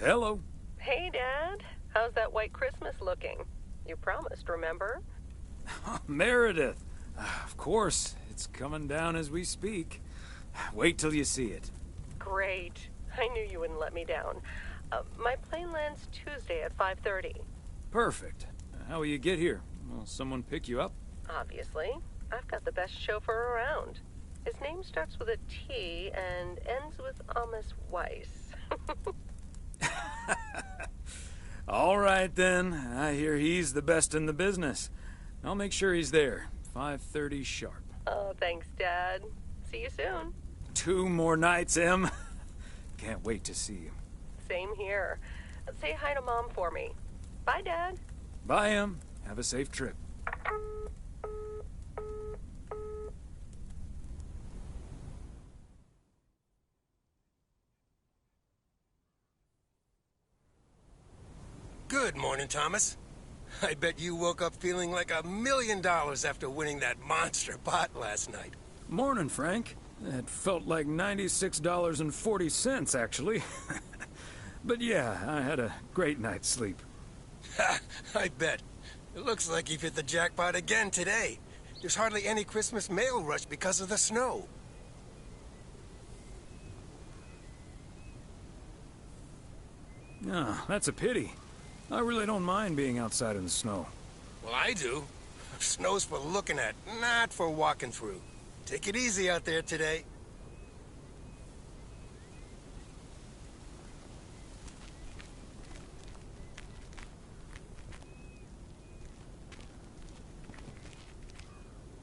Hello. Hey, Dad. How's that white Christmas looking? You promised, remember? Meredith. Of course, it's coming down as we speak. Wait till you see it. Great. I knew you wouldn't let me down. My plane lands Tuesday at 5:30. Perfect. How will you get here? Will someone pick you up? Obviously. I've got the best chauffeur around. His name starts with a T and ends with Amos Weiss. All right, then. I hear he's the best in the business. I'll make sure he's there. 5:30 sharp. Oh, thanks, Dad. See you soon. 2 more nights, Em. Can't wait to see you. Same here. Say hi to Mom for me. Bye, Dad. Bye, Em. Have a safe trip. Good morning, Thomas. I bet you woke up feeling like $1 million after winning that monster pot last night. Morning, Frank. It felt like $96.40, actually. But yeah, I had a great night's sleep. Ha! I bet. It looks like you've hit the jackpot again today. There's hardly any Christmas mail rush because of the snow. Ah, that's a pity. I really don't mind being outside in the snow. Well, I do. Snow's for looking at, not for walking through. Take it easy out there today.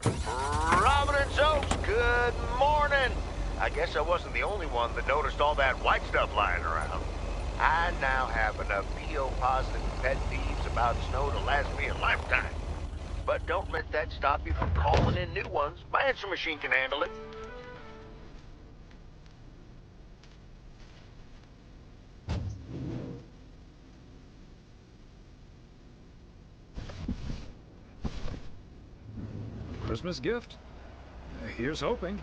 Robin and Soaps, good morning. I guess I wasn't the only one that noticed all that white stuff lying around. I now have enough PO-positive pet peeves about snow to last me a lifetime. But don't let that stop you from calling in new ones. My answer machine can handle it. Christmas gift? Here's hoping.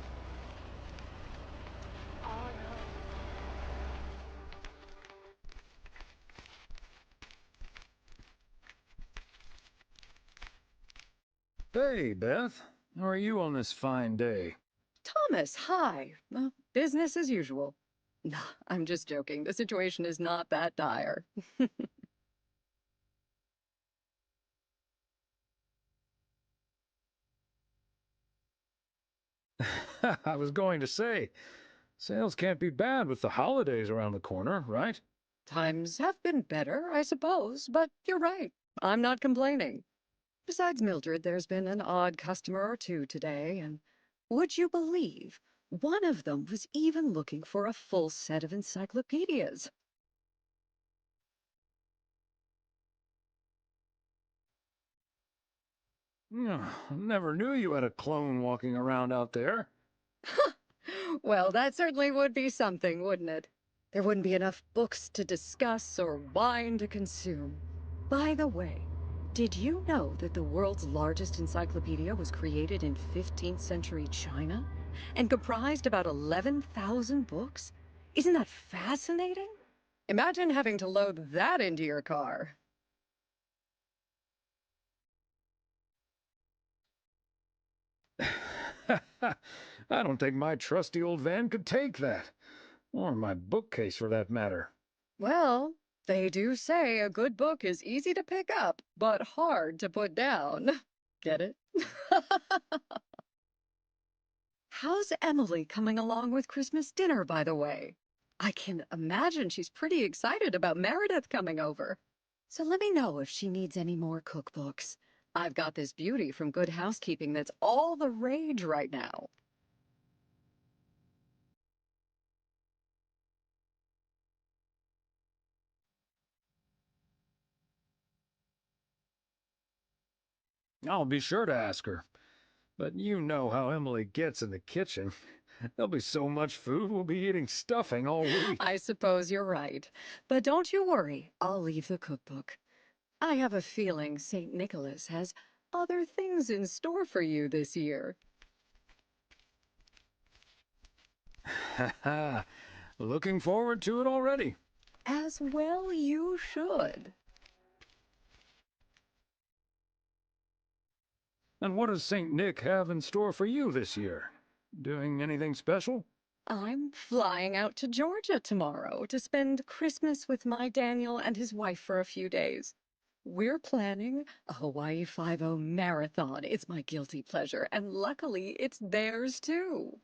Hey, Beth. How are you on this fine day? Thomas, hi. Well, business as usual. Nah, I'm just joking. The situation is not that dire. I was going to say, sales can't be bad with the holidays around the corner, right? Times have been better, I suppose, but you're right. I'm not complaining. Besides Mildred, there's been an odd customer or two today, and would you believe one of them was even looking for a full set of encyclopedias? Never knew you had a clone walking around out there. Well, that certainly would be something, wouldn't it? There wouldn't be enough books to discuss or wine to consume. By the way, did you know that the world's largest encyclopedia was created in 15th century China and comprised about 11,000 books? Isn't that fascinating? Imagine having to load that into your car. I don't think my trusty old van could take that. Or my bookcase, for that matter. Well, they do say a good book is easy to pick up, but hard to put down. Get it? How's Emily coming along with Christmas dinner, by the way? I can imagine she's pretty excited about Meredith coming over. So let me know if she needs any more cookbooks. I've got this beauty from Good Housekeeping that's all the rage right now. I'll be sure to ask her. But you know how Emily gets in the kitchen. There'll be so much food, we'll be eating stuffing all week. I suppose you're right. But don't you worry, I'll leave the cookbook. I have a feeling St. Nicholas has other things in store for you this year. Ha ha. Looking forward to it already. As well you should. And what does St. Nick have in store for you this year? Doing anything special? I'm flying out to Georgia tomorrow to spend Christmas with my Daniel and his wife for a few days. We're planning a Hawaii 5-0 marathon. It's my guilty pleasure, and luckily it's theirs too.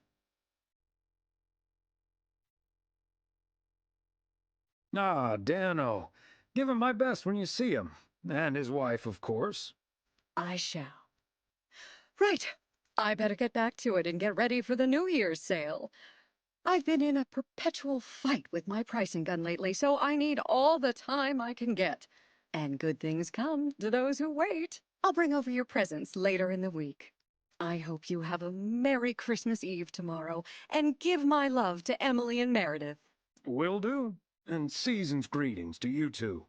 Ah, Dano. Give him my best when you see him. And his wife, of course. I shall. Right. I better get back to it and get ready for the New Year's sale. I've been in a perpetual fight with my pricing gun lately, so I need all the time I can get. And good things come to those who wait. I'll bring over your presents later in the week. I hope you have a Merry Christmas Eve tomorrow, and give my love to Emily and Meredith. Will do. And season's greetings to you two.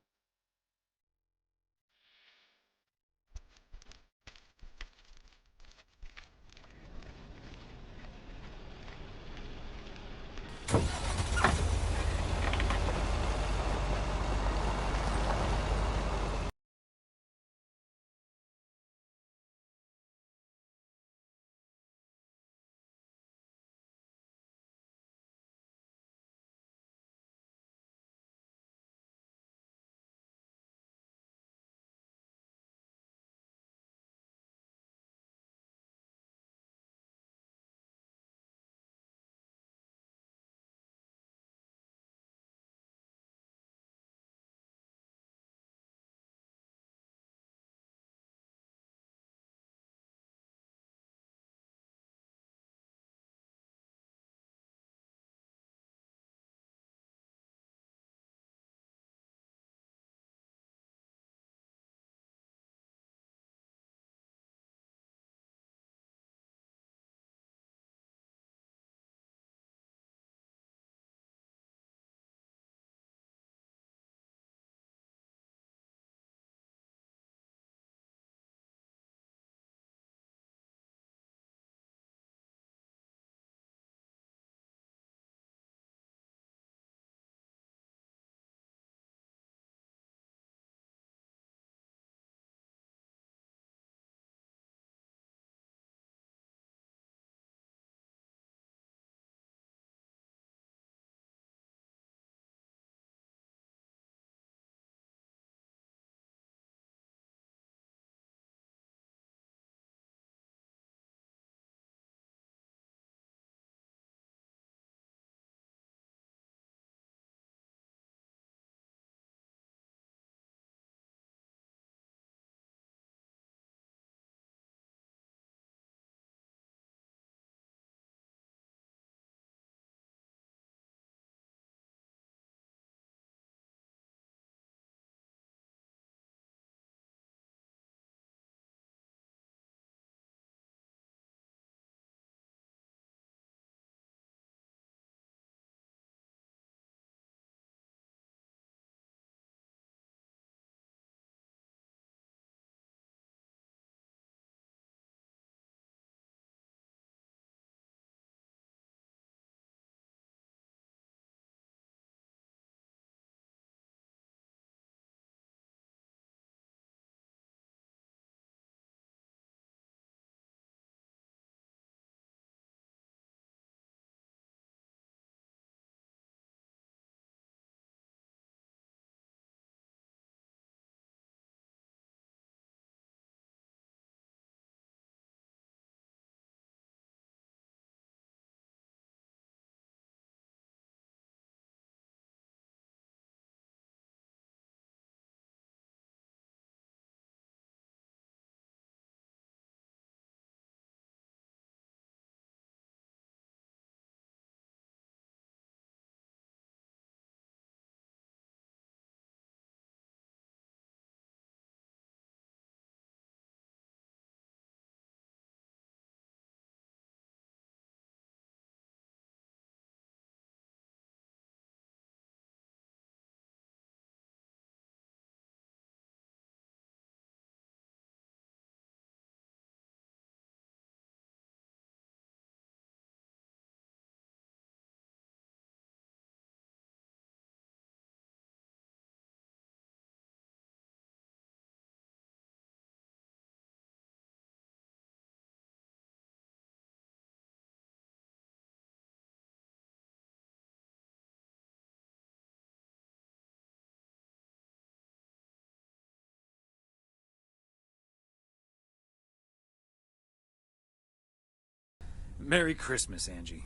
Merry Christmas, Angie.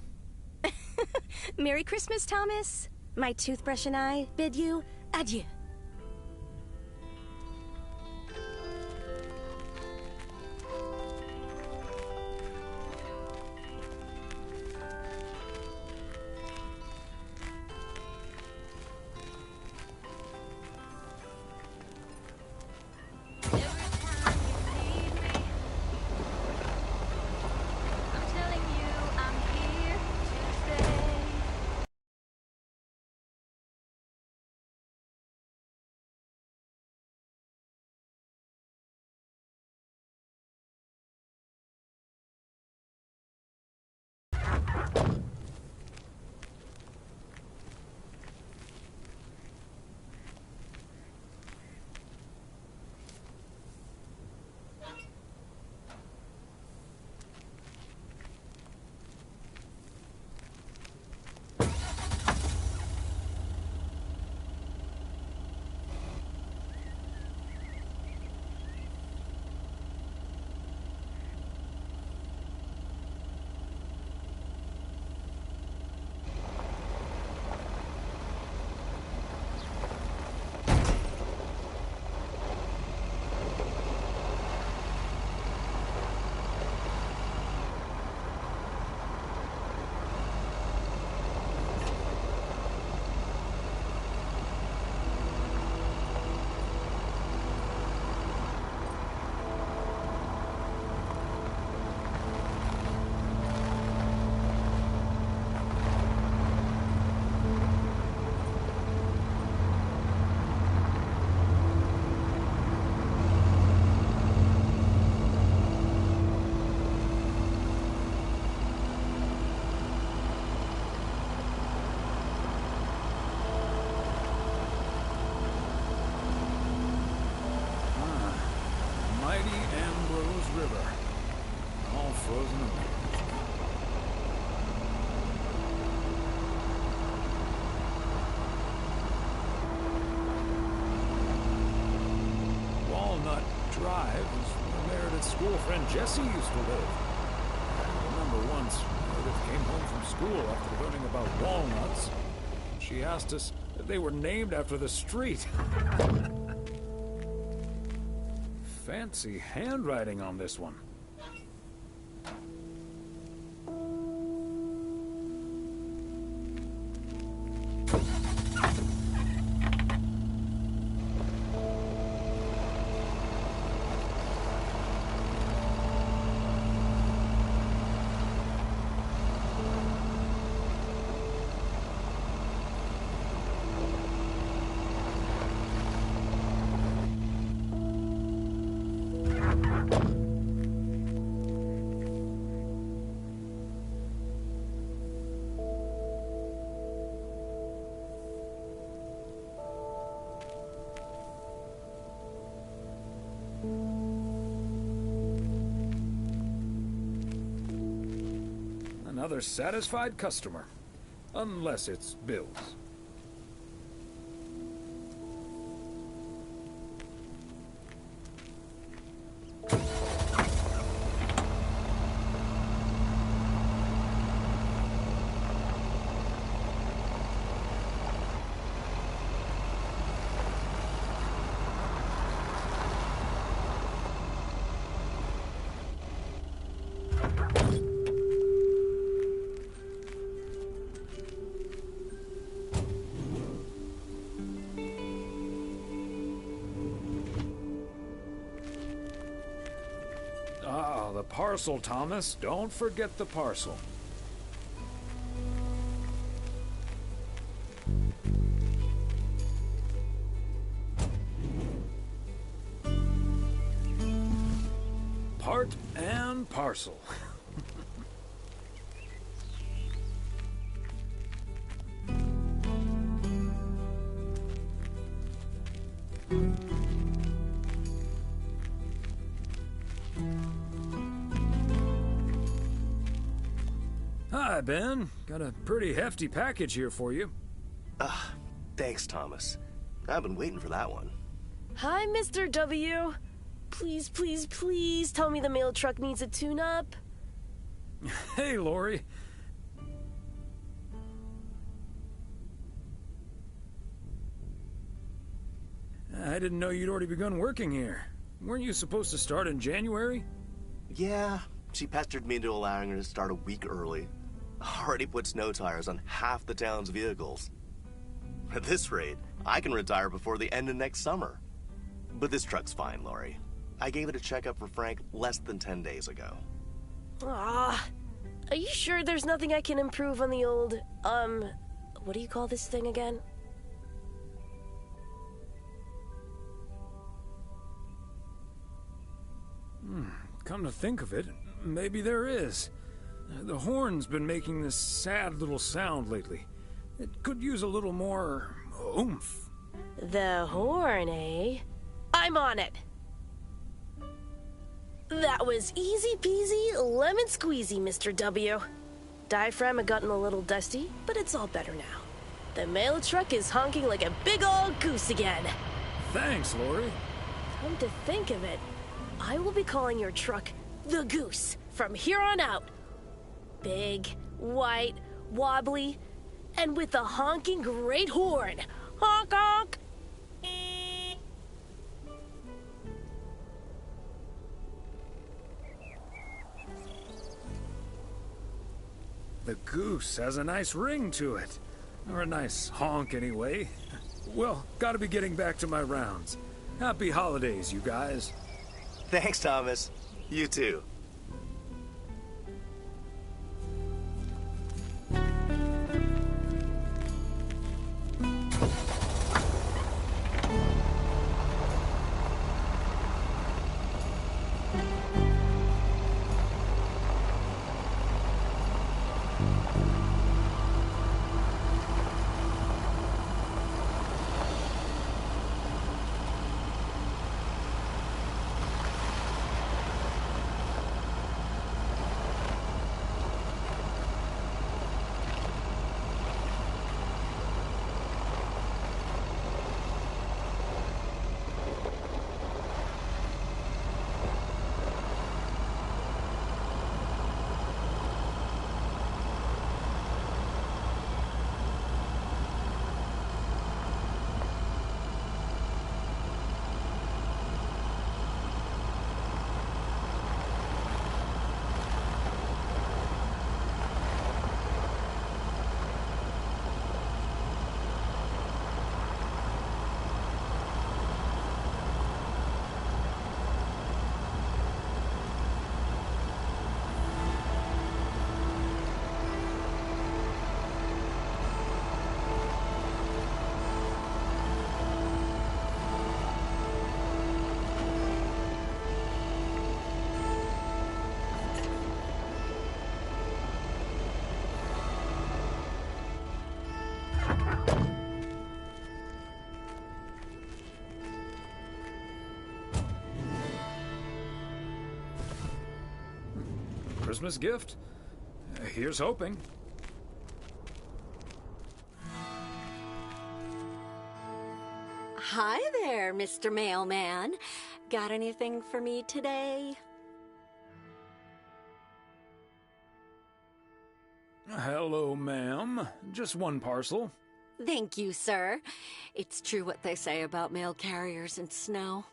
Merry Christmas, Thomas. My toothbrush and I bid you adieu. Drive is where Meredith's school friend Jessie used to live. I remember once Meredith came home from school after learning about walnuts. She asked us if they were named after the street. Fancy handwriting on this one. Another satisfied customer. Unless it's Bill's. Ah, the parcel, Thomas. Don't forget the parcel. Part and parcel. Hi, Ben. Got a pretty hefty package here for you. Thanks, Thomas. I've been waiting for that one. Hi, Mr. W. Please, please, please tell me the mail truck needs a tune-up. Hey, Lori. I didn't know you'd already begun working here. Weren't you supposed to start in January? Yeah, she pestered me into allowing her to start a week early. Already put snow tires on half the town's vehicles. At this rate, I can retire before the end of next summer. But this truck's fine, Lori. I gave it a checkup for Frank less than 10 days ago. Ah, are you sure there's nothing I can improve on the old, what do you call this thing again? Come to think of it, maybe there is. The horn's been making this sad little sound lately. It could use a little more oomph. The horn, eh? I'm on it. That was easy peasy, lemon squeezy, Mr. W. Diaphragm had gotten a little dusty, but it's all better now. The mail truck is honking like a big old goose again. Thanks, Lori. Come to think of it, I will be calling your truck the Goose from here on out. Big, white, wobbly, and with a honking great horn. Honk honk! The Goose has a nice ring to it. Or a nice honk, anyway. Well, gotta be getting back to my rounds. Happy holidays, you guys. Thanks, Thomas. You too. Christmas gift? Here's hoping. Hi there, Mr. Mailman. Got anything for me today? Hello, ma'am. Just one parcel. Thank you, sir. It's true what they say about mail carriers in snow.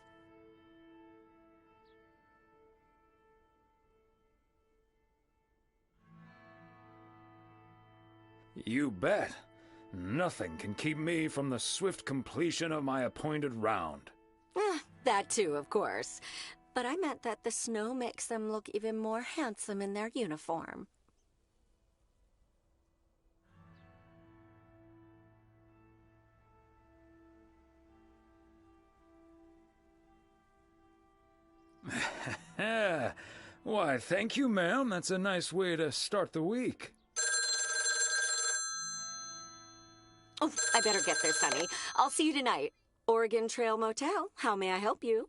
You bet. Nothing can keep me from the swift completion of my appointed round. That too, of course. But I meant that the snow makes them look even more handsome in their uniform. Why, thank you, ma'am. That's a nice way to start the week. Oh, I better get this, honey. I'll see you tonight. Oregon Trail Motel. How may I help you?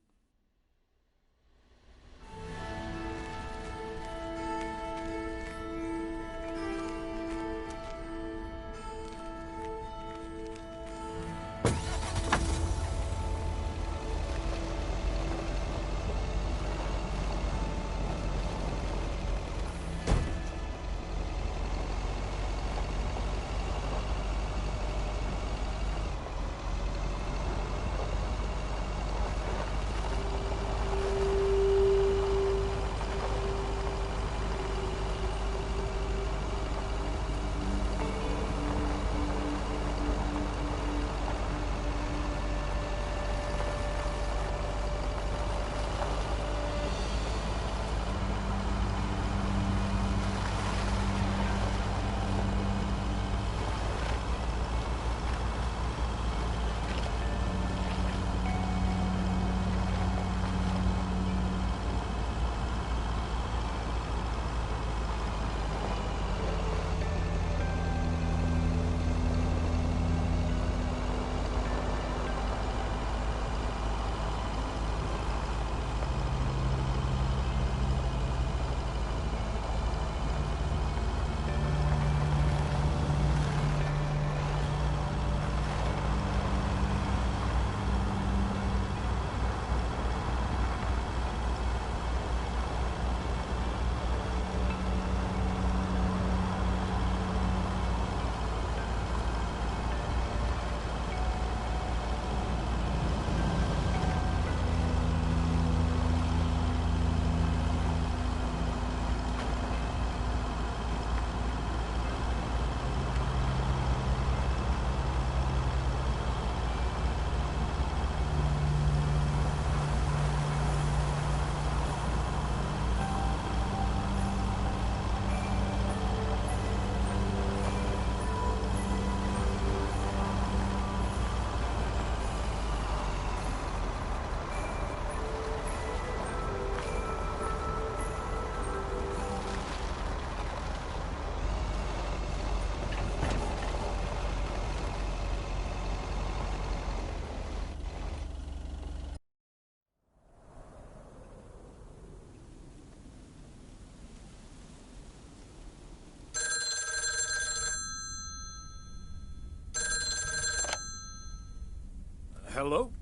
Hello?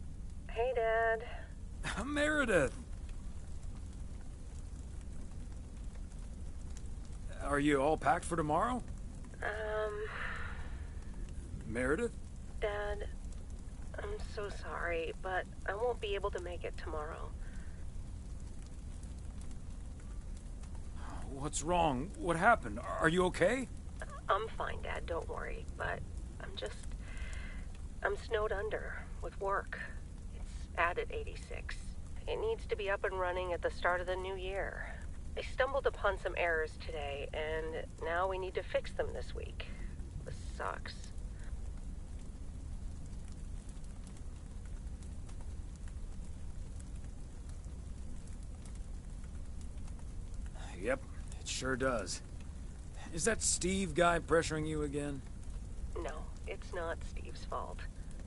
Hey, Dad. Meredith! Are you all packed for tomorrow? Meredith? Dad, I'm so sorry, but I won't be able to make it tomorrow. What's wrong? What happened? Are you okay? I'm fine, Dad, don't worry, but I'm snowed under with work. It's added 86. It needs to be up and running at the start of the new year. I stumbled upon some errors today, and now we need to fix them this week. This sucks. Yep, it sure does. Is that Steve guy pressuring you again? No, it's not Steve's fault.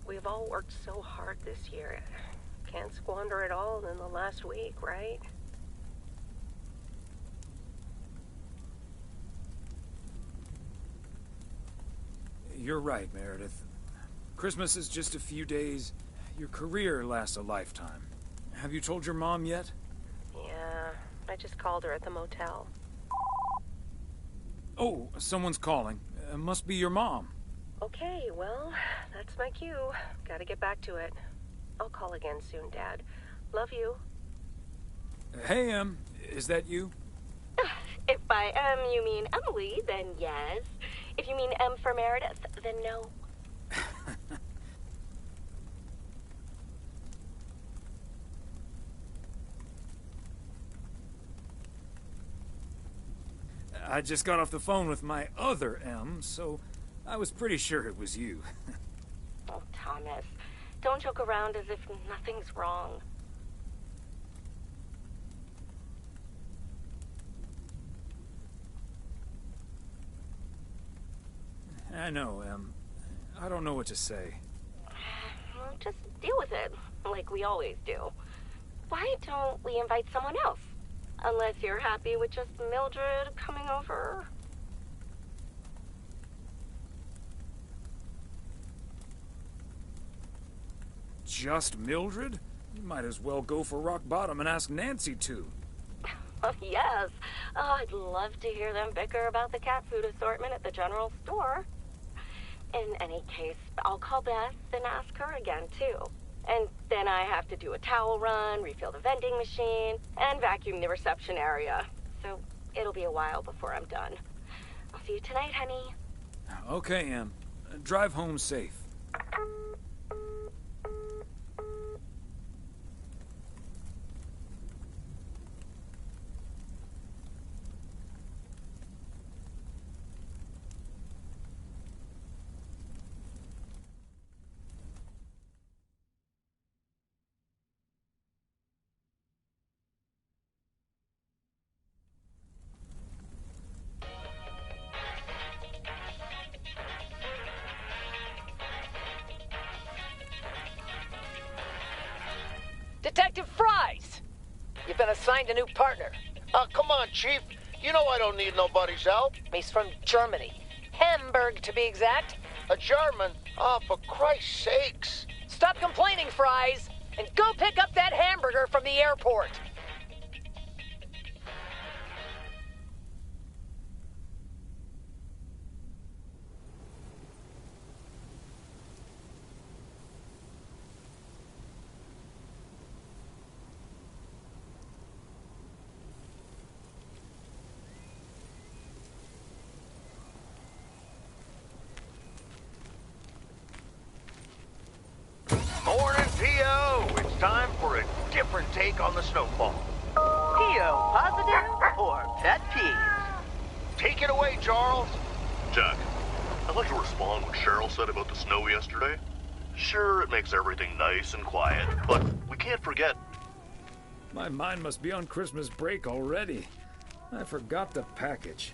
We've all worked so hard this year. Can't squander it all in the last week, right? You're right, Meredith. Christmas is just a few days. Your career lasts a lifetime. Have you told your mom yet? Yeah, I just called her at the motel. Oh, someone's calling. Must be your mom. Okay, well, that's my cue. Gotta get back to it. I'll call again soon, Dad. Love you. Hey, is that you? If by you mean Emily, then yes. If you mean M for Meredith, then no. I just got off the phone with my other M, so I was pretty sure it was you. Oh, Thomas, don't joke around as if nothing's wrong. I know, Em. I don't know what to say. Well, just deal with it, like we always do. Why don't we invite someone else? Unless you're happy with just Mildred coming over. Just Mildred? You might as well go for rock bottom and ask Nancy to. Oh, yes. Oh, I'd love to hear them bicker about the cat food assortment at the general store. In any case, I'll call Beth and ask her again, too. And then I have to do a towel run, refill the vending machine, and vacuum the reception area. So it'll be a while before I'm done. I'll see you tonight, honey. Okay, Em. Drive home safe. Detective Fries! You've been assigned a new partner. Come on, Chief. You know I don't need nobody's help. He's from Germany. Hamburg, to be exact. A German? Oh, for Christ's sakes. Stop complaining, Fries, and go pick up that hamburger from the airport. Morning, P.O. It's time for a different take on the snowfall. P.O. positive or pet peeve? Take it away, Charles. Jack, I'd like to respond what Cheryl said about the snow yesterday. Sure, it makes everything nice and quiet, but we can't forget. My mind must be on Christmas break already. I forgot the package.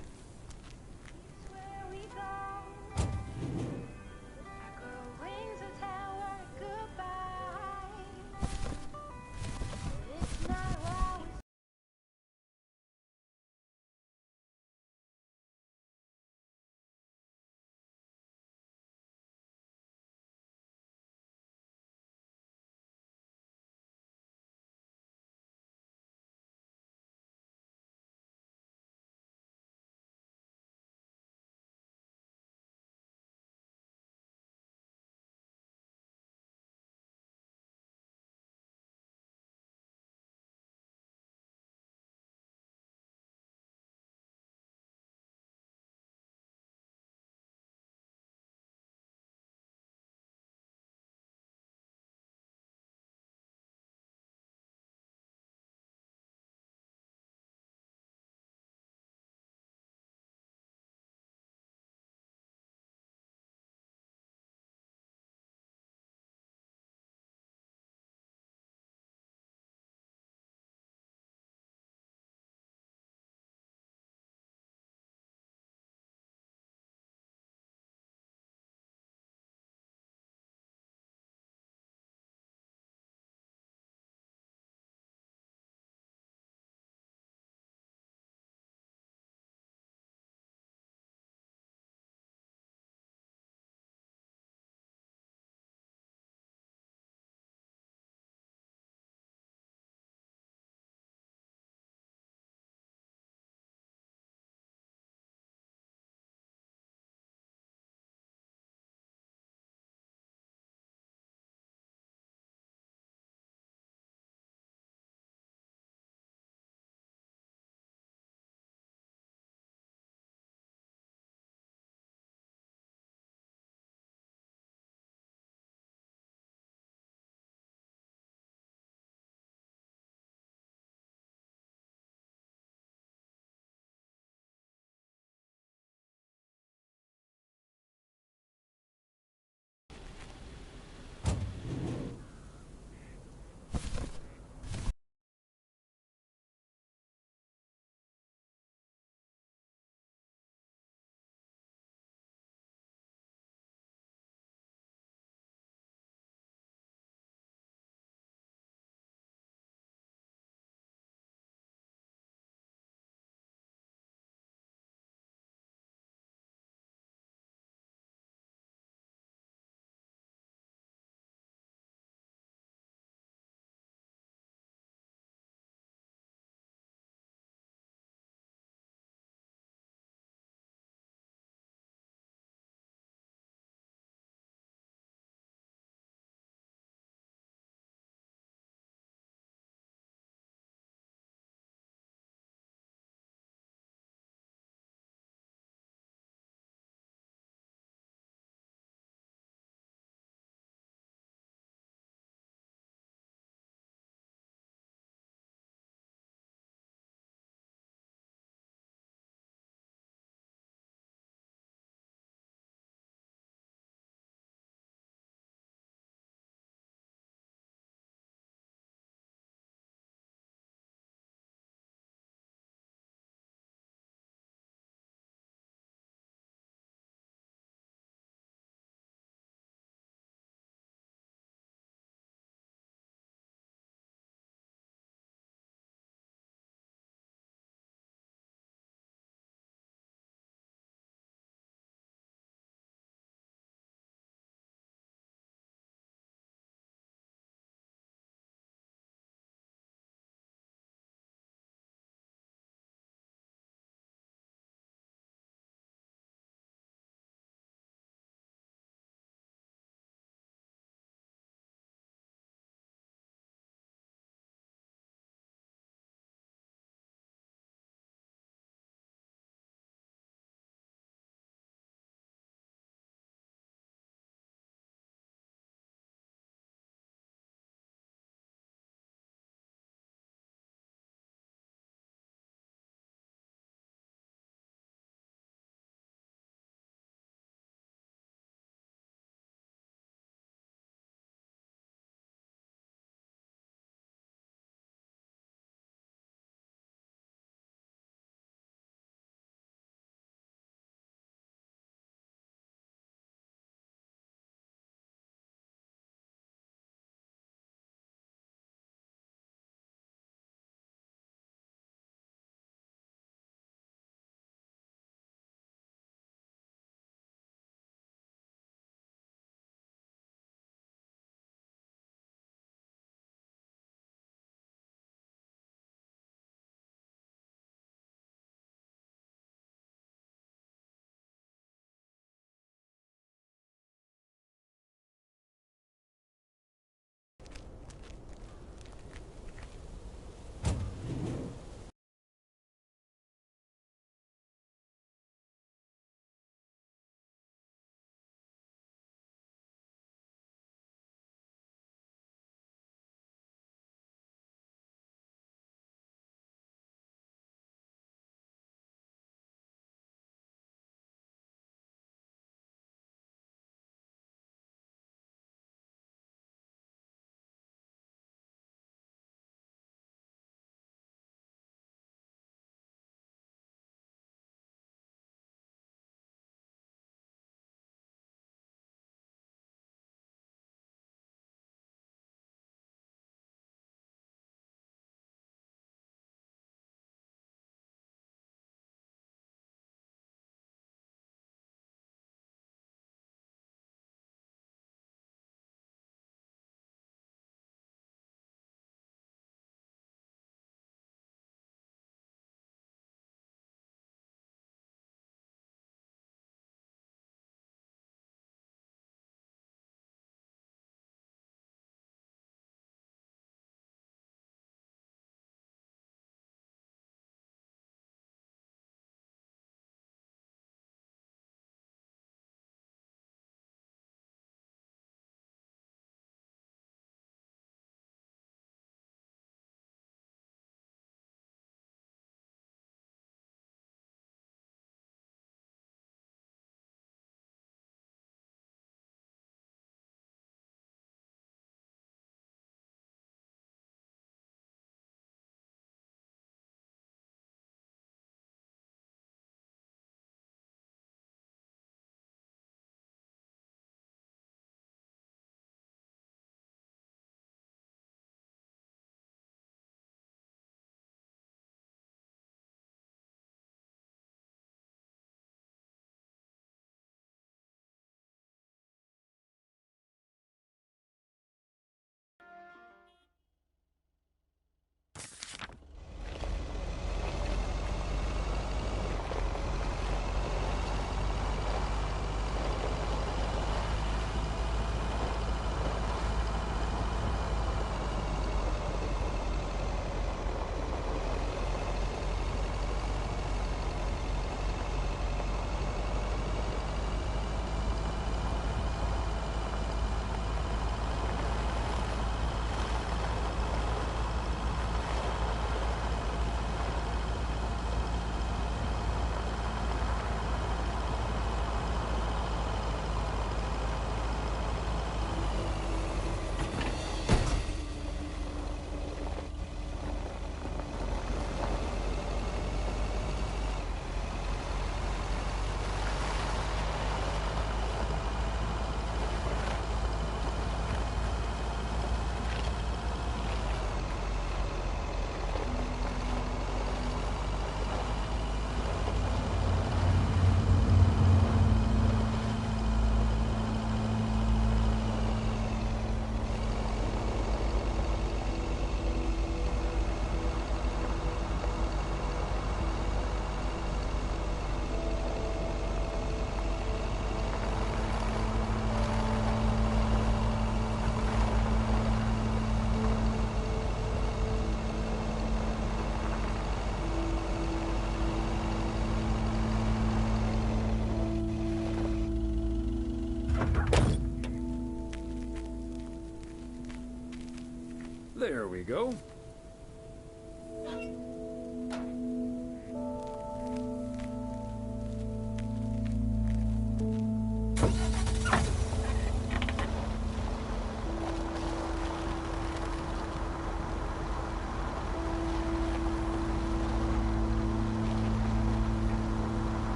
There we go.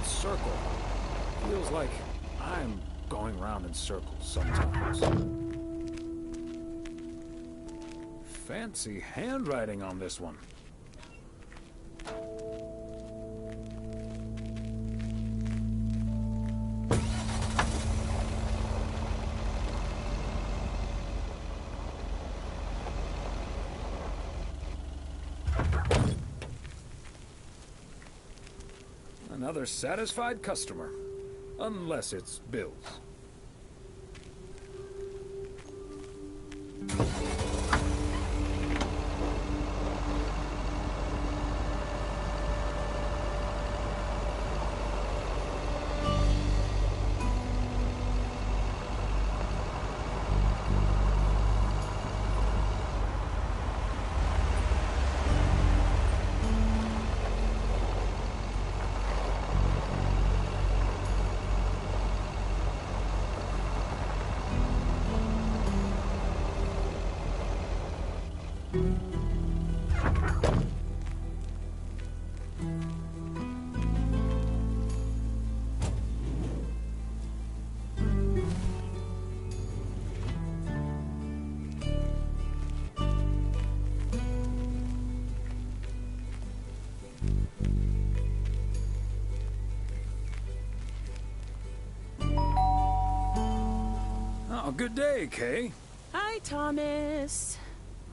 Circle. Feels like I'm going round in circles sometimes. Fancy handwriting on this one. Another satisfied customer. Unless it's Bill's. Oh, good day, Kay. Hi, Thomas.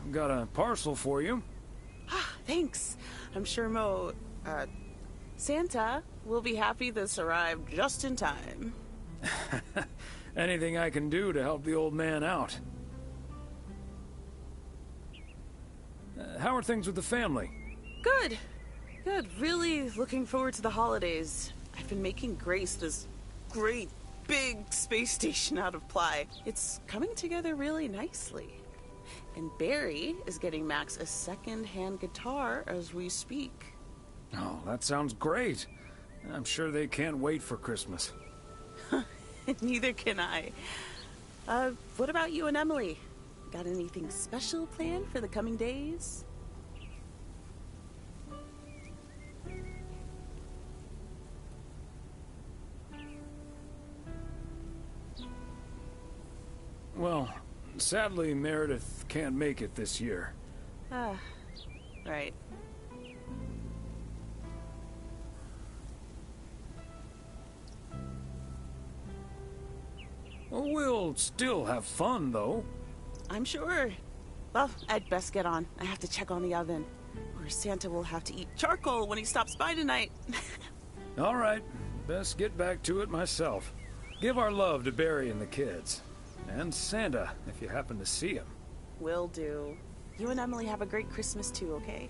I've got a parcel for you. Thanks. I'm sure Santa will be happy this arrived just in time. Anything I can do to help the old man out. How are things with the family? Good. Good. Really looking forward to the holidays. I've been making Grace this great big space station out of ply. It's coming together really nicely. And Barry is getting Max a second-hand guitar as we speak. Oh, that sounds great. I'm sure they can't wait for Christmas. Neither can I. What about you and Emily? Got anything special planned for the coming days? Well, sadly, Meredith can't make it this year. Right. Well, we'll still have fun, though. I'm sure. Well, I'd best get on. I have to check on the oven. Or Santa will have to eat charcoal when he stops by tonight. All right. Best get back to it myself. Give our love to Barry and the kids. And Santa, if you happen to see him. Will do. You and Emily have a great Christmas too, okay?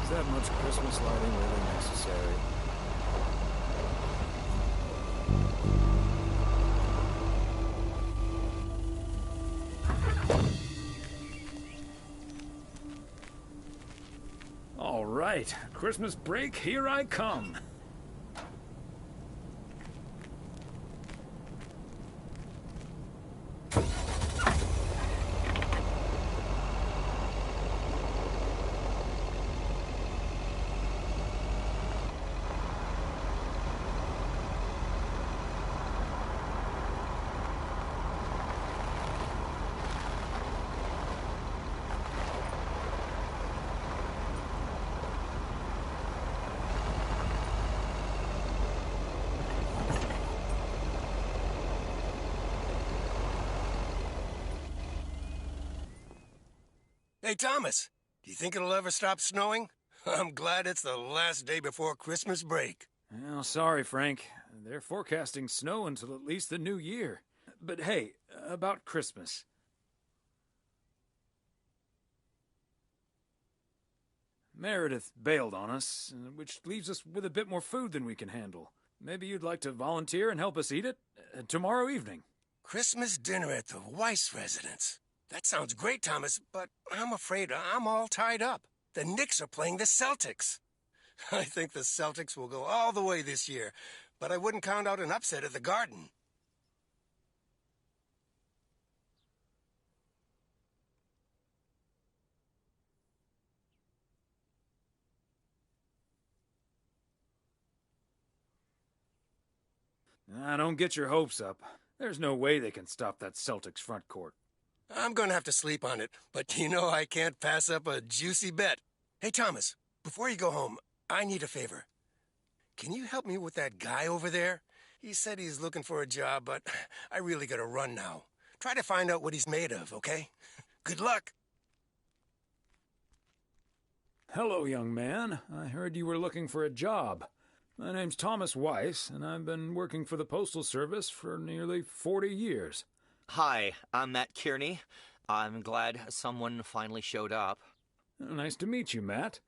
Is that much Christmas lighting really necessary? All right, Christmas break, here I come. Hey, Thomas, do you think it'll ever stop snowing? I'm glad it's the last day before Christmas break. Well, sorry, Frank. They're forecasting snow until at least the new year. But hey, about Christmas. Meredith bailed on us, which leaves us with a bit more food than we can handle. Maybe you'd like to volunteer and help us eat it tomorrow evening. Christmas dinner at the Weiss residence. That sounds great, Thomas, but I'm afraid I'm all tied up. The Knicks are playing the Celtics. I think the Celtics will go all the way this year, but I wouldn't count out an upset at the Garden. Don't get your hopes up. There's no way they can stop that Celtics front court. I'm going to have to sleep on it, but you know I can't pass up a juicy bet. Hey, Thomas, before you go home, I need a favor. Can you help me with that guy over there? He said he's looking for a job, but I really got to run now. Try to find out what he's made of, okay? Good luck. Hello, young man. I heard you were looking for a job. My name's Thomas Weiss, and I've been working for the Postal Service for nearly 40 years. Hi, I'm Matt Kearney. I'm glad someone finally showed up. Nice to meet you, Matt.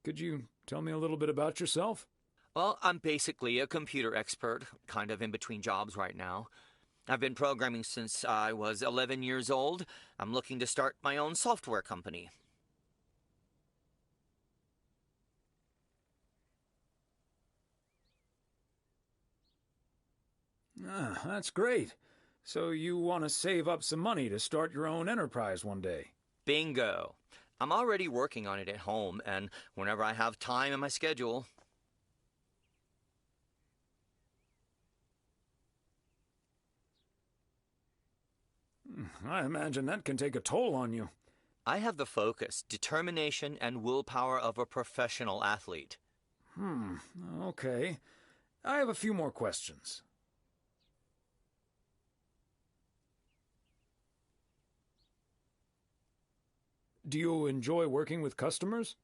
Could you tell me a little bit about yourself? Well, I'm basically a computer expert, kind of in between jobs right now. I've been programming since I was 11 years old. I'm looking to start my own software company. That's great. So you want to save up some money to start your own enterprise one day? Bingo. I'm already working on it at home, and whenever I have time in my schedule. I imagine that can take a toll on you. I have the focus, determination, and willpower of a professional athlete. Okay. I have a few more questions. Do you enjoy working with customers?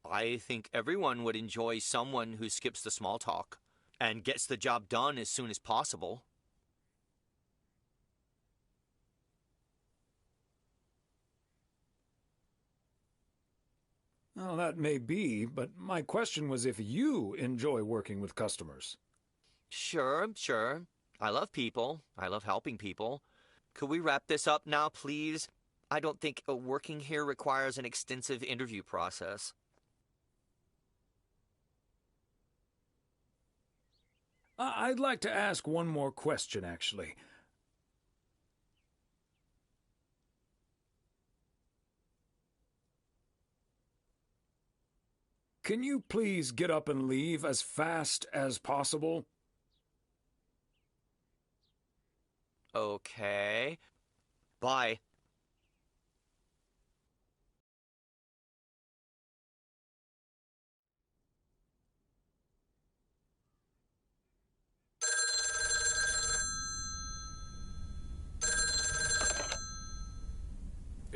I think everyone would enjoy someone who skips the small talk and gets the job done as soon as possible. Well, that may be, but my question was if you enjoy working with customers. Sure. I love people. I love helping people. Could we wrap this up now, please? I don't think working here requires an extensive interview process. I'd like to ask one more question, actually. Can you please get up and leave as fast as possible? Okay. Bye.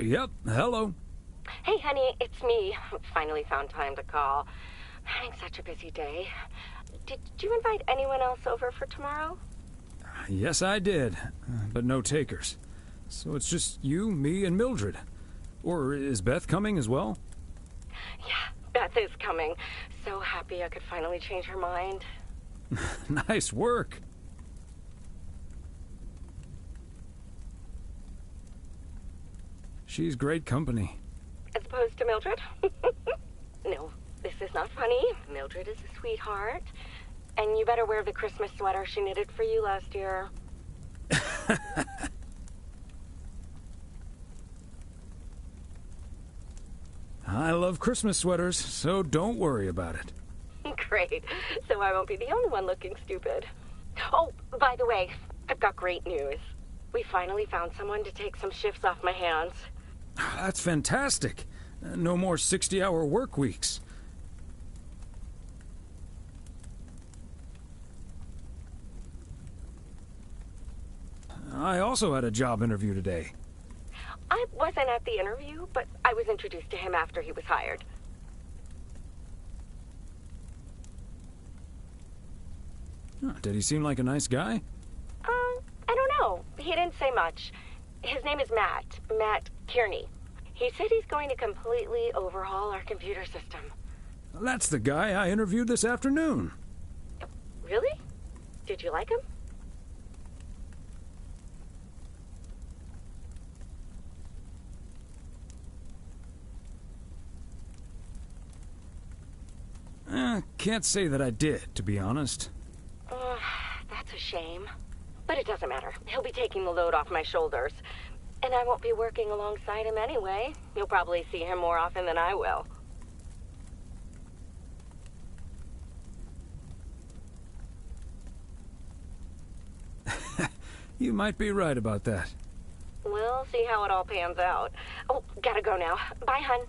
Yep, hello. Hey, honey, it's me. Finally found time to call. Having such a busy day. Did you invite anyone else over for tomorrow? Yes, I did, but no takers. So it's just you, me, and Mildred. Or is Beth coming as well? Yeah, Beth is coming. So happy I could finally change her mind. Nice work. She's great company. As opposed to Mildred? No, this is not funny. Mildred is a sweetheart. And you better wear the Christmas sweater she knitted for you last year. I love Christmas sweaters, so don't worry about it. Great. So I won't be the only one looking stupid. Oh, by the way, I've got great news. We finally found someone to take some shifts off my hands. That's fantastic. No more 60-hour work weeks. I also had a job interview today. I wasn't at the interview, but I was introduced to him after he was hired. Did he seem like a nice guy? I don't know. He didn't say much. His name is Matt Kearney. He said he's going to completely overhaul our computer system. That's the guy I interviewed this afternoon. Really? Did you like him? Can't say that I did, to be honest. That's a shame. But it doesn't matter. He'll be taking the load off my shoulders. And I won't be working alongside him anyway. You'll probably see him more often than I will. You might be right about that. We'll see how it all pans out. Oh, gotta go now. Bye, hun.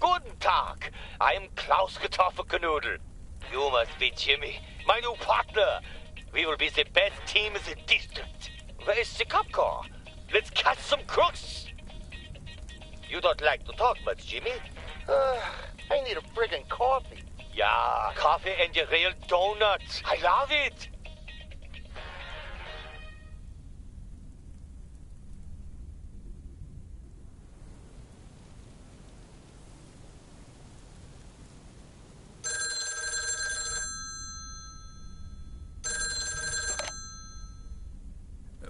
Guten Tag. I am Klaus Kartoffelkanoodle. You must be Jimmy, my new partner. We will be the best team in the district. Where is the cop car? Let's catch some crooks. You don't like to talk much, Jimmy? I need a friggin' coffee. Yeah, coffee and your real donuts. I love it.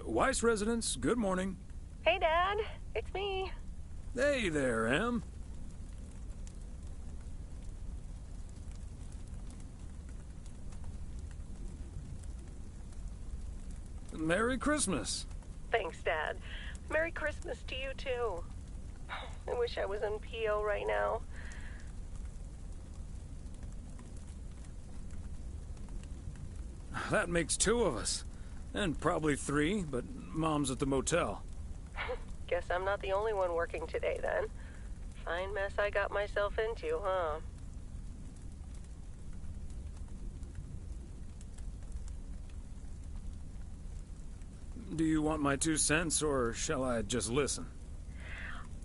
Weiss residence, good morning. Hey, Dad. It's me. Hey there, Em. Merry Christmas. Thanks, Dad. Merry Christmas to you, too. I wish I was in PO right now. That makes two of us. And probably three, but Mom's at the motel. Guess I'm not the only one working today, then. Fine mess I got myself into, huh? Do you want my 2 cents, or shall I just listen?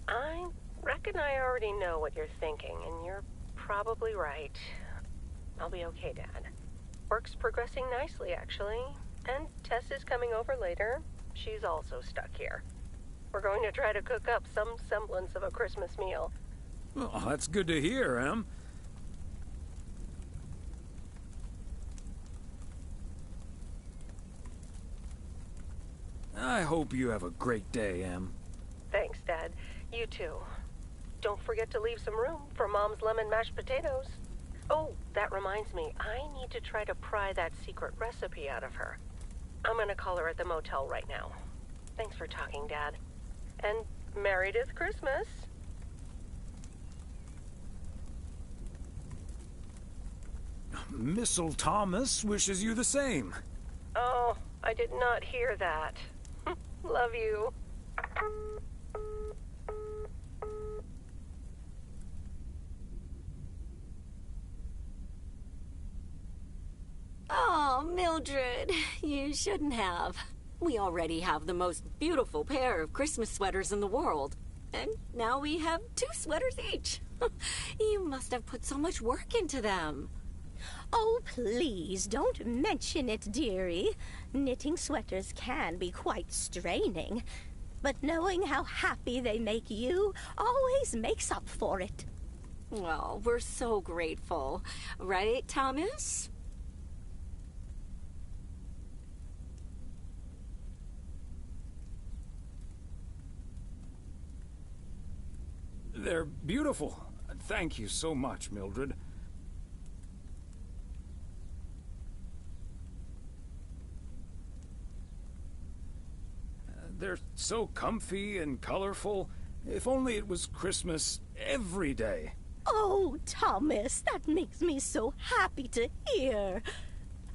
I reckon I already know what you're thinking, and you're probably right. I'll be okay, Dad. Work's progressing nicely, actually. And Tess is coming over later. She's also stuck here. We're going to try to cook up some semblance of a Christmas meal. Well, that's good to hear, Em. I hope you have a great day, Em. Thanks, Dad. You too. Don't forget to leave some room for Mom's lemon mashed potatoes. Oh, that reminds me. I need to try to pry that secret recipe out of her. I'm gonna call her at the motel right now. Thanks for talking, Dad. And Meredith Christmas. Missile Thomas wishes you the same. Oh, I did not hear that. Love you. Oh, Mildred, you shouldn't have. We already have the most beautiful pair of Christmas sweaters in the world. And now we have 2 sweaters each. You must have put so much work into them. Oh, please don't mention it, dearie. Knitting sweaters can be quite straining, but knowing how happy they make you always makes up for it. Well, we're so grateful. Right, Thomas? They're beautiful. Thank you so much, Mildred. They're so comfy and colorful. If only it was Christmas every day. Oh, Thomas, that makes me so happy to hear.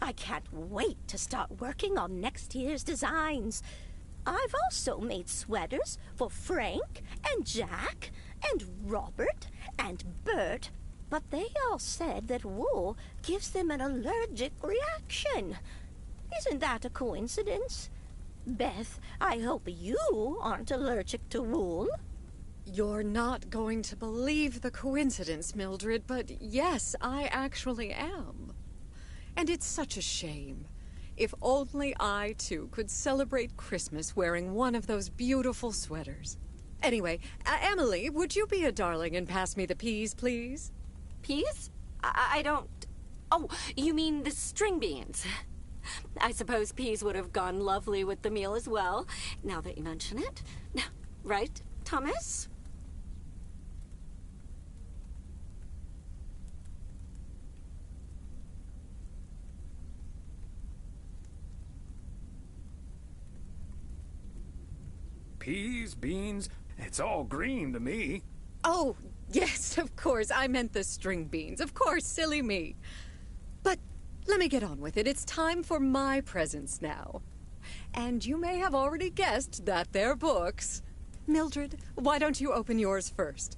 I can't wait to start working on next year's designs. I've also made sweaters for Frank and Jack and Robert and Bert, but they all said that wool gives them an allergic reaction. Isn't that a coincidence? Beth, I hope you aren't allergic to wool. You're not going to believe the coincidence, Mildred, but yes, I actually am. And it's such a shame. If only I, too, could celebrate Christmas wearing one of those beautiful sweaters. Anyway, Emily, would you be a darling and pass me the peas, please? Peas? I don't... Oh, you mean the string beans. I suppose peas would have gone lovely with the meal as well, now that you mention it. Right, Thomas? Peas, beans, it's all green to me. Oh, yes, of course. I meant the string beans. Of course, silly me. But let me get on with it. It's time for my presents now. And you may have already guessed that they're books. Mildred, why don't you open yours first?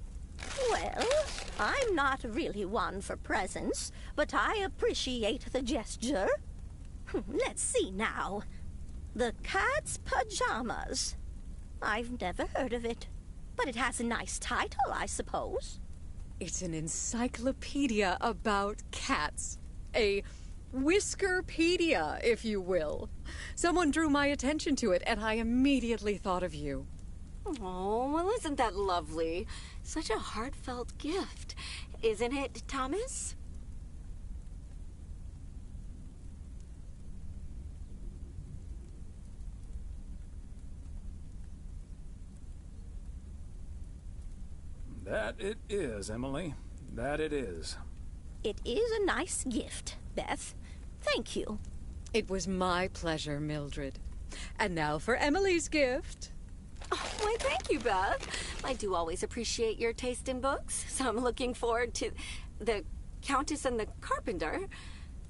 Well, I'm not really one for presents, but I appreciate the gesture. Let's see now. The Cat's Pajamas. I've never heard of it, but it has a nice title, I suppose. It's an encyclopedia about cats. A Whiskerpedia, if you will. Someone drew my attention to it, and I immediately thought of you. Oh, well, isn't that lovely? Such a heartfelt gift. Isn't it, Thomas? That it is, Emily. That it is. It is a nice gift, Beth. Thank you. It was my pleasure, Mildred. And now for Emily's gift. Oh, why, thank you, Beth. I do always appreciate your taste in books, so I'm looking forward to The Countess and the Carpenter.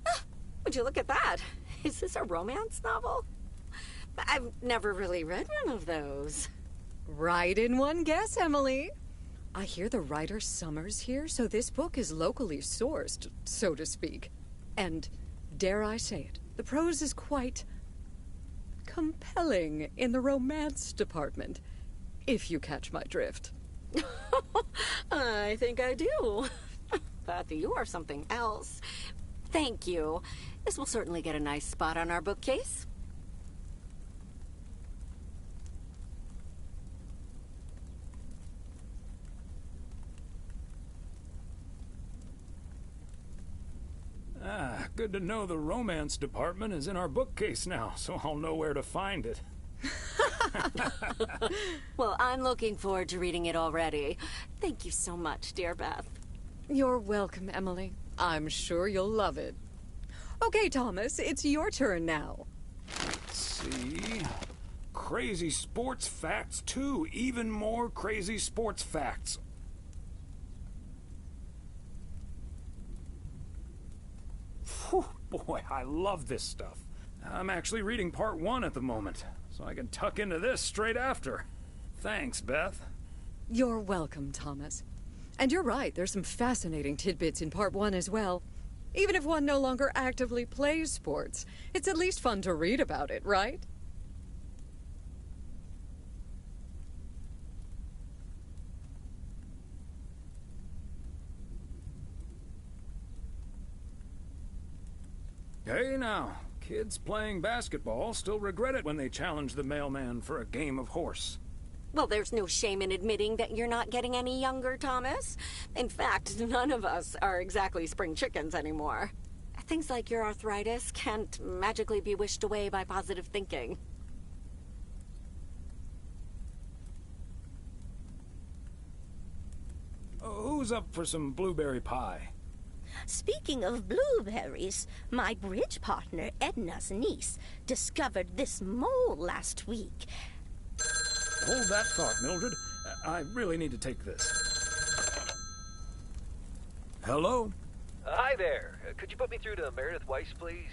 Ah, would you look at that? Is this a romance novel? I've never really read one of those. Right in one guess, Emily. I hear the writer Summers here, so this book is locally sourced, so to speak. And, dare I say it, the prose is quite compelling in the romance department, if you catch my drift. I think I do. Beth, you are something else. Thank you. This will certainly get a nice spot on our bookcase. Ah, good to know the romance department is in our bookcase now, so I'll know where to find it. Well, I'm looking forward to reading it already. Thank you so much, dear Beth. You're welcome, Emily. I'm sure you'll love it. Okay, Thomas, it's your turn now. Let's see. Crazy sports facts 2. Even more crazy sports facts. Whew, boy, I love this stuff. I'm actually reading part 1 at the moment, so I can tuck into this straight after. Thanks, Beth. You're welcome, Thomas. And you're right, there's some fascinating tidbits in part 1 as well. Even if one no longer actively plays sports, it's at least fun to read about it, right? Hey now, kids playing basketball still regret it when they challenge the mailman for a game of horse. Well, there's no shame in admitting that you're not getting any younger, Thomas. In fact, none of us are exactly spring chickens anymore. Things like your arthritis can't magically be wished away by positive thinking. Who's up for some blueberry pie? Speaking of blueberries, my bridge partner, Edna's niece, discovered this mole last week. Hold that thought, Mildred. I really need to take this. Hello? Hi there. Could you put me through to Meredith Weiss, please?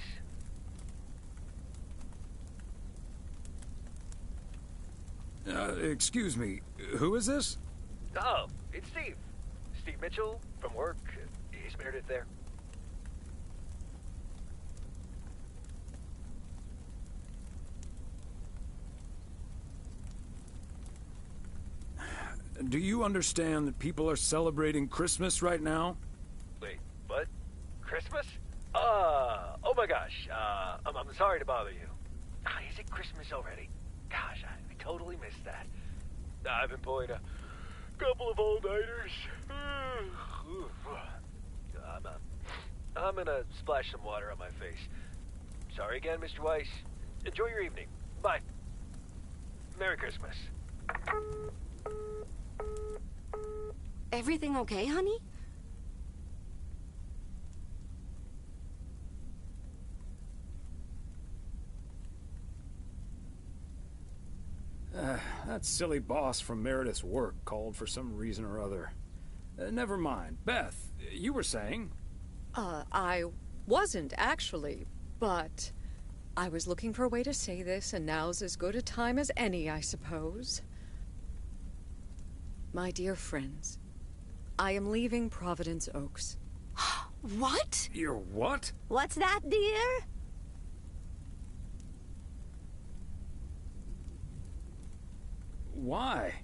Excuse me. Who is this? Oh, it's Steve. Steve Mitchell from work. Is Meredith there? Do you understand that people are celebrating Christmas right now? Wait, what? Christmas? Oh my gosh. I'm sorry to bother you. Is it Christmas already? Gosh, I totally missed that. I've been pulling a couple of all-nighters. I'm gonna splash some water on my face. Sorry again, Mr. Weiss. Enjoy your evening. Bye. Merry Christmas. Everything okay, honey? That silly boss from Meredith's work called for some reason or other. Never mind. Beth, you were saying? I wasn't actually, but I was looking for a way to say this, and now's as good a time as any, I suppose. My dear friends, I am leaving Providence Oaks. What? You're what? What's that, dear? Why?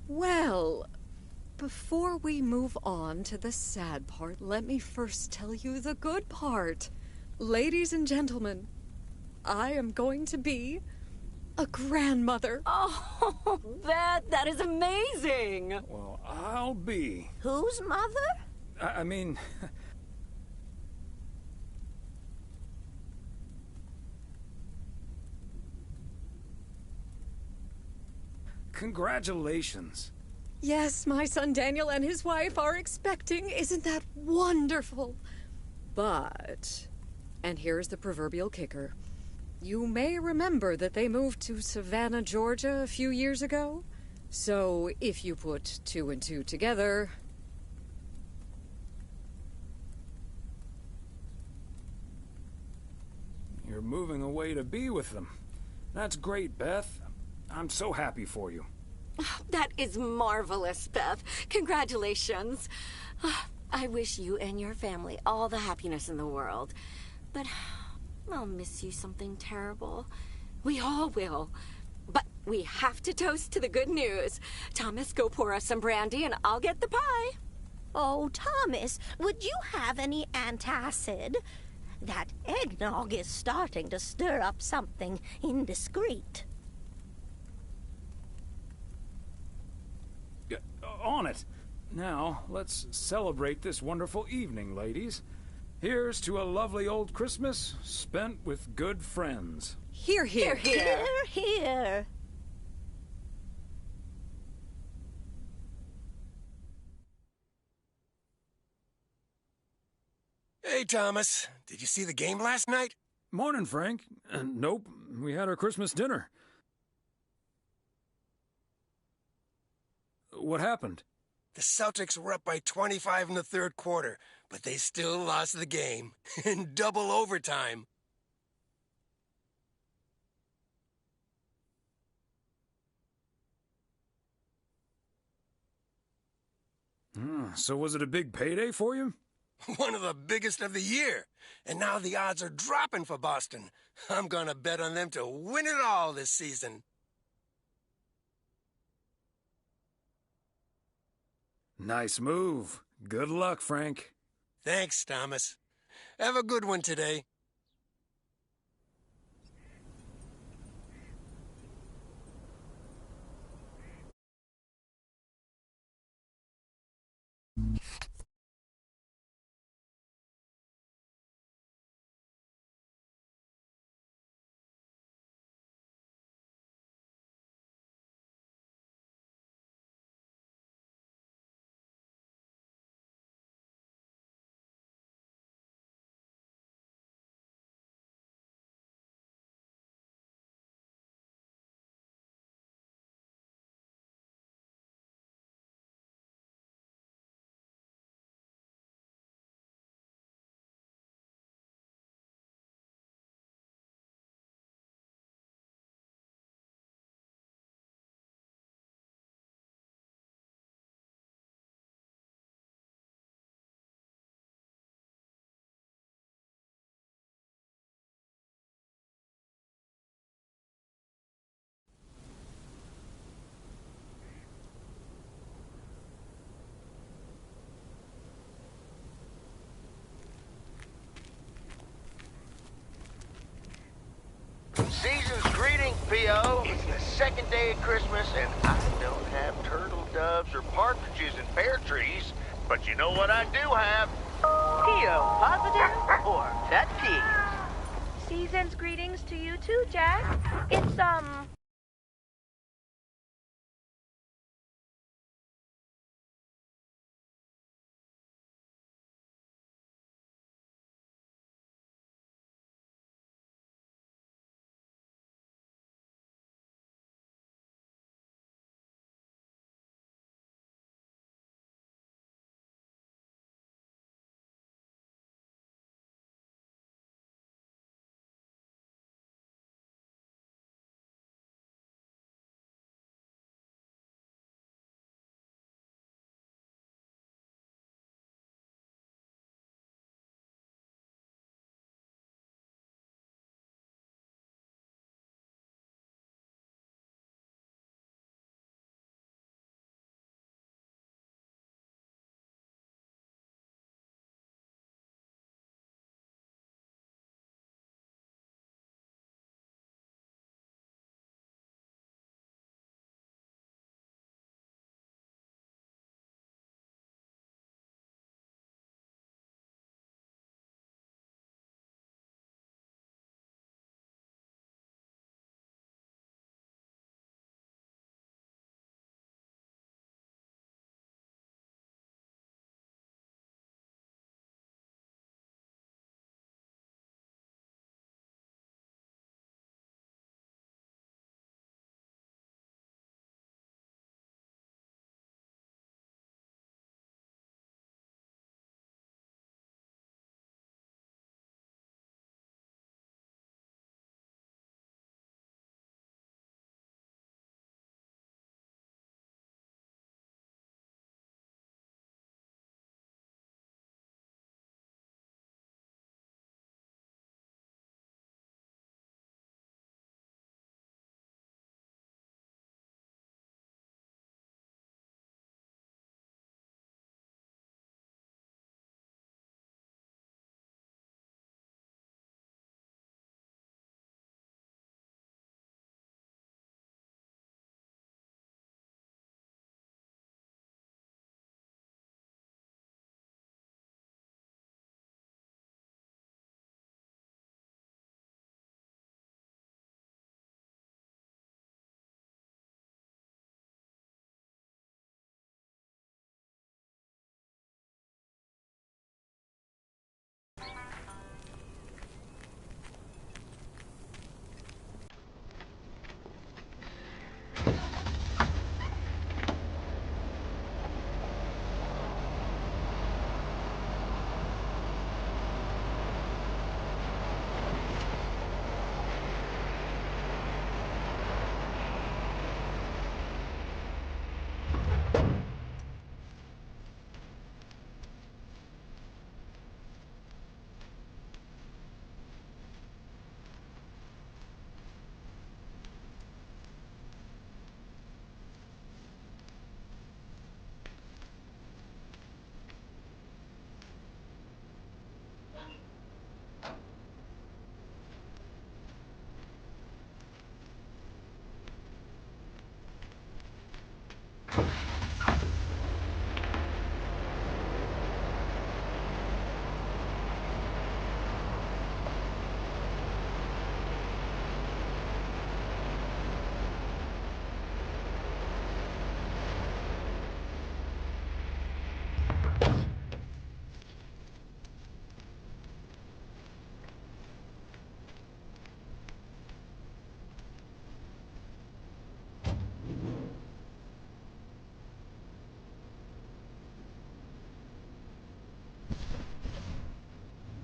Well, before we move on to the sad part, let me first tell you the good part. Ladies and gentlemen, I am going to be a grandmother. Oh, Beth, that is amazing. Well, I'll be. Whose mother? I mean... Congratulations. Yes, my son Daniel and his wife are expecting. Isn't that wonderful? But, and here's the proverbial kicker. You may remember that they moved to Savannah, Georgia a few years ago. So if you put 2 and 2 together... You're moving away to be with them. That's great, Beth. I'm so happy for you. That is marvelous, Beth. Congratulations. I wish you and your family all the happiness in the world. But I'll miss you something terrible. We all will. But we have to toast to the good news. Thomas, go pour us some brandy and I'll get the pie. Oh, Thomas, would you have any antacid? That eggnog is starting to stir up something indiscreet. On it. Now, let's celebrate this wonderful evening, ladies. Here's to a lovely old Christmas spent with good friends. Hear, hear, hear. Hear, hear. Hey, Thomas. Did you see the game last night? Morning, Frank. Nope. We had our Christmas dinner. What happened? The Celtics were up by 25 in the third quarter, but they still lost the game in double overtime. So was it a big payday for you? One of the biggest of the year. And now the odds are dropping for Boston. I'm gonna bet on them to win it all this season. Nice move. Good luck, Frank. Thanks, Thomas. Have a good one today. Rio, it's the second day of Christmas, and I don't have turtle doves or partridges in pear trees. But you know what I do have? PO positive or pet peeve? Season's greetings to you too, Jack. It's,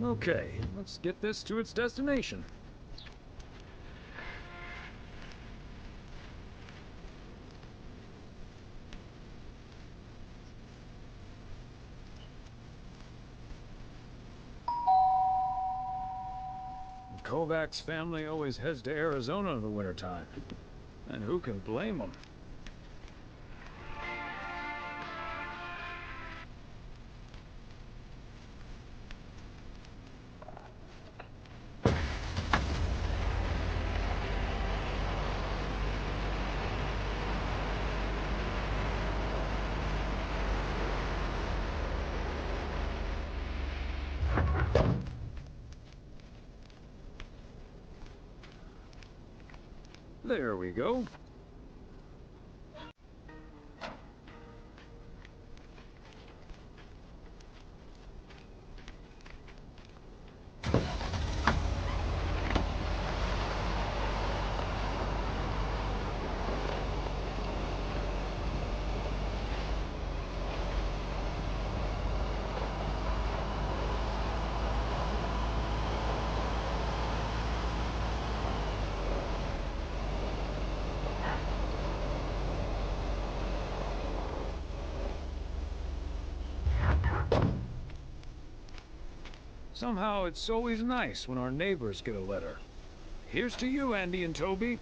Okay, let's get this to its destination. Kovacs family always heads to Arizona in the wintertime. And who can blame them? There we go. Somehow it's always nice when our neighbors get a letter. Here's to you, Andy and Toby.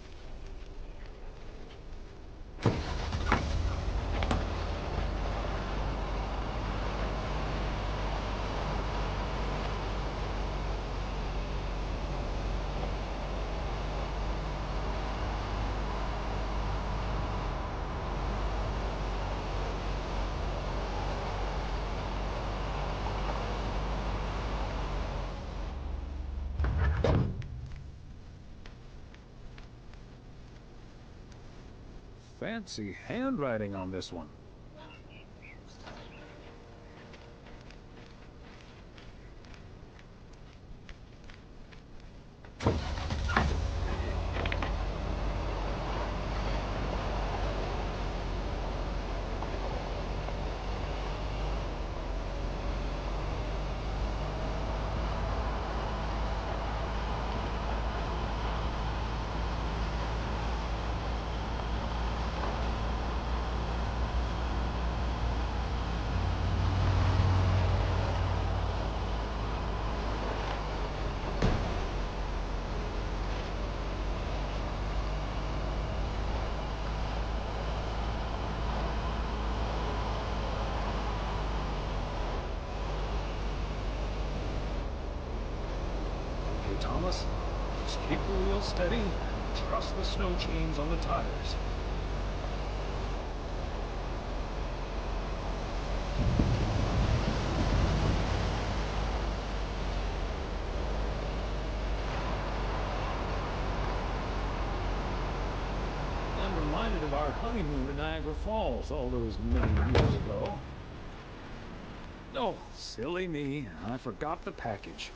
Fancy handwriting on this one. Okay, Thomas, just keep the wheel steady and trust the snow chains on the tires. I'm reminded of our honeymoon in Niagara Falls all those many years ago. Oh, silly me. I forgot the package.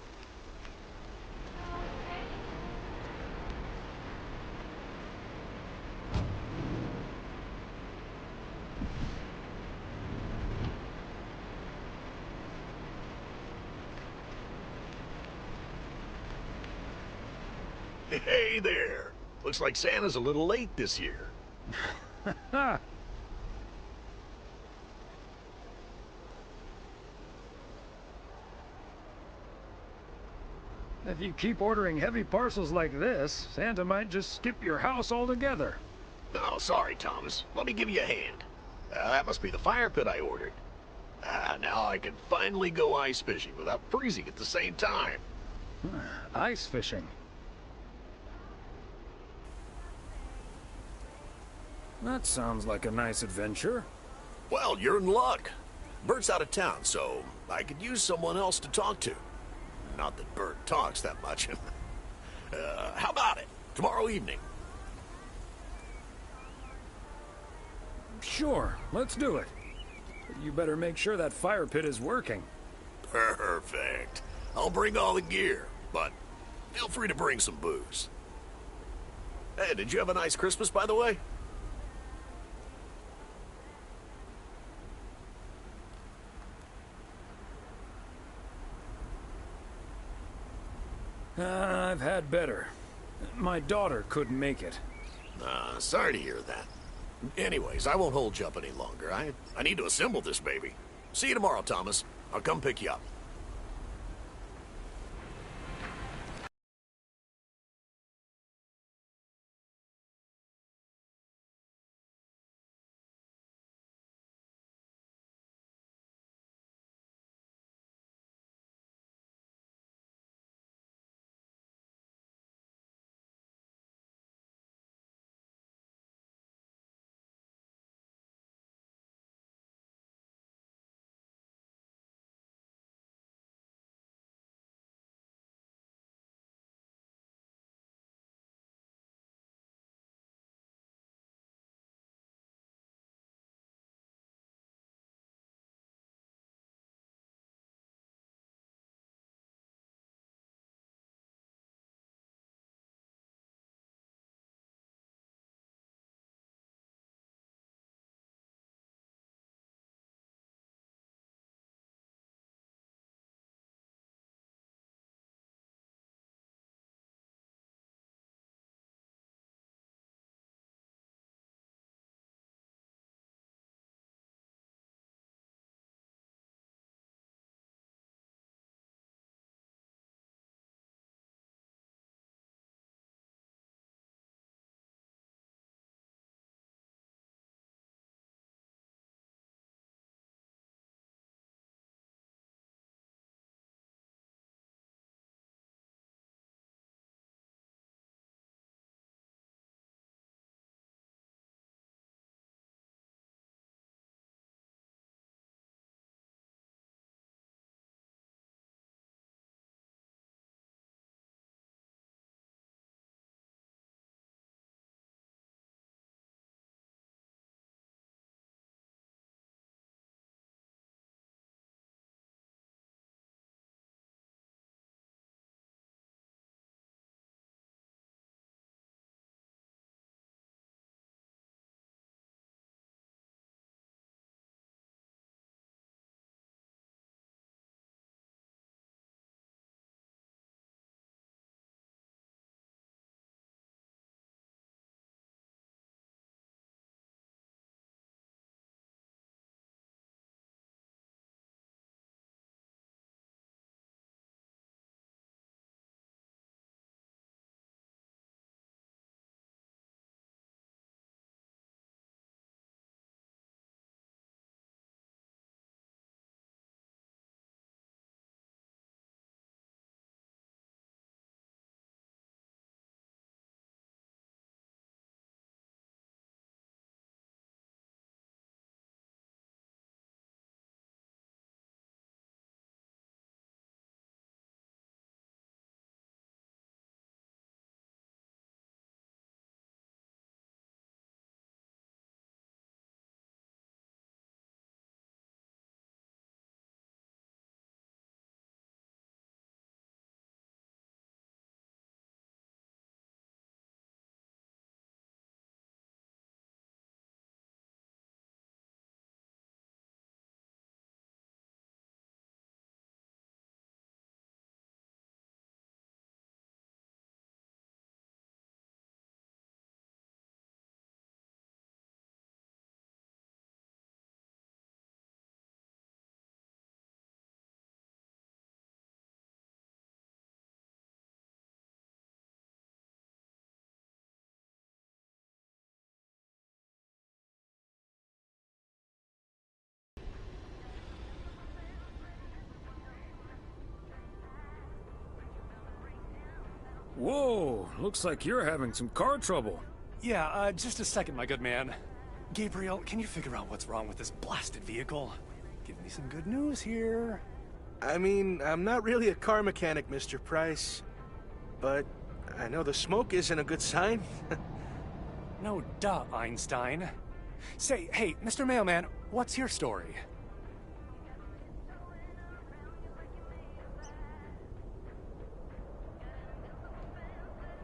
Hey there! Looks like Santa's a little late this year. If you keep ordering heavy parcels like this, Santa might just skip your house altogether. Oh, sorry, Thomas. Let me give you a hand. That must be the fire pit I ordered. Now I can finally go ice fishing without freezing at the same time. Ice fishing. That sounds like a nice adventure. Well, you're in luck. Bert's out of town, so I could use someone else to talk to. Not that Bert talks that much. How about it? Tomorrow evening? Sure, let's do it. But you better make sure that fire pit is working. Perfect. I'll bring all the gear, but feel free to bring some booze. Hey, did you have a nice Christmas, by the way? I've had better. My daughter couldn't make it. Sorry to hear that. Anyways, I won't hold you up any longer. I need to assemble this baby. See you tomorrow, Thomas. I'll come pick you up. Whoa, looks like you're having some car trouble. Yeah, just a second, my good man. Gabriel, can you figure out what's wrong with this blasted vehicle? Give me some good news here. I mean, I'm not really a car mechanic, Mr. Price. But I know the smoke isn't a good sign. No duh, Einstein. Say, hey, Mr. Mailman, what's your story?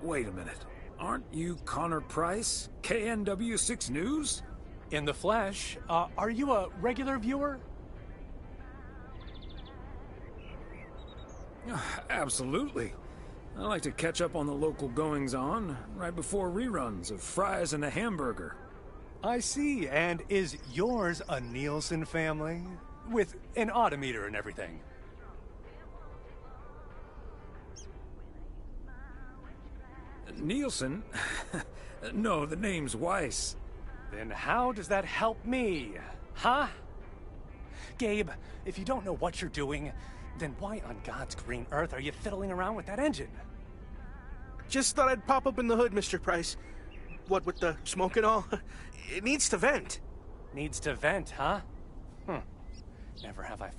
Wait a minute. Aren't you Connor Price? KNW6 News? In the flesh. Are you a regular viewer? Absolutely. I like to catch up on the local goings-on right before reruns of Fries and a Hamburger. I see. And is yours a Nielsen family? With an odometer and everything? Nielsen? No, the name's Weiss. Then how does that help me? Huh? Gabe, if you don't know what you're doing, then why on God's green earth are you fiddling around with that engine? Just thought I'd pop open the hood, Mr. Price. What with the smoke and all? It needs to vent. Needs to vent, huh? Never have I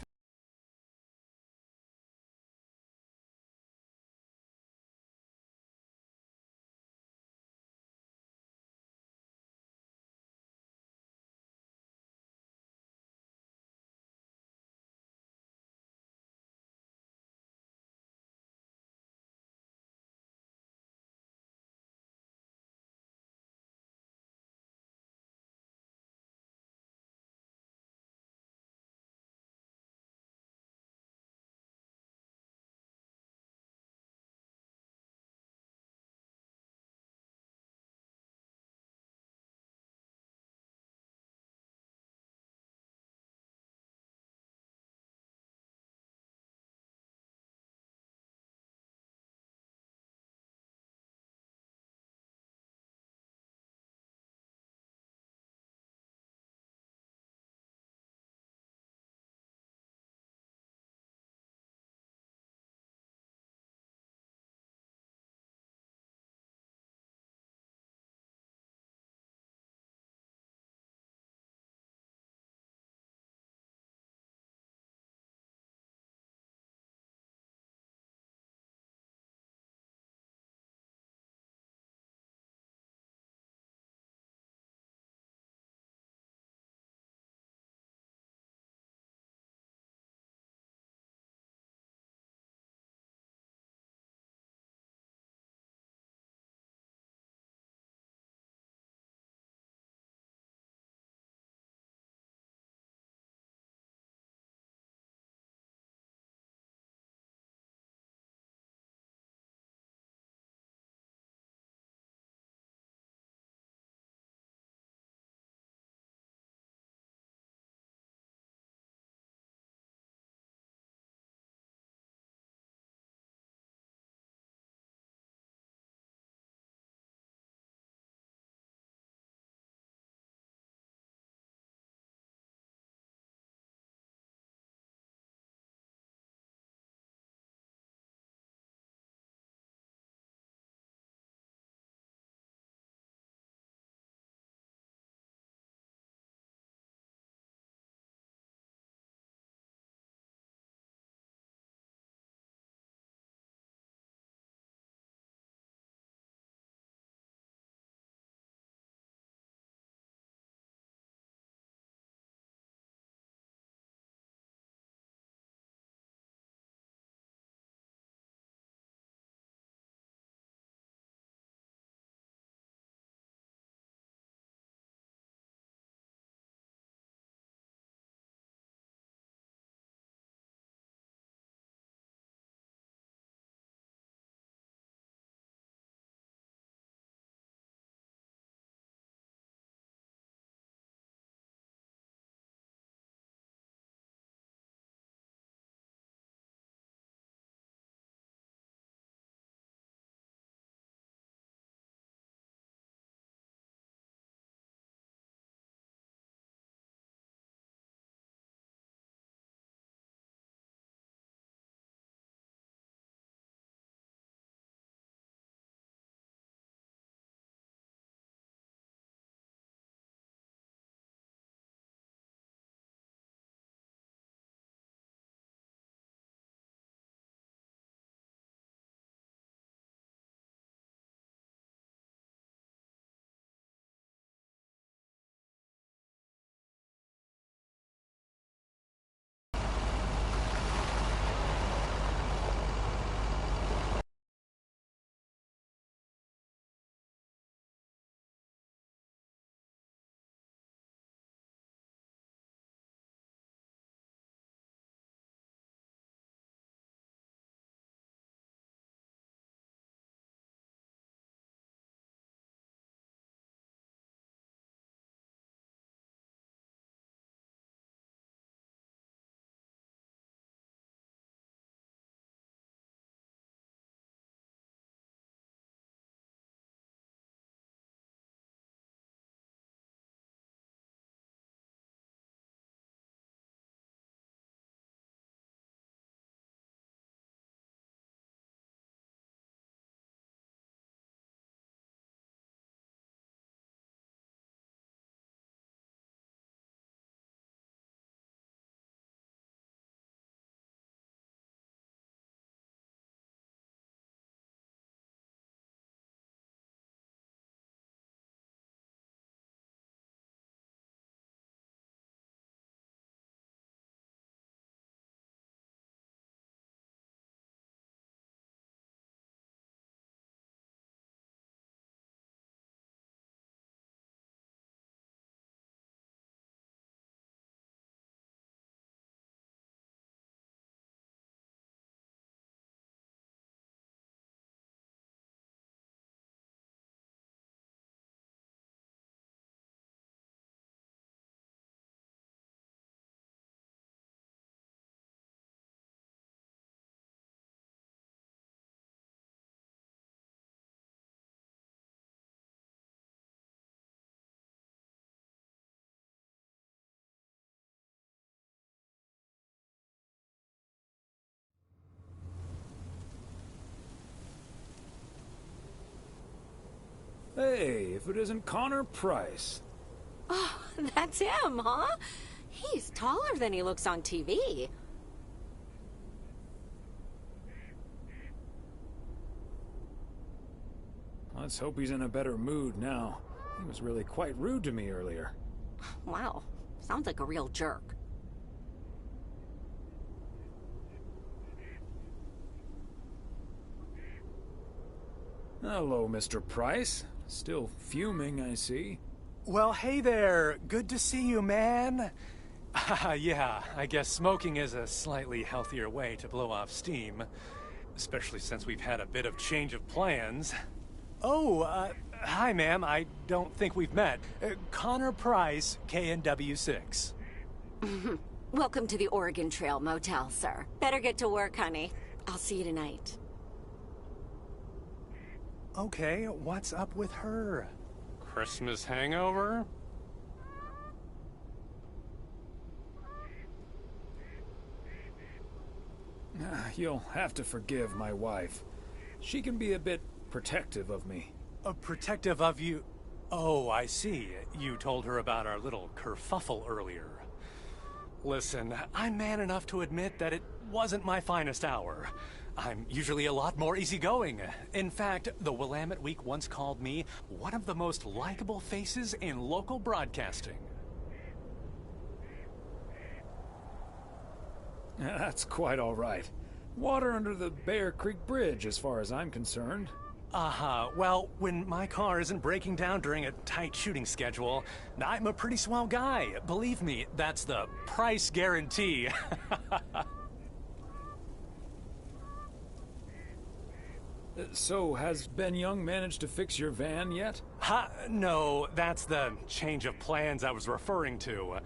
Hey, if it isn't Connor Price. Oh, that's him, huh? He's taller than he looks on TV. Let's hope he's in a better mood now. He was really quite rude to me earlier. Wow, sounds like a real jerk. Hello, Mr. Price. Still fuming, I see. Well, hey there. Good to see you, man. Yeah, I guess smoking is a slightly healthier way to blow off steam. Especially since we've had a bit of change of plans. Oh, hi, ma'am. I don't think we've met. Connor Price, KNW6. Welcome to the Oregon Trail Motel, sir. Better get to work, honey. I'll see you tonight. Okay, what's up with her? Christmas hangover? You'll have to forgive my wife. She can be a bit protective of me. Protective of you? Oh, I see. You told her about our little kerfuffle earlier. Listen, I'm man enough to admit that it wasn't my finest hour. I'm usually a lot more easygoing. In fact, the Willamette Week once called me one of the most likable faces in local broadcasting. That's quite all right. Water under the Bear Creek Bridge, as far as I'm concerned. Well, when my car isn't breaking down during a tight shooting schedule, I'm a pretty swell guy. Believe me, that's the price guarantee. So, has Ben Young managed to fix your van yet? No, that's the change of plans I was referring to.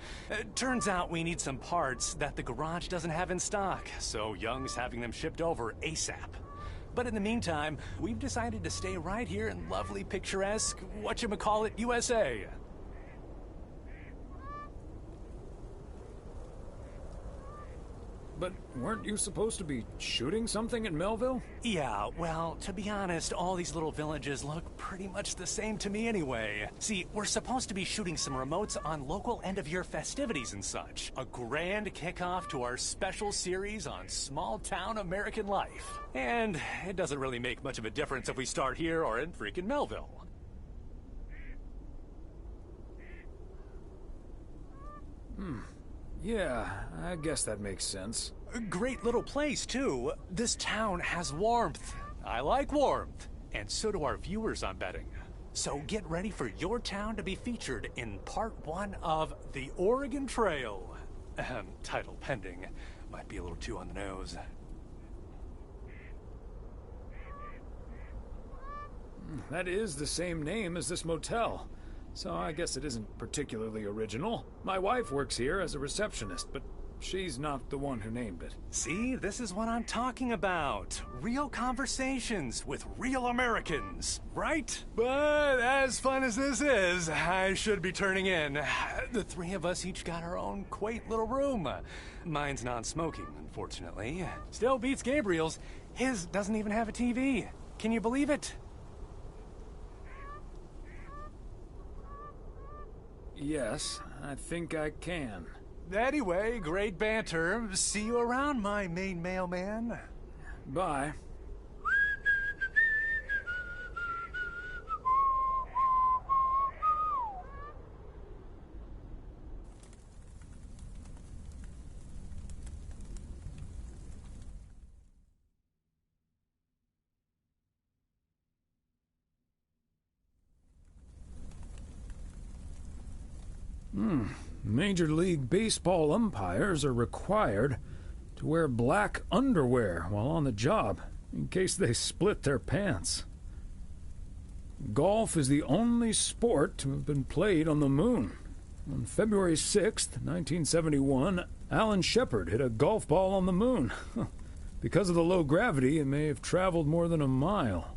Turns out we need some parts that the garage doesn't have in stock, so Young's having them shipped over ASAP. But in the meantime, we've decided to stay right here in lovely, picturesque, whatchamacallit, USA. But weren't you supposed to be shooting something in Melville? Yeah, well, to be honest, all these little villages look pretty much the same to me anyway. See, we're supposed to be shooting some remotes on local end-of-year festivities and such. A grand kickoff to our special series on small-town American life. And it doesn't really make much of a difference if we start here or in freaking Melville. Yeah, I guess that makes sense. A great little place, too. This town has warmth. I like warmth. And so do our viewers, I'm betting. So get ready for your town to be featured in part 1 of The Oregon Trail. Title pending. Might be a little too on the nose. That is the same name as this motel. So I guess it isn't particularly original. My wife works here as a receptionist, but she's not the one who named it. See, this is what I'm talking about. Real conversations with real Americans, right? But as fun as this is, I should be turning in. The three of us each got our own quaint little room. Mine's non-smoking, unfortunately. Still beats Gabriel's. His doesn't even have a TV. Can you believe it? Yes, I think I can. Anyway, great banter. See you around, my main mailman. Bye. Major League Baseball umpires are required to wear black underwear while on the job in case they split their pants. Golf is the only sport to have been played on the moon. On February 6th, 1971, Alan Shepard hit a golf ball on the moon. Because of the low gravity, it may have traveled more than a mile.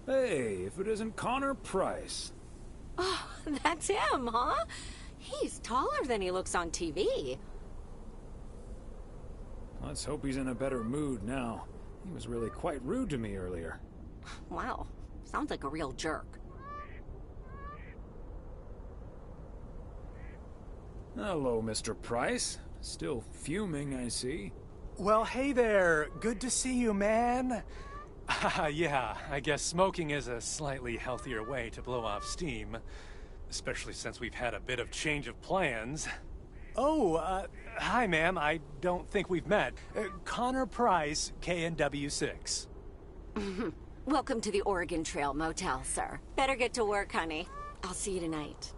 Hey, if it isn't Connor Price. Oh, that's him, huh? He's taller than he looks on TV. Let's hope he's in a better mood now. He was really quite rude to me earlier. Wow, sounds like a real jerk. Hello, Mr. Price. Still fuming, I see. Well, hey there. Good to see you, man. Yeah, I guess smoking is a slightly healthier way to blow off steam. Especially since we've had a bit of change of plans. Oh, hi, ma'am. I don't think we've met. Connor Price, KNW6. Welcome to the Oregon Trail Motel, sir. Better get to work, honey. I'll see you tonight.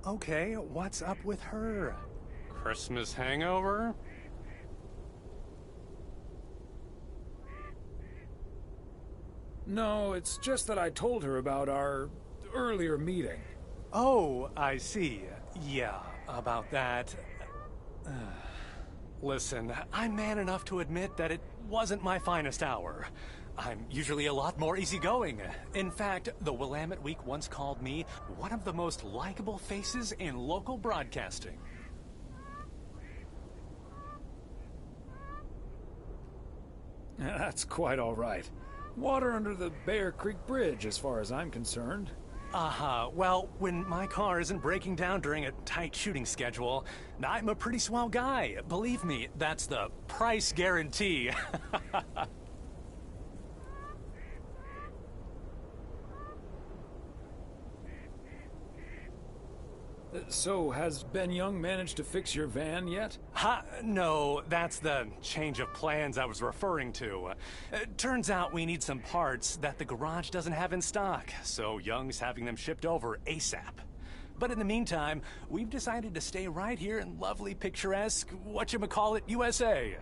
Okay, what's up with her? Christmas hangover? No, it's just that I told her about our earlier meeting. Oh, I see. Yeah, about that. Listen, I'm man enough to admit that it wasn't my finest hour. I'm usually a lot more easygoing. In fact, the Willamette Week once called me one of the most likable faces in local broadcasting. That's quite all right. Water under the Bear Creek Bridge, as far as I'm concerned. Well, when my car isn't breaking down during a tight shooting schedule, I'm a pretty swell guy. Believe me, that's the price guarantee. So, has Ben Young managed to fix your van yet? No, that's the change of plans I was referring to. Turns out we need some parts that the garage doesn't have in stock, so Young's having them shipped over ASAP. But in the meantime, we've decided to stay right here in lovely, picturesque, whatchamacallit, USA.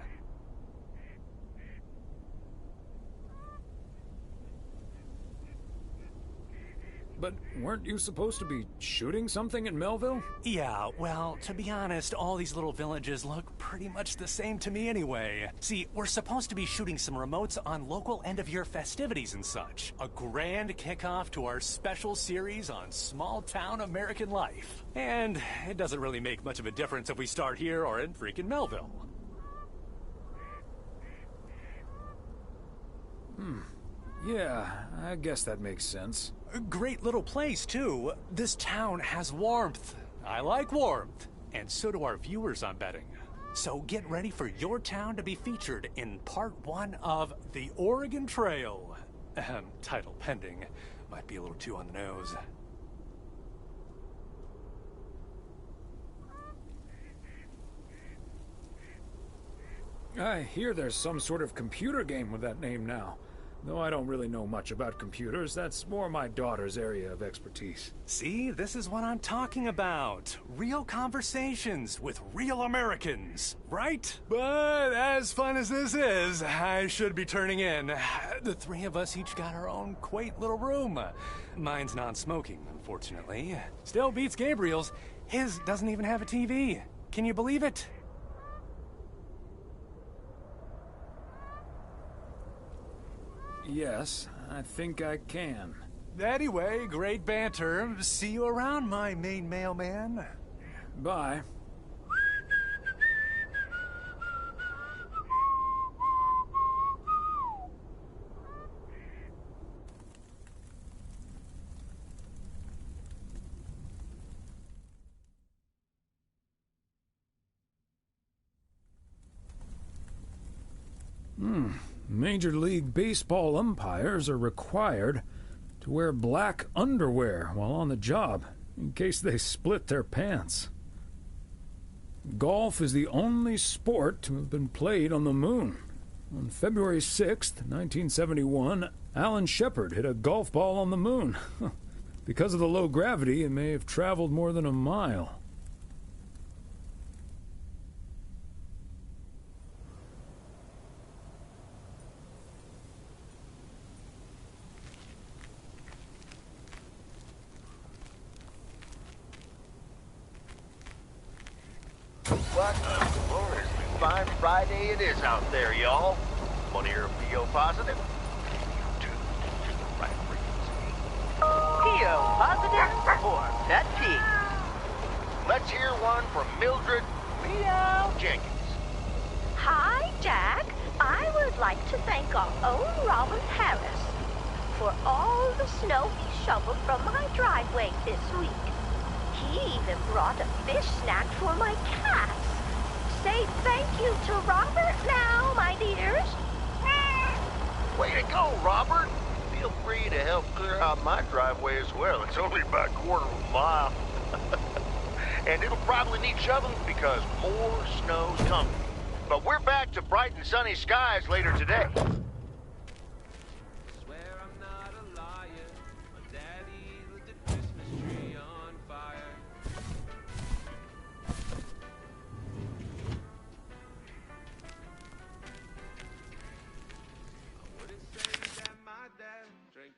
But weren't you supposed to be shooting something in Melville? Yeah, well, to be honest, all these little villages look pretty much the same to me anyway. See, we're supposed to be shooting some remotes on local end-of-year festivities and such. A grand kickoff to our special series on small-town American life. And it doesn't really make much of a difference if we start here or in freaking Melville. Yeah, I guess that makes sense. A great little place, too. This town has warmth. I like warmth. And so do our viewers, I'm betting. So get ready for your town to be featured in part 1 of The Oregon Trail. Title pending. Might be a little too on the nose. I hear there's some sort of computer game with that name now. Though I don't really know much about computers, that's more my daughter's area of expertise. See, this is what I'm talking about. Real conversations with real Americans, right? But as fun as this is, I should be turning in. The three of us each got our own quaint little room. Mine's non-smoking, unfortunately. Still beats Gabriel's. His doesn't even have a TV. Can you believe it? Yes, I think I can. Anyway, great banter. See you around, my main mailman. Bye. Major League Baseball umpires are required to wear black underwear while on the job, in case they split their pants. Golf is the only sport to have been played on the moon. On February 6th, 1971, Alan Shepard hit a golf ball on the moon. Because of the low gravity, it may have traveled more than a mile. What a gloriously fine Friday it is out there, y'all. Want to hear a PO positive? PO positive or pet peeve? Let's hear one from Mildred Meow Jenkins. Hi, Jack. I would like to thank our own Robert Harris for all the snow he shoveled from my driveway this week. He even brought a fish snack for my cats. Say thank you to Robert now, my dears. Way to go, Robert. Feel free to help clear out my driveway as well. It's only about a quarter of a mile. And it'll probably need shoveling because more snow's coming. But we're back to bright and sunny skies later today.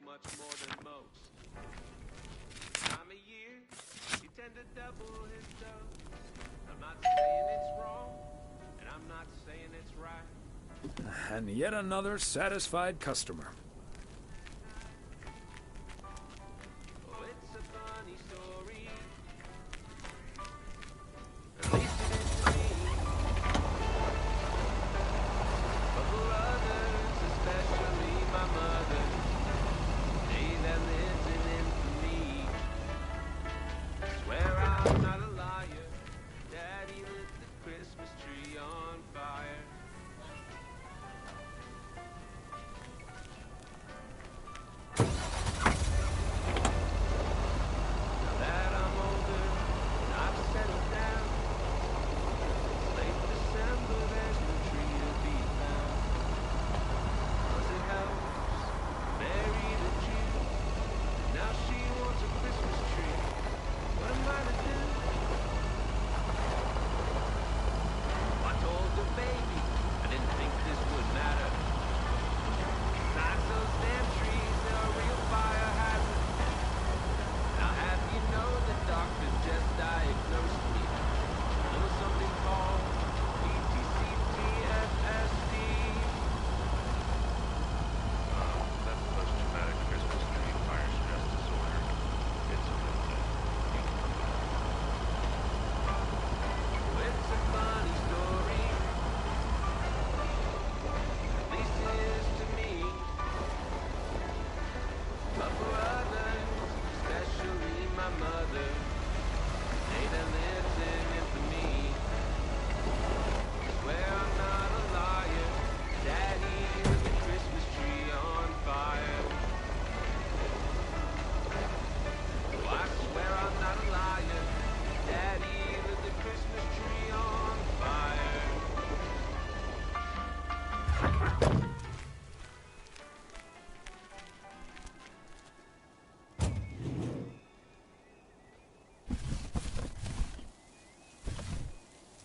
Much more than most. Time of year, you tend to double his dose. I'm not saying it's wrong, and I'm not saying it's right. And yet another satisfied customer. Oh, it's a funny story. At least it is to me. But for others, especially my mother, that lives in infamy. Swear I'm not a liar. Daddy lit the Christmas tree on fire. Now that I'm older and I've settled down, it's late December, there's no tree to be found. 'Cause it helps bury the Jew. Now she wants a Christmas tree. What am I to do? I told the baby I didn't think this would matter. Besides those damn trees, they're a real fire hazard. Now have you know the doctor just diagnosed me a little something called PTCTFSD. That's post-traumatic Christmas tree fire stress disorder. It's a real thing. It's a funny story. At least it is to me. But for others, especially my mother, they that lives in infamy. Swear I'm not a liar. Daddy lit the Christmas tree on fire. Oh, I swear I'm not a liar. Daddy lit the Christmas tree on fire.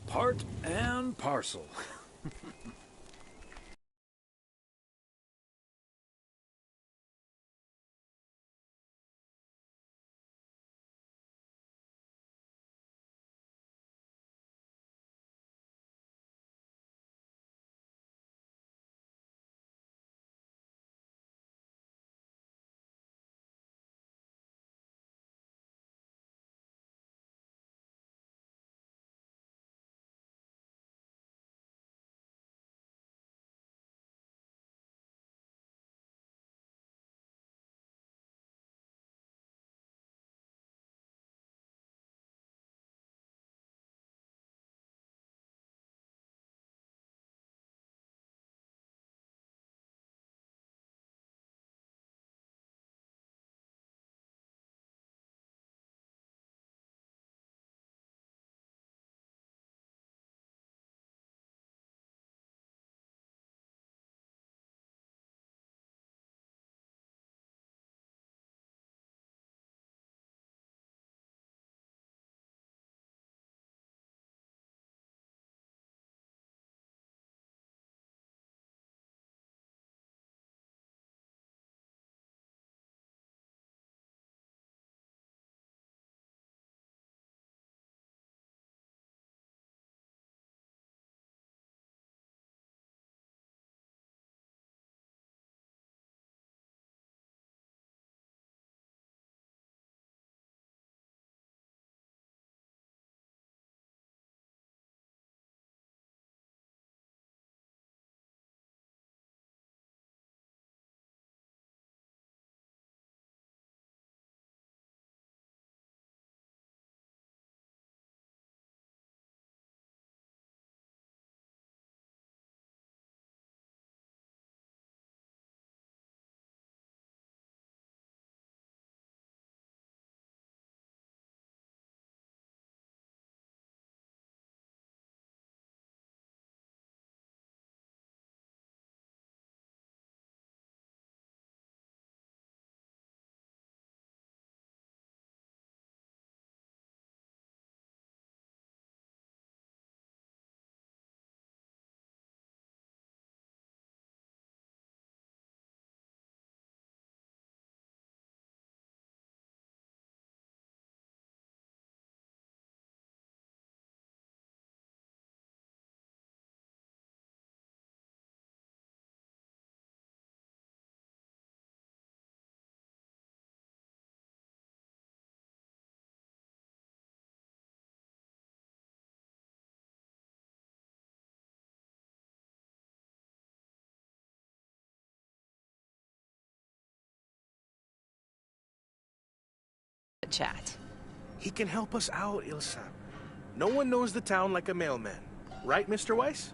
Part and parcel. a chat. He can help us out, Ilsa. No one knows the town like a mailman. Right, Mr. Weiss?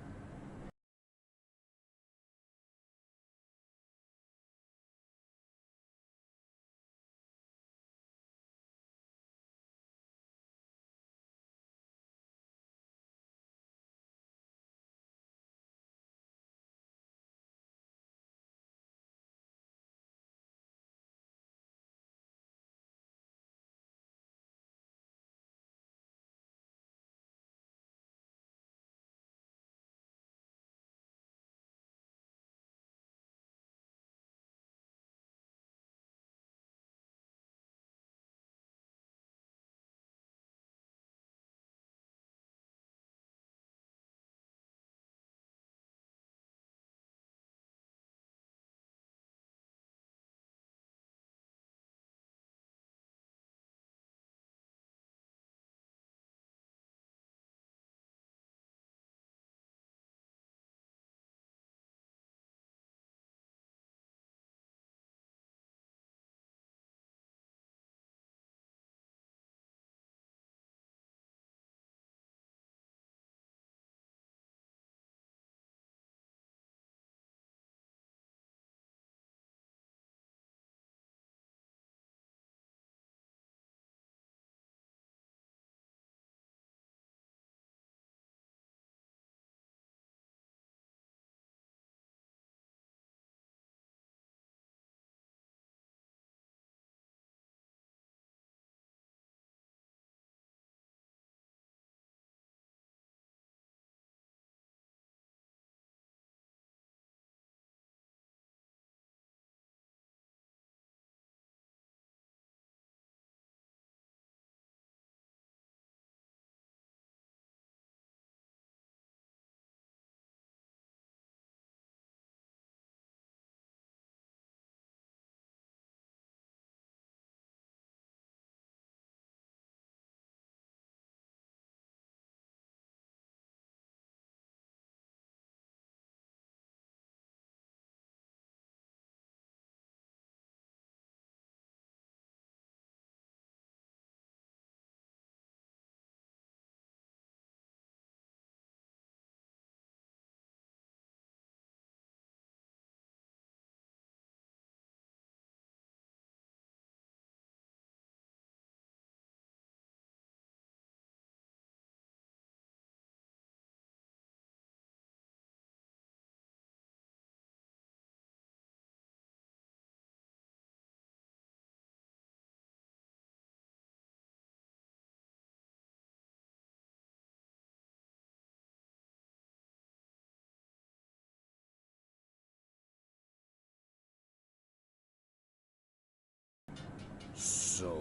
So?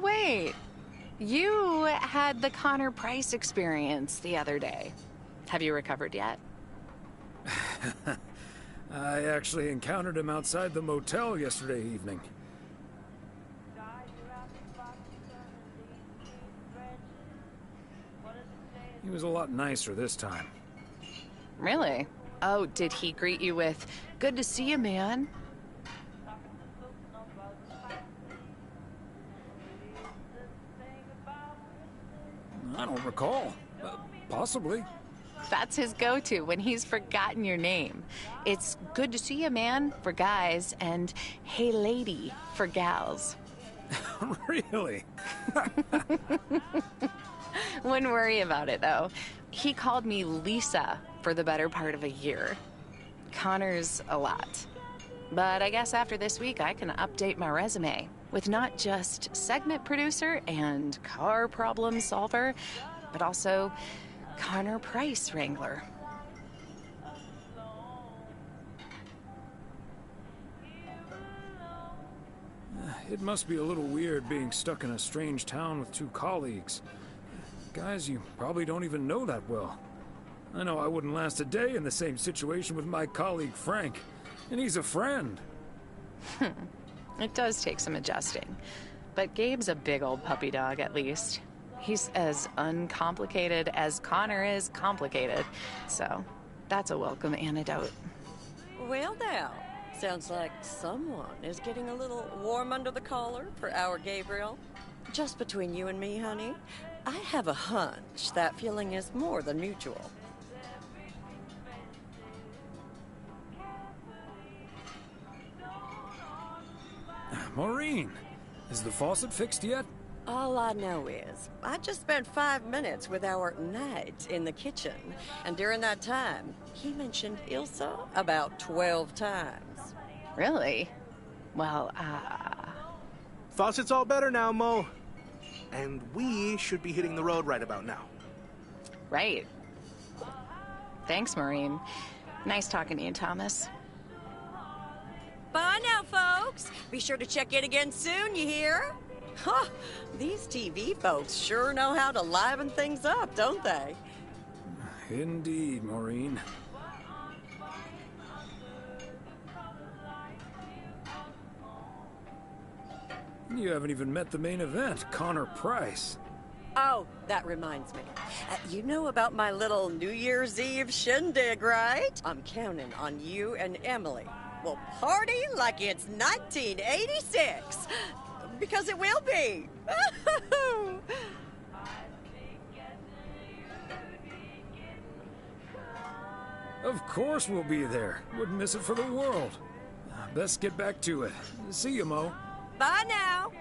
Wait. You had the Connor Price experience the other day. Have you recovered yet? I actually encountered him outside the motel yesterday evening. He was a lot nicer this time. Really? Oh, did he greet you with, "Good to see you, man"? I don't recall. Possibly. That's his go-to when he's forgotten your name. It's "Good to see you, man" for guys and "Hey, lady" for gals. Really? Wouldn't worry about it, though. He called me Lisa for the better part of a year. Connor's a lot. But I guess after this week, I can update my resume with not just segment producer and car problem solver, but also Connor Price wrangler. It must be a little weird being stuck in a strange town with two colleagues. Guys you probably don't even know that well. I know I wouldn't last a day in the same situation with my colleague Frank, and he's a friend. It does take some adjusting. But Gabe's a big old puppy dog, at least. He's as uncomplicated as Connor is complicated. So, that's a welcome antidote. Well now, Sounds like someone is getting a little warm under the collar for our Gabriel. Just between you and me, honey, I have a hunch that feeling is more than mutual. Maureen, is the faucet fixed yet? All I know is, I just spent 5 minutes with our knight in the kitchen, and during that time, he mentioned Ilsa about 12 times. Really? Well, Faucet's all better now, Mo. And we should be hitting the road right about now. Right. Thanks, Maureen. Nice talking to you, Thomas. Bye now, folks. Be sure to check in again soon, you hear? Huh, these TV folks sure know how to liven things up, don't they? Indeed, Maureen. You haven't even met the main event, Connor Price. Oh, that reminds me. You know about my little New Year's Eve shindig, right? I'm counting on you and Emily. We'll party like it's 1986. Because it will be. Of course we'll be there. Wouldn't miss it for the world. Best get back to it. See you, Mo. Bye now.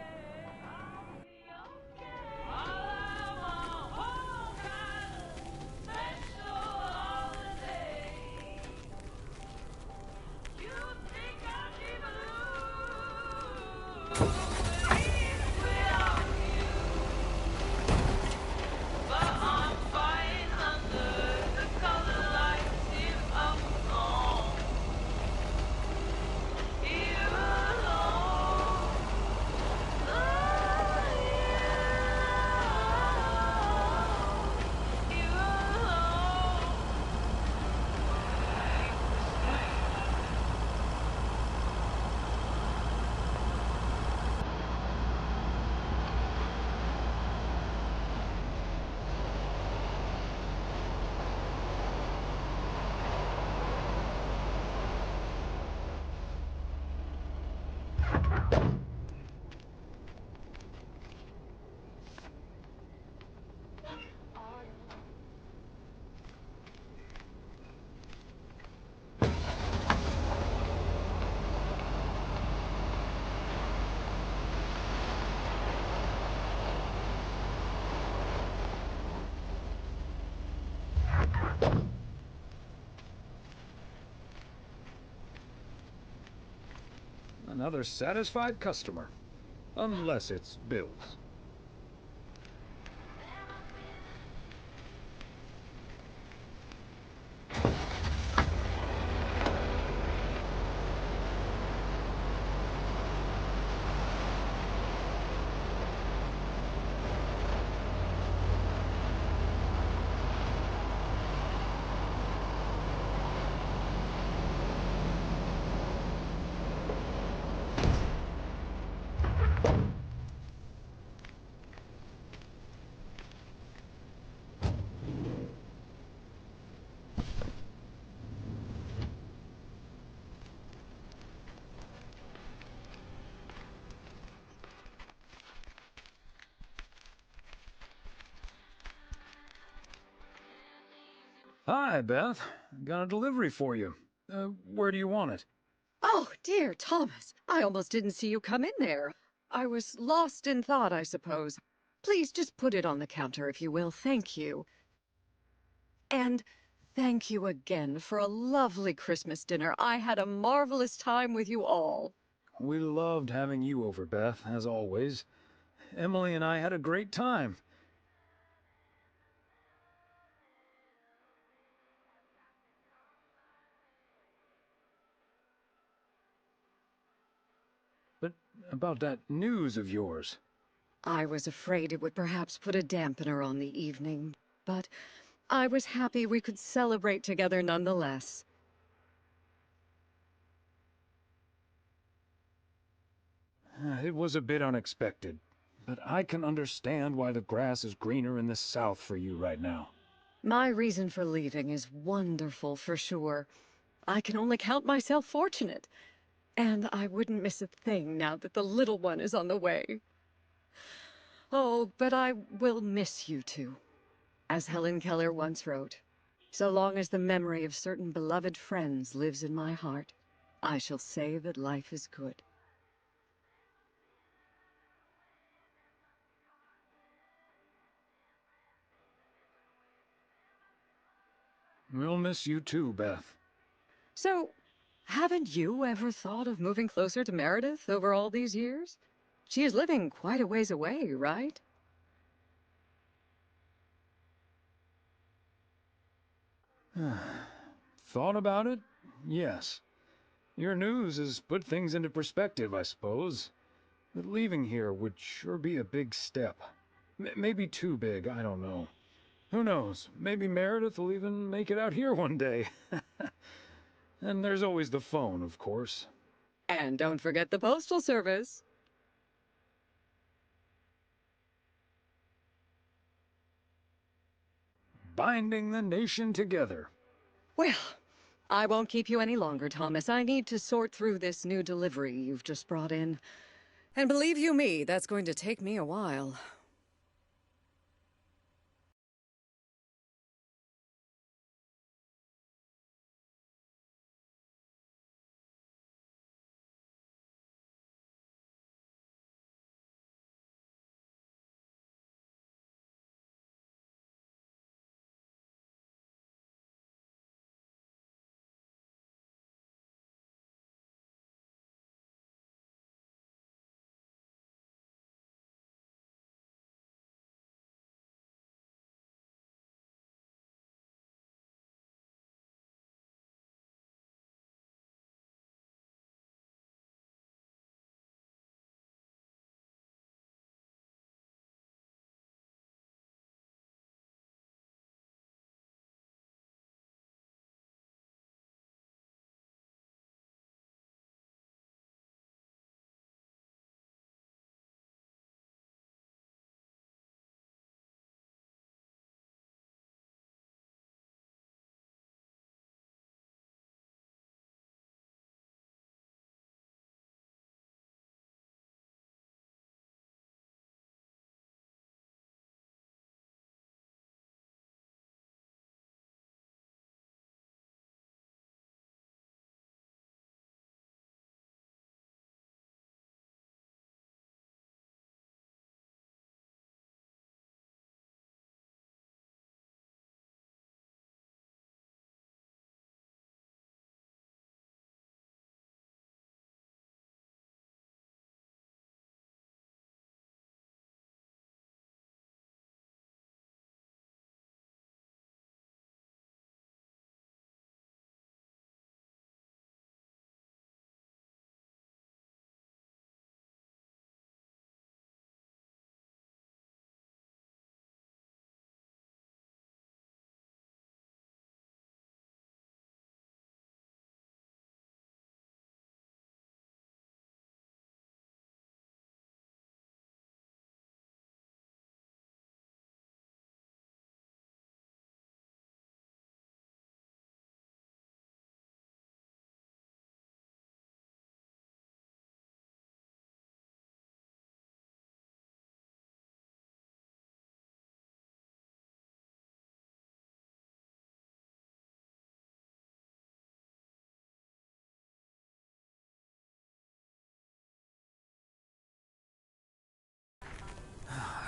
Another satisfied customer. Unless it's Bill's. Hi, Beth. Got a delivery for you. Where do you want it? Oh, dear Thomas, I almost didn't see you come in there. I was lost in thought, I suppose. Please just put it on the counter, if you will. Thank you. And thank you again for a lovely Christmas dinner. I had a marvelous time with you all. We loved having you over, Beth, as always. Emily and I had a great time. But about that news of yours. I was afraid it would perhaps put a dampener on the evening, but I was happy we could celebrate together nonetheless. It was a bit unexpected, but I can understand why the grass is greener in the south for you right now. My reason for leaving is wonderful, for sure. I can only count myself fortunate. And I wouldn't miss a thing now that the little one is on the way. Oh, but I will miss you two. As Helen Keller once wrote, so long as the memory of certain beloved friends lives in my heart, I shall say that life is good. We'll miss you too, Beth. So, haven't you ever thought of moving closer to Meredith over all these years? She is living quite a ways away, right? Thought about it? Yes. Your news has put things into perspective, I suppose. But leaving here would sure be a big step. Maybe too big, I don't know. Who knows? Maybe Meredith will even make it out here one day. And there's always the phone, of course. And don't forget the postal service. Binding the nation together. Well, I won't keep you any longer, Thomas. I need to sort through this new delivery you've just brought in. And believe you me, that's going to take me a while.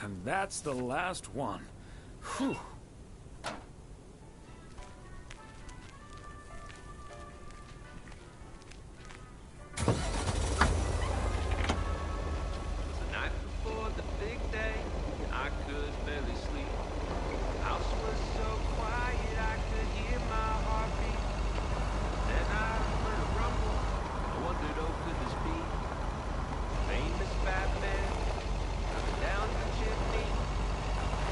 And that's the last one. Whew. The night before the big day, I could barely sleep. House was so quiet, I could hear my heartbeat. Then I heard a rumble. I wondered, oh, could this be famous Batman coming down the chimney?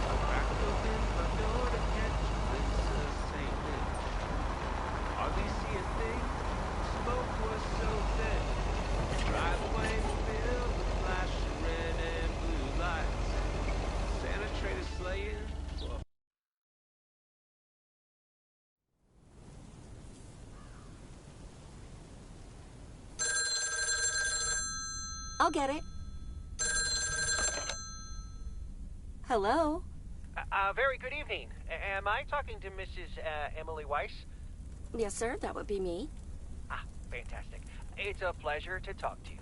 I cracked open my I'll get it. Hello? Very good evening. Am I talking to Mrs. Emily Weiss? Yes, sir, that would be me. Ah, fantastic. It's a pleasure to talk to you.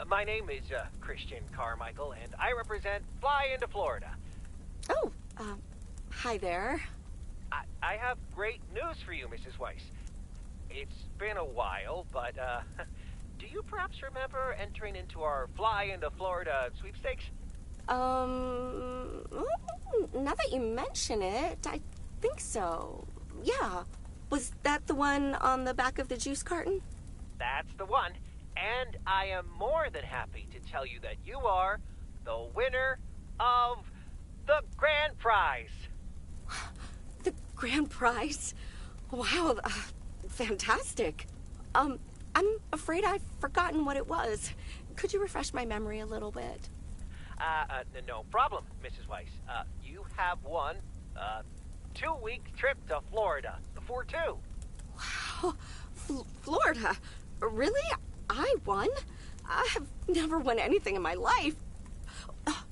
My name is Christian Carmichael, and I represent Fly into Florida. Oh, hi there. I have great news for you, Mrs. Weiss. It's been a while, but do you perhaps remember entering into our Fly into Florida sweepstakes? Now that you mention it, I think so. Yeah. Was that the one on the back of the juice carton? That's the one. And I am more than happy to tell you that you are the winner of the grand prize. The grand prize? Wow, fantastic. I'm afraid I've forgotten what it was. Could you refresh my memory a little bit? No problem, Mrs. Weiss. You have won a 2-week trip to Florida for two. Wow, Florida? Really? I won? I have never won anything in my life.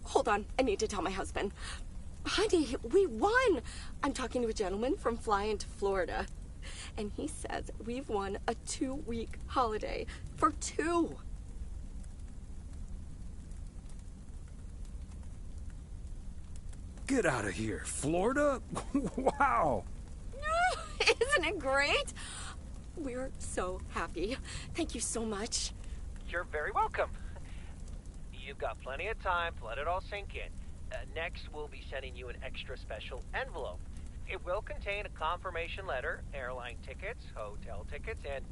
Hold on, I need to tell my husband. Honey, we won! I'm talking to a gentleman from Fly into Florida. And he says we've won a 2-week holiday for two. Get out of here. Florida? Wow. Isn't it great? We're so happy. Thank you so much. You're very welcome. You've got plenty of time to let it all sink in. Next, we'll be sending you an extra special envelope. It will contain a confirmation letter, airline tickets, hotel tickets, and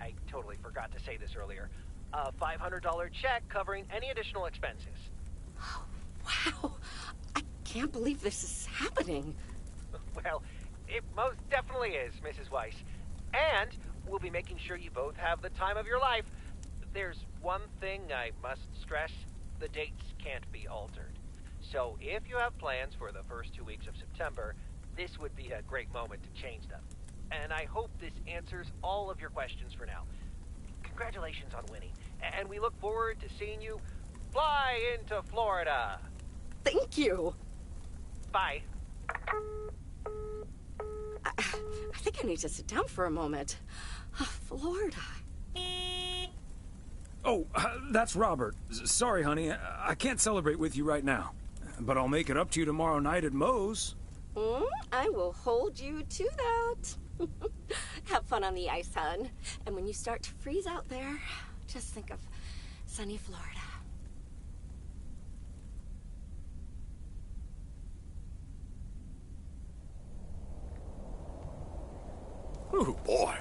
I totally forgot to say this earlier, a $500 check covering any additional expenses. Wow. I can't believe this is happening. Well, it most definitely is, Mrs. Weiss. And we'll be making sure you both have the time of your life. There's one thing I must stress. The dates can't be altered. So if you have plans for the first 2 weeks of September, this would be a great moment to change them. And I hope this answers all of your questions for now. Congratulations on winning. And we look forward to seeing you fly into Florida. Thank you. Bye. I think I need to sit down for a moment. Florida. Oh, that's Robert. Sorry, honey. I can't celebrate with you right now. But I'll make it up to you tomorrow night at Moe's. I will hold you to that. Have fun on the ice, hon. And when you start to freeze out there, just think of sunny Florida. Ooh, boy.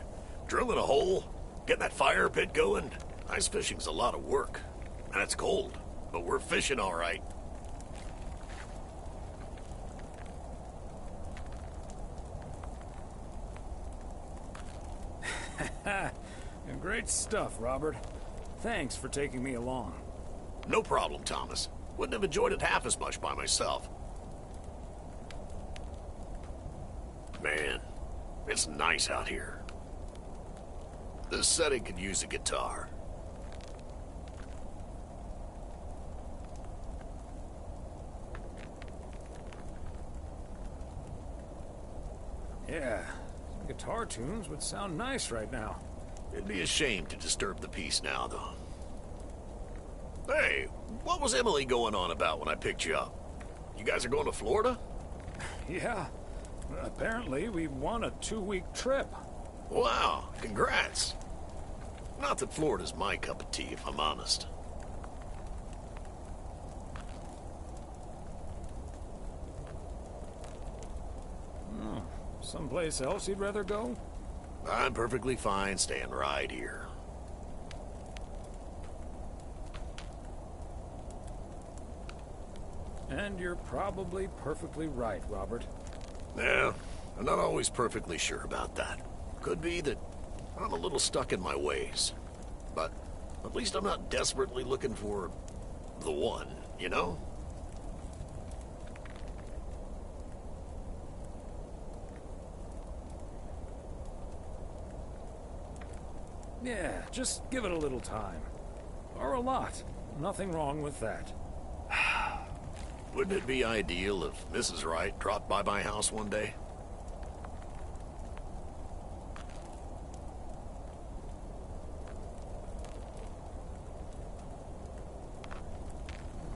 Drilling a hole, getting that fire pit going. Ice fishing's a lot of work. And it's cold, but we're fishing all right. Great stuff, Robert. Thanks for taking me along. No problem, Thomas. Wouldn't have enjoyed it half as much by myself. Man, it's nice out here. This setting could use a guitar. Yeah, some guitar tunes would sound nice right now. It'd be a shame to disturb the peace now, though. Hey, what was Emily going on about when I picked you up? You guys are going to Florida? Yeah. Apparently, we won a 2-week trip. Wow, congrats. Not that Florida's my cup of tea, if I'm honest. Someplace else you'd rather go? I'm perfectly fine staying right here. And you're probably perfectly right, Robert. Yeah, I'm not always perfectly sure about that. Could be that I'm a little stuck in my ways. But at least I'm not desperately looking for the one, you know? Yeah, just give it a little time. Or a lot. Nothing wrong with that. Wouldn't it be ideal if Mrs. Wright dropped by my house one day?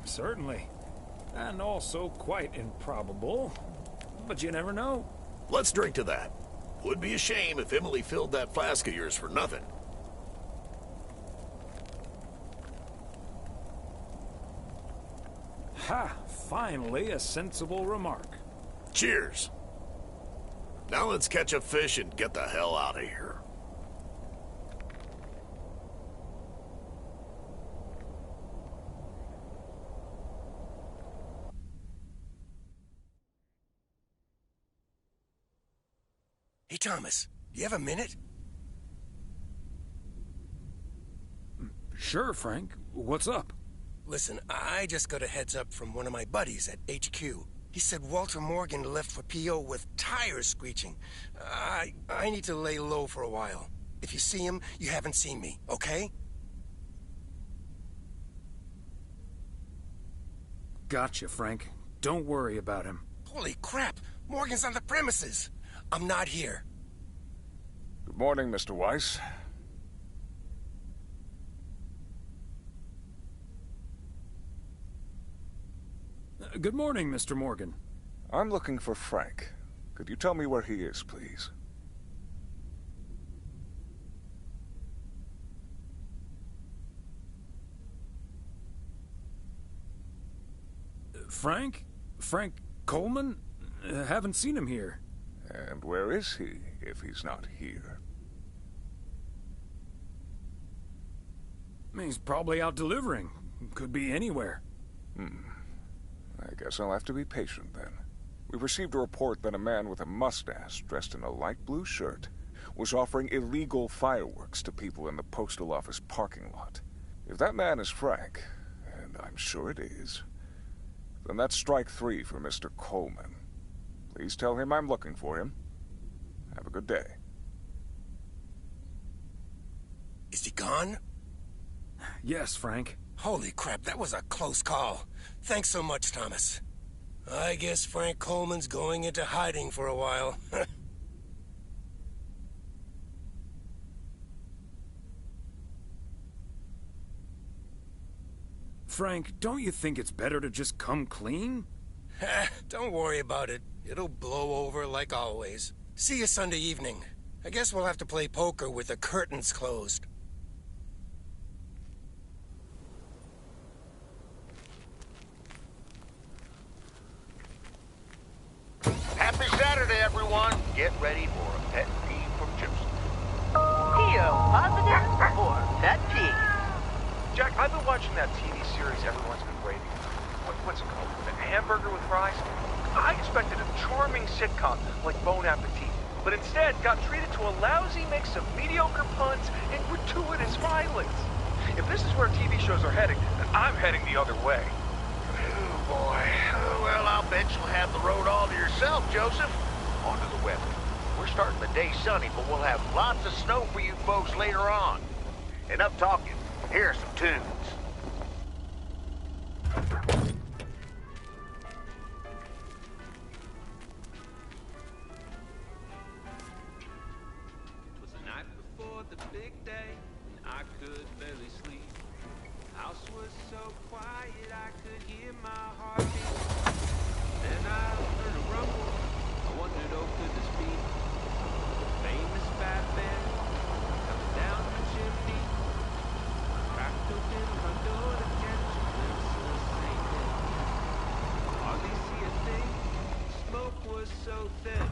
Certainly. And also quite improbable. But you never know. Let's drink to that. Would be a shame if Emily filled that flask of yours for nothing. Ha! Finally, a sensible remark. Cheers. Now let's catch a fish and get the hell out of here. Hey, Thomas, do you have a minute? Sure, Frank. What's up? Listen, I just got a heads up from one of my buddies at HQ. He said Walter Morgan left for PO with tires screeching. I need to lay low for a while. If you see him, you haven't seen me, okay? Gotcha, Frank. Don't worry about him. Holy crap! Morgan's on the premises! I'm not here. Good morning, Mr. Weiss. Good morning, Mr. Morgan. I'm looking for Frank. Could you tell me where he is, please? Frank? Frank Coleman? Haven't seen him here. And where is he, if he's not here? He's probably out delivering. Could be anywhere. I guess I'll have to be patient then. We received a report that a man with a mustache dressed in a light blue shirt was offering illegal fireworks to people in the postal office parking lot. If that man is Frank, and I'm sure it is, then that's strike 3 for Mr. Coleman. Please tell him I'm looking for him. Have a good day. Is he gone? Yes, Frank. Holy crap, that was a close call. Thanks so much, Thomas. I guess Frank Coleman's going into hiding for a while. Frank, don't you think it's better to just come clean? Don't worry about it. It'll blow over like always. See you Sunday evening. I guess we'll have to play poker with the curtains closed. Happy Saturday, everyone. Get ready for a pet peeve from Joseph. PO positive or pet peeve? Jack, I've been watching that TV series everyone's been waiting for. What's it called? The Hamburger with Fries? I expected a charming sitcom like Bon Appetit, but instead got treated to a lousy mix of mediocre puns and gratuitous violence. If this is where TV shows are heading, then I'm heading the other way. Oh, boy. Well, I'll bet you'll have the road all to yourself, Joseph. On to the weather. We're starting the day sunny, but we'll have lots of snow for you folks later on. Enough talking. Here are some tunes. It was the night before the big day, and I could barely sleep. House was so quiet I could hear my heart beat. Then I heard a rumble. I wondered, oh, could this be the famous Batman coming down the chimney? I cracked open my door to catch a glimpse of St. Nick. Hardly see a thing. Smoke was so thin.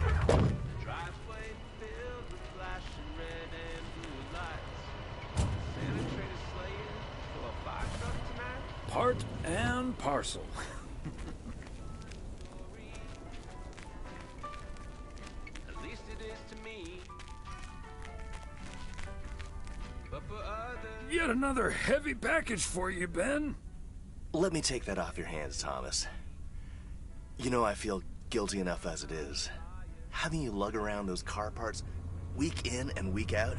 Driveway filled with flashing red and blue lights. Santa traded slaying for a fire truck tonight. Part and parcel. At least it is to me. But for others. Yet another heavy package for you, Ben. Let me take that off your hands, Thomas. You know I feel guilty enough as it is. Having you lug around those car parts week in and week out.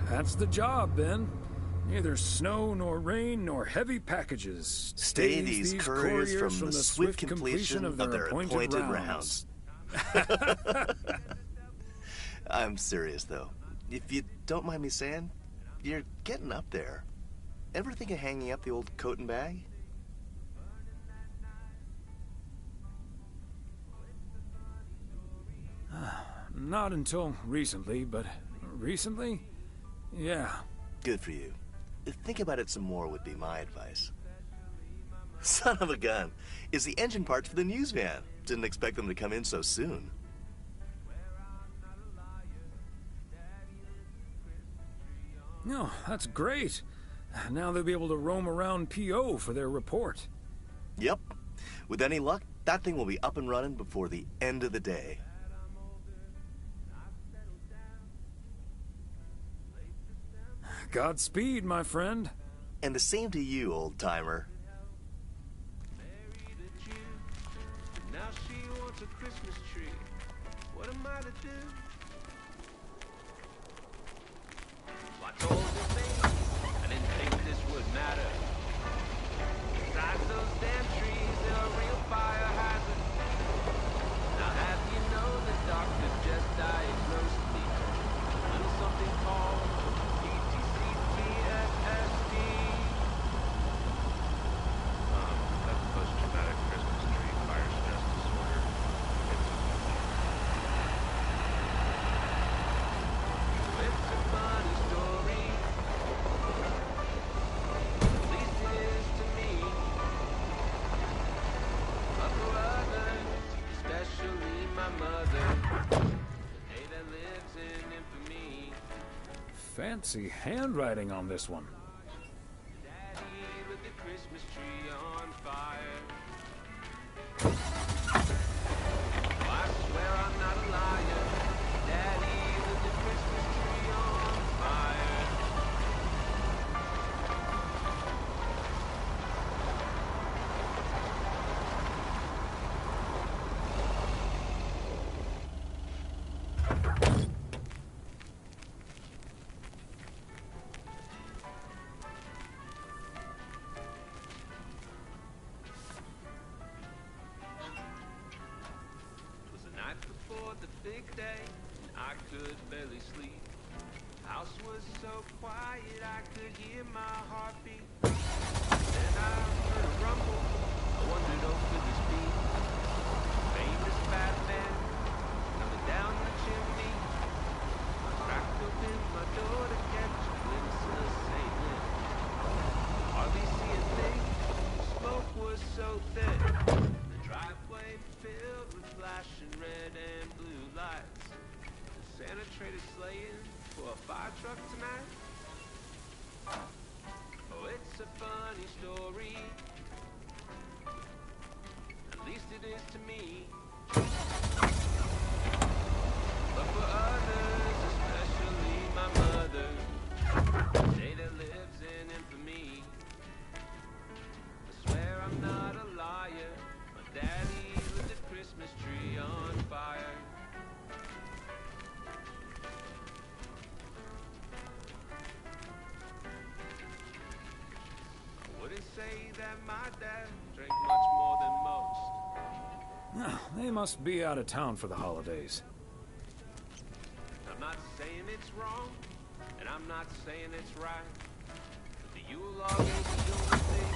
That's the job, Ben. Neither snow nor rain nor heavy packages Stay these couriers from the swift completion of their appointed rounds. I'm serious, though. If you don't mind me saying, you're getting up there. Ever think of hanging up the old coat and bag? Not until recently, but recently? Yeah. Good for you. Think about it some more would be my advice. Son of a gun. Is the engine parts for the news van. Didn't expect them to come in so soon. No, that's great. Now they'll be able to roam around PO for their report. Yep. With any luck, that thing will be up and running before the end of the day. Godspeed, my friend. And the same to you, old-timer. Now she wants a Christmas tree. What am I to do? I told you, baby, I didn't think this would matter. Besides those damn trees, they're a real fire hazard. Now have you know the doctor just diagnosed me with a little something called PTSD. That's post-traumatic Christmas tree fire stress disorder. It's a funny story. At least it is to me. But for others, especially my mother, the day that lives in infamy. Fancy handwriting on this one. Daddy with the Christmas tree on fire. Oh, I swear I'm not a liar. Daddy with the Christmas tree on fire. It was the night before the big day, and I could barely sleep. House was so quiet I could hear my heartbeat. Then I heard a rumble. I wondered, oh, could this be famous Batman coming down the chimney? I cracked open my door to catch a glimpse of St. Nick. Hardly see a thing. Smoke was so thick. The driveway filled with flashing red and blue lights. The Santa traded sleighing for a fire truck tonight. Oh, it's a funny story. At least it is to me. But for others, especially my mother, the day that lives in infamy. I swear I'm not a liar. My daddy lit the Christmas tree on fire. I wouldn't say that my dad drank much more than most. They must be out of town for the holidays. I'm not saying it's wrong, and I'm not saying it's right. But the Yule log ain't the only thing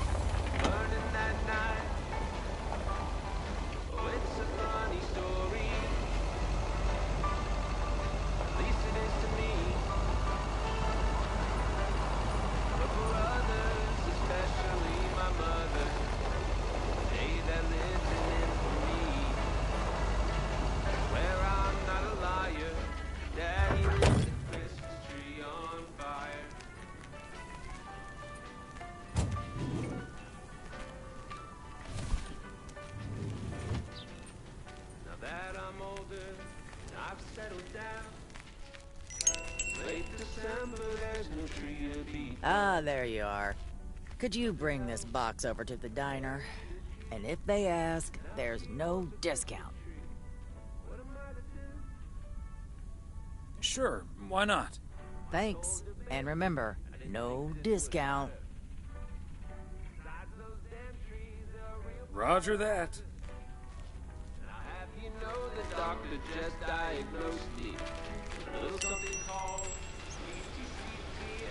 burning that night. Oh, it's a funny story. At least it is to me. But for others, especially my mother, the day that lives in infamy. Where I'm not a liar, Daddy lit the Christmas tree on fire. Now that I'm older, and I've settled down. Late December, there's no tree to be Ah, there you are. Could you bring this box over to the diner? And if they ask, there's no discount. Sure, why not? Thanks. And remember, no discount. Roger that. You know the doctor just diagnosed me. A little something called PTSD.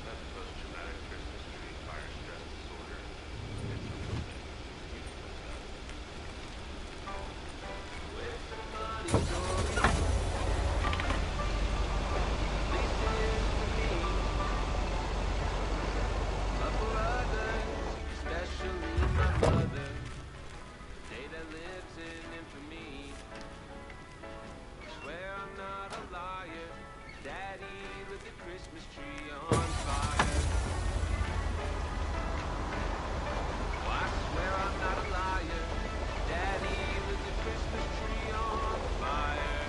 That's post-traumatic Christmas tree fire stress disorder. With some funny stories. Listen to me. But for others, especially my mother, the day that lives in infamy. I swear I'm not a liar. Daddy lit the Christmas tree on fire. Oh, I swear I'm not a liar. Daddy lit the Christmas tree on fire.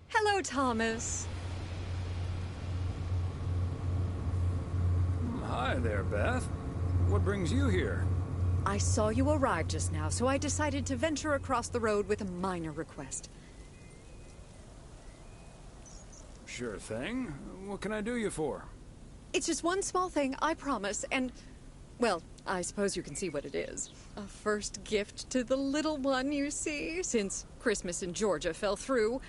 Hello, Thomas. Hi there, Beth. What brings you here? I saw you arrive just now, so I decided to venture across the road with a minor request. Sure thing. What can I do you for? It's just one small thing, I promise, and... well, I suppose you can see what it is. A first gift to the little one, you see, since Christmas in Georgia fell through.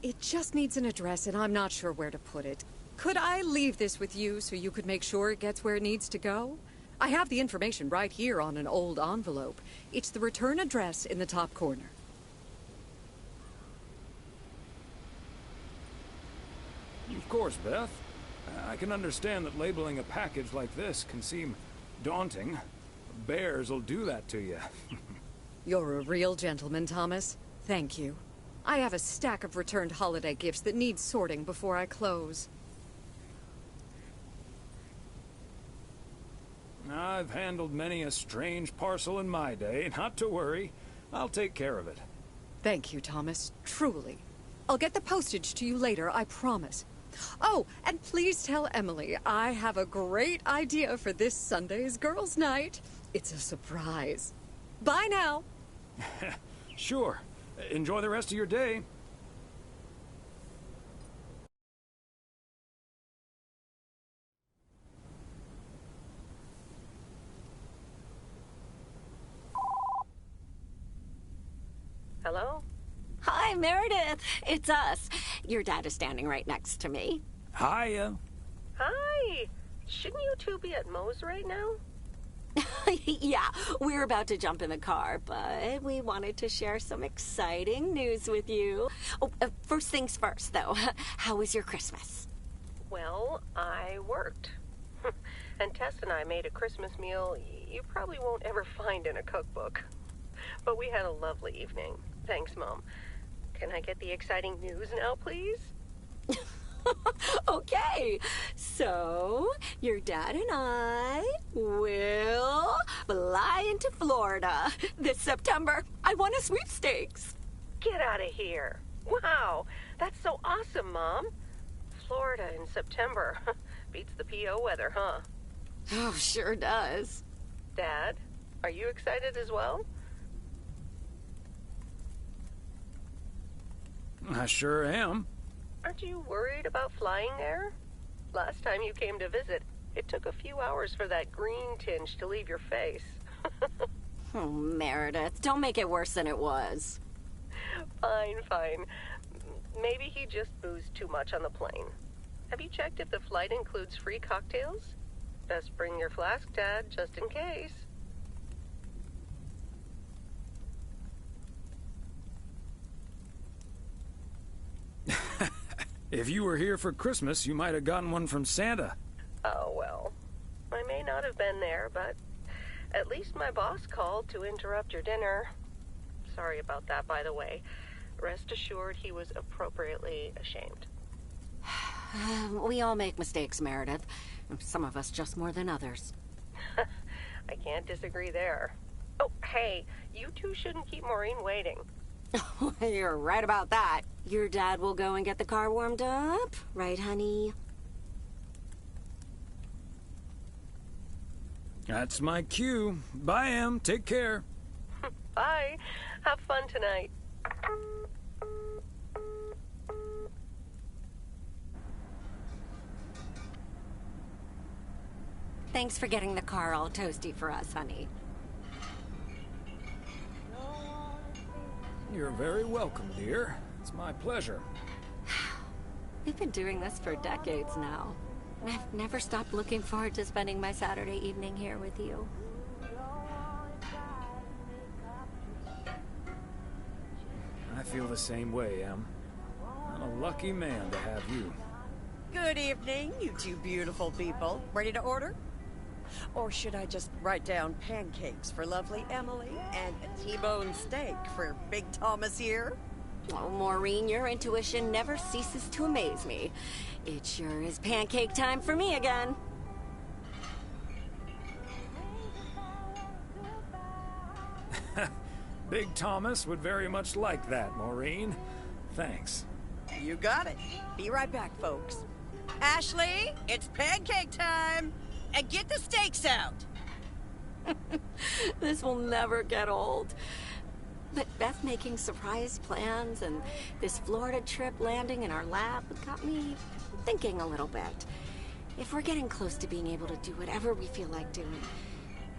It just needs an address, and I'm not sure where to put it. Could I leave this with you so you could make sure it gets where it needs to go? I have the information right here on an old envelope. It's the return address in the top corner. Of course, Beth. I can understand that labeling a package like this can seem daunting. Bears will do that to you. You're a real gentleman, Thomas. Thank you. I have a stack of returned holiday gifts that need sorting before I close. I've handled many a strange parcel in my day. Not to worry. I'll take care of it. Thank you, Thomas. Truly. I'll get the postage to you later, I promise. Oh, and please tell Emily I have a great idea for this Sunday's girls' night. It's a surprise. Bye now. Sure. Enjoy the rest of your day. Hello? Hi, Meredith. It's us. Your dad is standing right next to me. Hiya. Hi. Shouldn't you two be at Moe's right now? Yeah, we're about to jump in the car, but we wanted to share some exciting news with you. Oh, first things first, though. How was your Christmas? Well, I worked. And Tess and I made a Christmas meal you probably won't ever find in a cookbook. But we had a lovely evening. Thanks, Mom. Can I get the exciting news now, please? Okay, so your dad and I will fly into Florida this September. I won a sweepstakes. Get out of here. Wow, that's so awesome, Mom. Florida in September. Beats the PO weather, huh? Oh, sure does. Dad, are you excited as well? I sure am. Aren't you worried about flying there? Last time you came to visit, it took a few hours for that green tinge to leave your face. Oh, Meredith, don't make it worse than it was. Fine, fine. Maybe he just boozed too much on the plane. Have you checked if the flight includes free cocktails? Best bring your flask, Dad, just in case. If you were here for Christmas, you might have gotten one from Santa. Oh, well. I may not have been there, but at least my boss called to interrupt your dinner. Sorry about that, by the way. Rest assured he was appropriately ashamed. We all make mistakes, Meredith. Some of us just more than others. I can't disagree there. Oh, hey, you two shouldn't keep Maureen waiting. You're right about that. Your dad will go and get the car warmed up, right, honey? That's my cue. Bye, Em. Take care. Bye. Have fun tonight. Thanks for getting the car all toasty for us, honey. You're very welcome, dear. It's my pleasure. We've been doing this for decades now. And I've never stopped looking forward to spending my Saturday evening here with you. I feel the same way, Em. I'm a lucky man to have you. Good evening, you two beautiful people. Ready to order? Or should I just write down pancakes for lovely Emily and a T-bone steak for Big Thomas here? Oh, Maureen, your intuition never ceases to amaze me. It sure is pancake time for me again. Big Thomas would very much like that, Maureen. Thanks. You got it. Be right back, folks. Ashley, it's pancake time! And get the steaks out! This will never get old. But Beth making surprise plans and this Florida trip landing in our lap got me thinking a little bit. If we're getting close to being able to do whatever we feel like doing,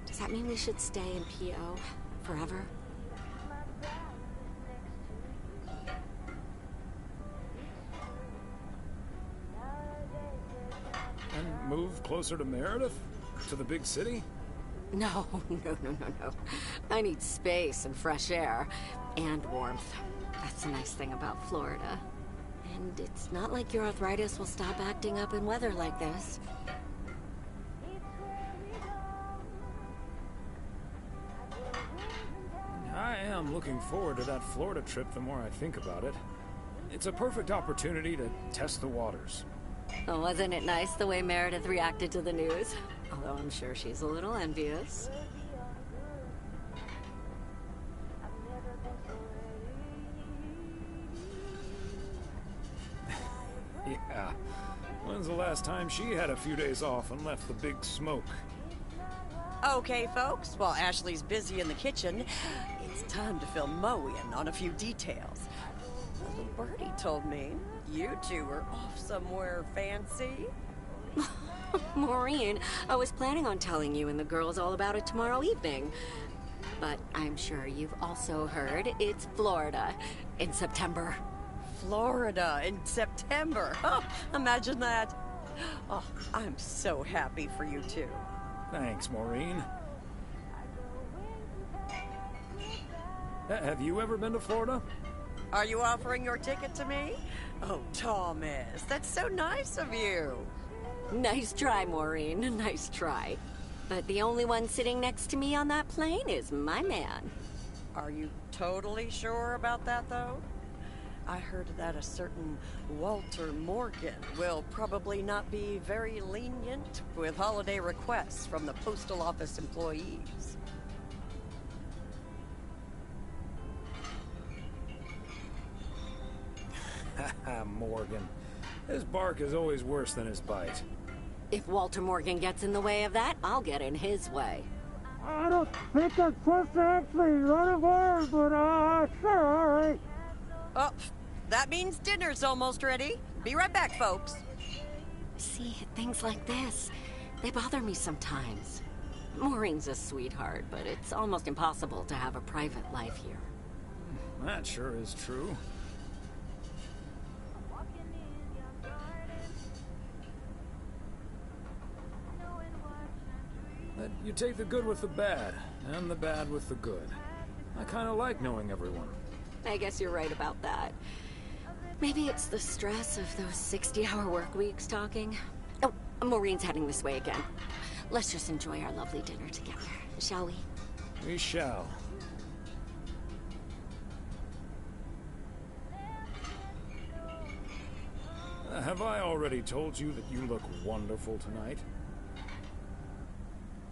does that mean we should stay in PO forever? move closer to Meredith? To the big city? No. I need space and fresh air. And warmth. That's the nice thing about Florida. And it's not like your arthritis will stop acting up in weather like this. I am looking forward to that Florida trip the more I think about it. It's a perfect opportunity to test the waters. Oh, wasn't it nice the way Meredith reacted to the news? Although I'm sure she's a little envious. Yeah. When's the last time she had a few days off and left the big smoke? Okay, folks, while Ashley's busy in the kitchen, it's time to fill Moe in on a few details. Little Birdie told me you two were off somewhere fancy. Maureen, I was planning on telling you and the girls all about it tomorrow evening. But I'm sure you've also heard it's Florida in September. Florida in September. Oh, imagine that. Oh, I'm so happy for you two. Thanks, Maureen. Have you ever been to Florida? Are you offering your ticket to me? Oh, Thomas, that's so nice of you. Nice try, Maureen. Nice try. But the only one sitting next to me on that plane is my man. Are you totally sure about that, though? I heard that a certain Walter Morgan will probably not be very lenient with holiday requests from the postal office employees. Morgan. His bark is always worse than his bite. If Walter Morgan gets in the way of that, I'll get in his way. I don't think I'm supposed to actually run a bar, but sorry. Oh, that means dinner's almost ready. Be right back, folks. See, things like this, they bother me sometimes. Maureen's a sweetheart, but it's almost impossible to have a private life here. That sure is true. That you take the good with the bad, and the bad with the good. I kind of like knowing everyone. I guess you're right about that. Maybe it's the stress of those 60-hour work weeks talking. Oh, Maureen's heading this way again. Let's just enjoy our lovely dinner together, shall we? We shall. Have I already told you that you look wonderful tonight?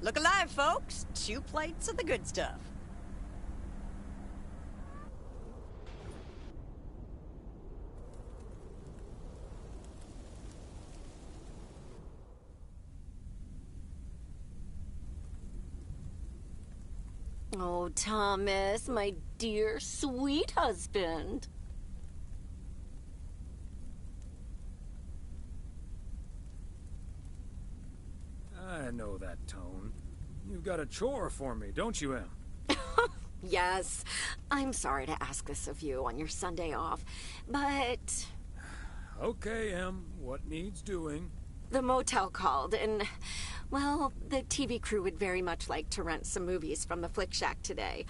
Look alive, folks. 2 plates of the good stuff. Oh, Thomas, my dear, sweet husband. I know that tone. You've got a chore for me, don't you, Em? Yes, I'm sorry to ask this of you on your Sunday off, but... Okay, Em, what needs doing? The motel called, and, well, the TV crew would very much like to rent some movies from the Flick Shack today.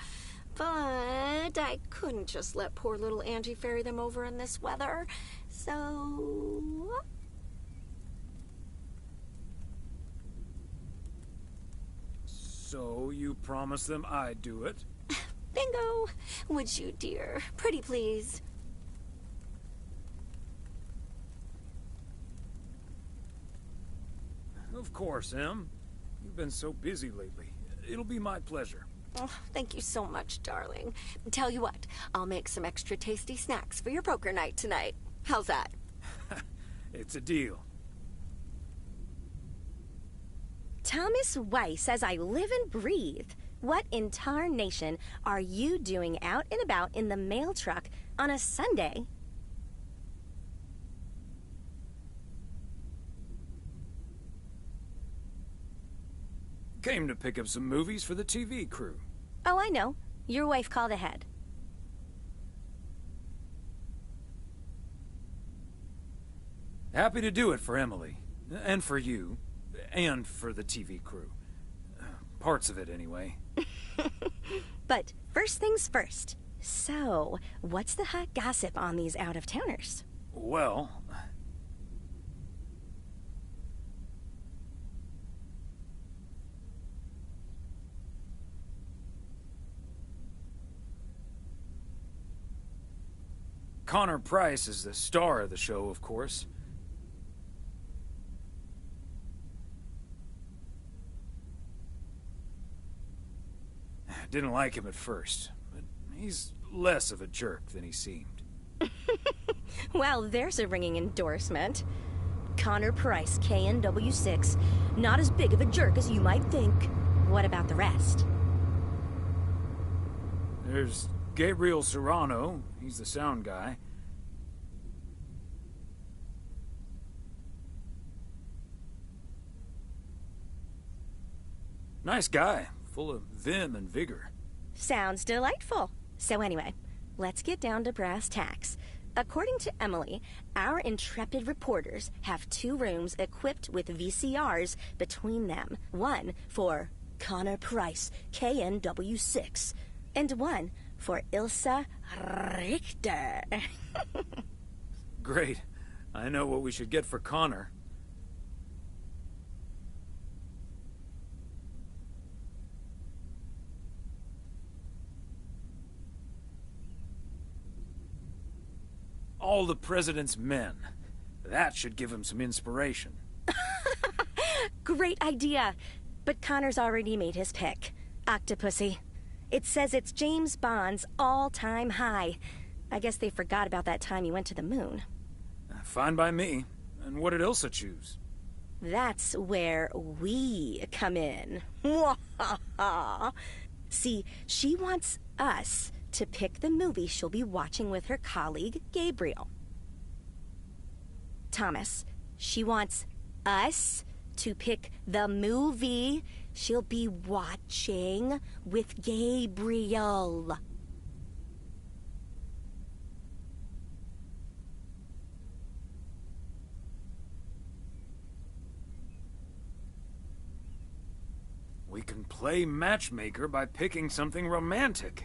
But I couldn't just let poor little Angie ferry them over in this weather, so... So you promised them I'd do it? Bingo! Would you, dear? Pretty please. Of course, Em. You've been so busy lately. It'll be my pleasure. Oh, thank you so much, darling. Tell you what, I'll make some extra tasty snacks for your poker night tonight. How's that? It's a deal. Thomas Weiss says I live and breathe. What in tarnation are you doing out and about in the mail truck on a Sunday? Came to pick up some movies for the TV crew. Oh, I know. Your wife called ahead. Happy to do it for Emily. And for you. and for the TV crew. Parts of it, anyway. But first things first. So, what's the hot gossip on these out-of-towners? Well... Connor Price is the star of the show, of course. Didn't like him at first, but he's less of a jerk than he seemed. Well, there's a ringing endorsement. Connor Price, KNW6, not as big of a jerk as you might think. What about the rest? There's Gabriel Serrano, he's the sound guy. Nice guy, full of vim and vigor. Sounds delightful. So anyway, let's get down to brass tacks. According to Emily, our intrepid reporters have 2 rooms equipped with VCRs between them. One for Connor Price, KNW6, and one for Ilsa Richter. Great. I know what we should get for Connor. All the President's Men. That should give him some inspiration. Great idea. But Connor's already made his pick. Octopussy. It says it's James Bond's all-time high. I guess they forgot about that time he went to the moon. Fine by me. And what did Ilsa choose? That's where we come in. See, she wants us to pick the movie she'll be watching with her colleague, Gabriel. Thomas, she wants us to pick the movie she'll be watching with Gabriel. We can play matchmaker by picking something romantic.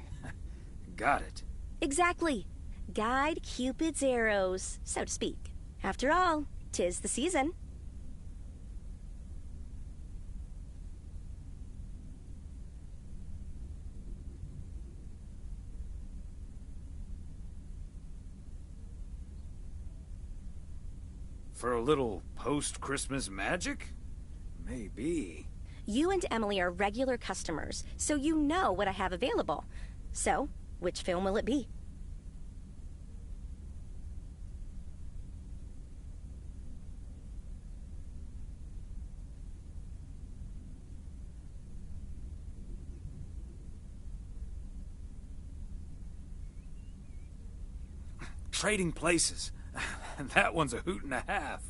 Got it. Exactly. Guide Cupid's arrows, so to speak. After all, 'tis the season. For a little post-Christmas magic? Maybe. You and Emily are regular customers, so you know what I have available. So, which film will it be? Trading Places. That one's a hoot and a half.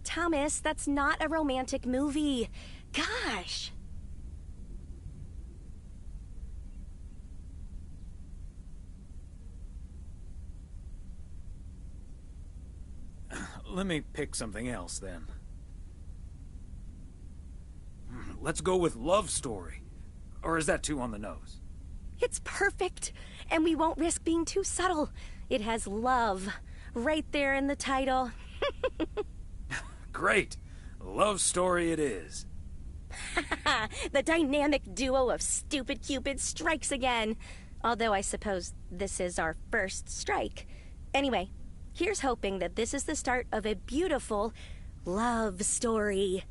Thomas, that's not a romantic movie. Gosh. Let me pick something else, then. Let's go with Love Story. Or is that too on the nose? It's perfect, and we won't risk being too subtle. It has love right there in the title. Great. Love Story it is. The dynamic duo of stupid Cupid strikes again. Although I suppose this is our first strike. Anyway, here's hoping that this is the start of a beautiful love story.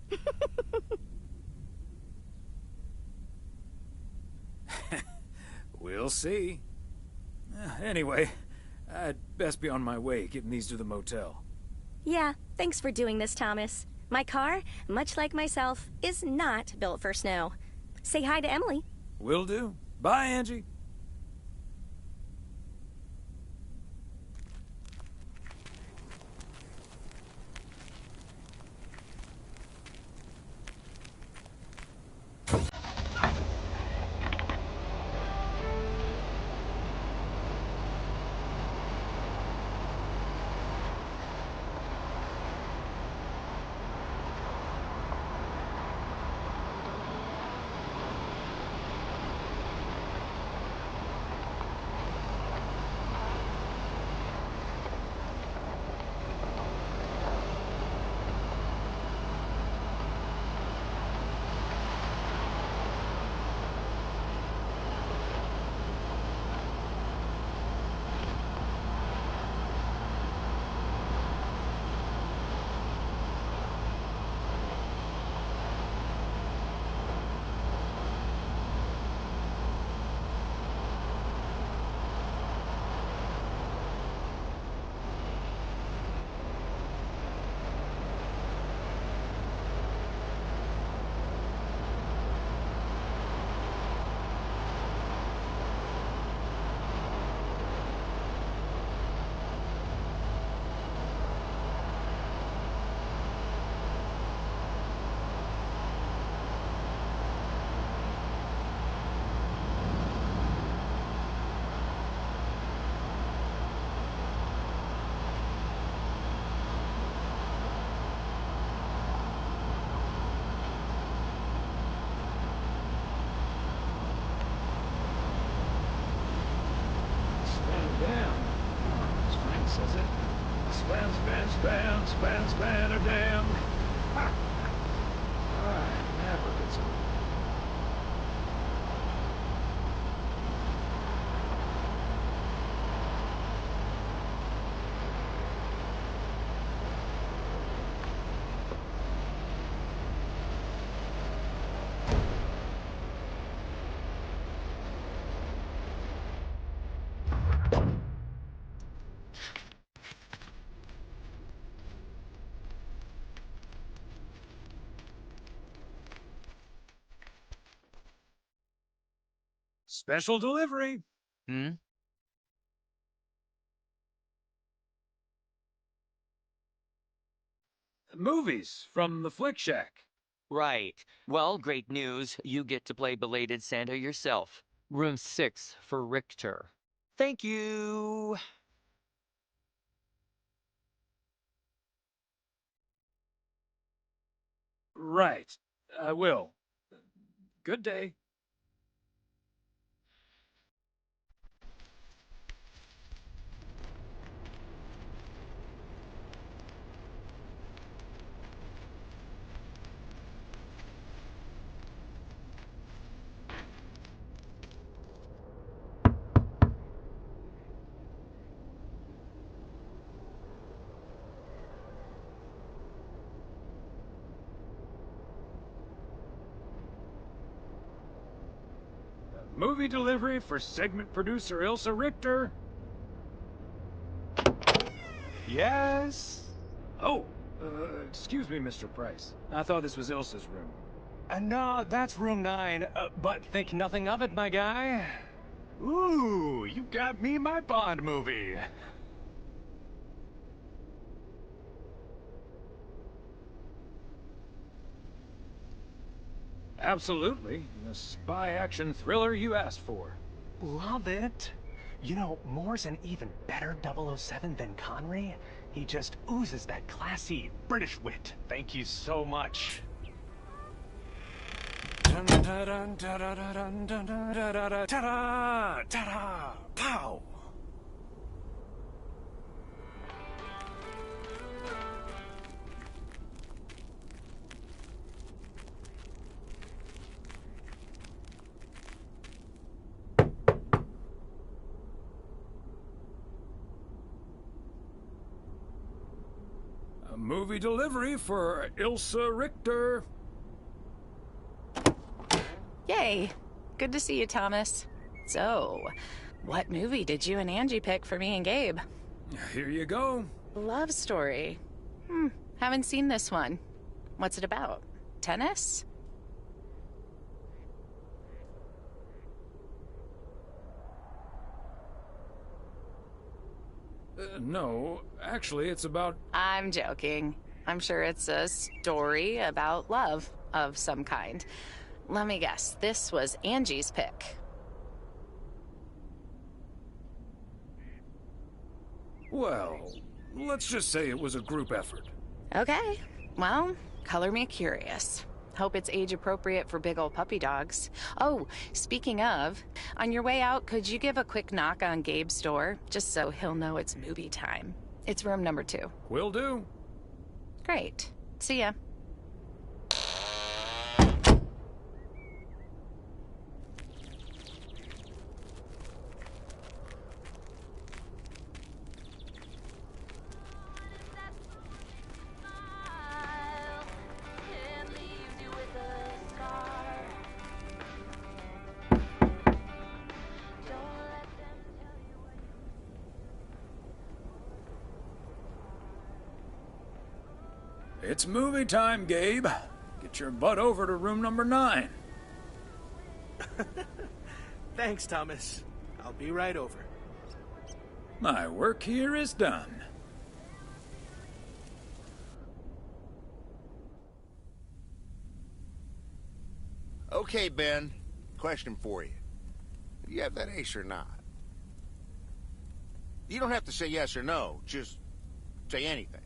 We'll see. Anyway, I'd best be on my way, getting these to the motel. Yeah, thanks for doing this, Thomas. My car, much like myself, is not built for snow. Say hi to Emily. Will do. Bye, Angie. Span-a-dam. Ha! I never get so... Special delivery. Movies from the Flick Shack. Right. Well, great news. You get to play belated Santa yourself. Room 6 for Richter. Thank you. Right. I will. Good day. Movie delivery for segment producer Ilsa Richter. Yes. Oh, excuse me, Mr. Price. I thought this was Ilsa's room. No, that's room 9, but think nothing of it, my guy. Ooh, you got me my Bond movie. Absolutely. The spy action thriller you asked for. Love it. You know, Moore's an even better 007 than Connery. He just oozes that classy British wit. Thank you so much. Ta-da! Ta-da! Pow! A movie delivery for Ilsa Richter. Yay. Good to see you, Thomas. So, what movie did you and Angie pick for me and Gabe? Here you go. Love story. Haven't seen this one. What's it about? Tennis? No, actually, it's about... I'm joking. I'm sure it's a story about love of some kind. Let me guess, this was Angie's pick. Well, let's just say it was a group effort. Okay, well, color me curious. Hope it's age appropriate for big old puppy dogs. Oh, speaking of, on your way out, could you give a quick knock on Gabe's door, just so he'll know it's movie time? It's room number 2. Will do. Great. See ya. It's movie time, Gabe. Get your butt over to room number 9. Thanks, Thomas. I'll be right over. My work here is done. Okay, Ben. Question for you. Do you have that ace or not? You don't have to say yes or no. Just say anything.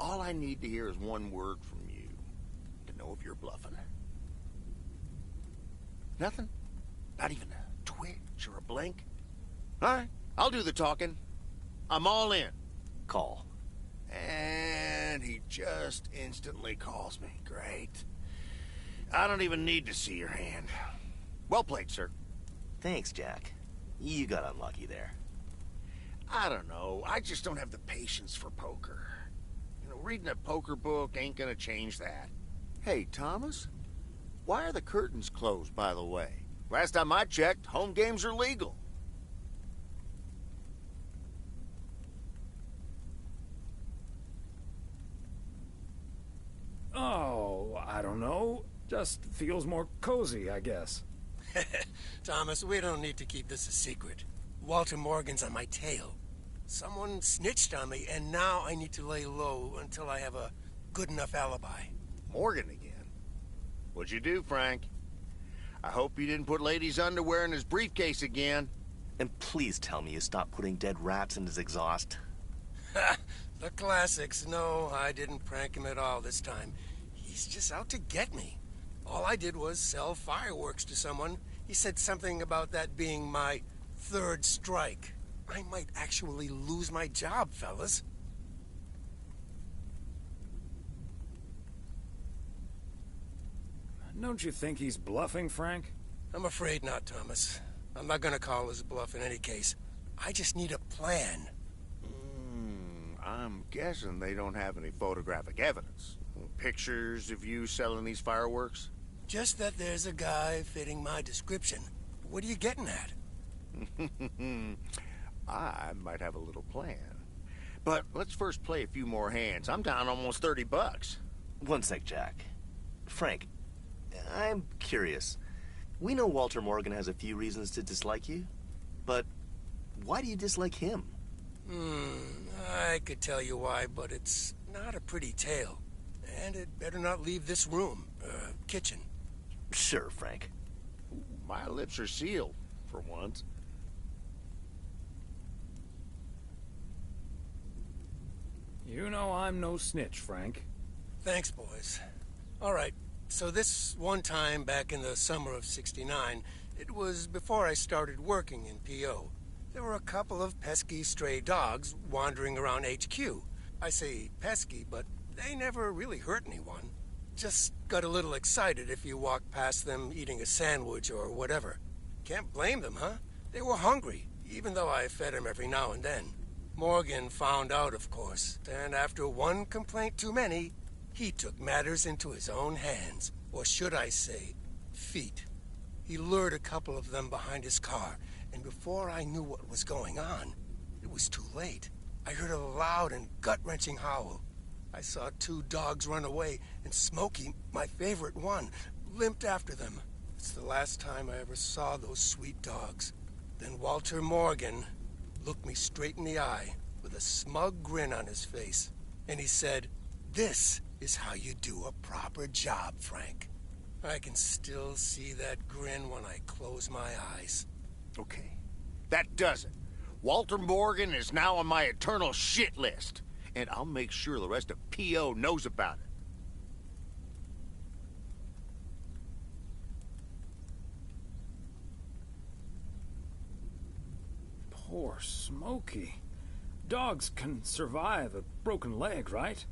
All I need to hear is one word from you to know if you're bluffing. Nothing? Not even a twitch or a blink? All right, I'll do the talking. I'm all in. Call. And he just instantly calls me. Great. I don't even need to see your hand. Well played, sir. Thanks, Jack. You got unlucky there. I don't know. I just don't have the patience for poker. You know, reading a poker book ain't gonna change that. Hey, Thomas? Why are the curtains closed, by the way? Last time I checked, home games are legal. Oh, I don't know. Just feels more cozy, I guess. Thomas, we don't need to keep this a secret. Walter Morgan's on my tail. Someone snitched on me, and now I need to lay low until I have a good enough alibi. Morgan again? What'd you do, Frank? I hope you didn't put ladies' underwear in his briefcase again. And please tell me you stopped putting dead rats in his exhaust. The classics. No, I didn't prank him at all this time. He's just out to get me. All I did was sell fireworks to someone. He said something about that being my third strike. I might actually lose my job, fellas. Don't you think he's bluffing, Frank? I'm afraid not, Thomas. I'm not gonna call his bluff in any case. I just need a plan. I'm guessing they don't have any photographic evidence. Pictures of you selling these fireworks? Just that there's a guy fitting my description. What are you getting at? I might have a little plan. But let's first play a few more hands. I'm down almost 30 bucks. One sec, Jack. Frank, I'm curious. We know Walter Morgan has a few reasons to dislike you, but why do you dislike him? I could tell you why, but it's not a pretty tale. And it better not leave this room, kitchen. Sure, Frank. My lips are sealed, for once. You know I'm no snitch, Frank. Thanks, boys. All right, so this one time back in the summer of '69, it was before I started working in PO. There were a couple of pesky stray dogs wandering around HQ. I say pesky, but they never really hurt anyone. Just got a little excited if you walked past them eating a sandwich or whatever. Can't blame them, huh? They were hungry, even though I fed them every now and then. Morgan found out, of course, and after one complaint too many, he took matters into his own hands. Or should I say, feet. He lured a couple of them behind his car, and before I knew what was going on, it was too late. I heard a loud and gut-wrenching howl. I saw two dogs run away, and Smokey, my favorite one, limped after them. It's the last time I ever saw those sweet dogs. Then Walter Morgan looked me straight in the eye with a smug grin on his face, and he said, "This is how you do a proper job, Frank." I can still see that grin when I close my eyes. Okay, that does it. Walter Morgan is now on my eternal shit list, and I'll make sure the rest of PO knows about it. Poor Smokey. Dogs can survive a broken leg, right?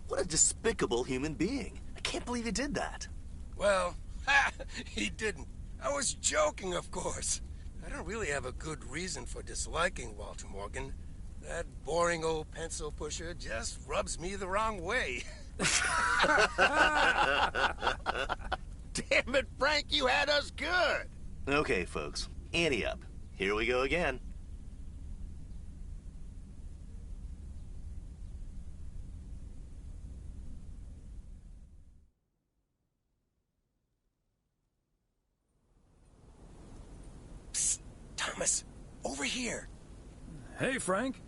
What a despicable human being. I can't believe he did that. Well, he didn't. I was joking, of course. I don't really have a good reason for disliking Walter Morgan. That boring old pencil pusher just rubs me the wrong way. Damn it, Frank, you had us good. Okay, folks, ante up. Here we go again. Psst, Thomas, over here. Hey, Frank.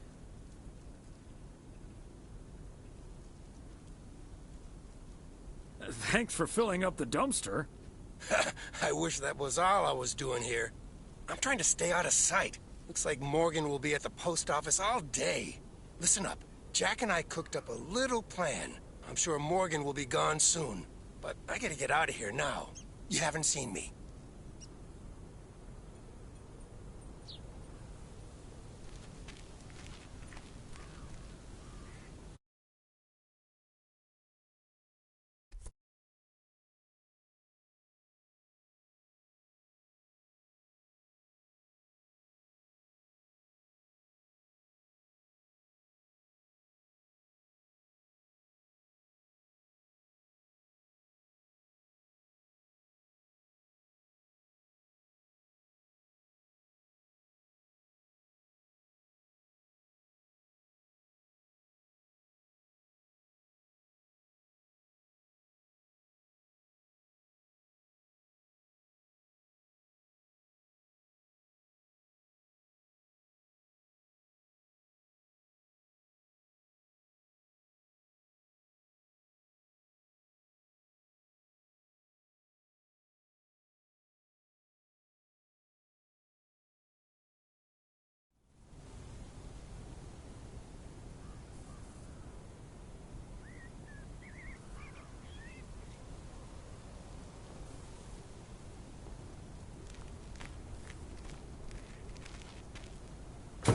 Thanks for filling up the dumpster. I wish that was all I was doing here. I'm trying to stay out of sight. Looks like Morgan will be at the post office all day. Listen up. Jack and I cooked up a little plan. I'm sure Morgan will be gone soon. But I gotta get out of here now. You haven't seen me.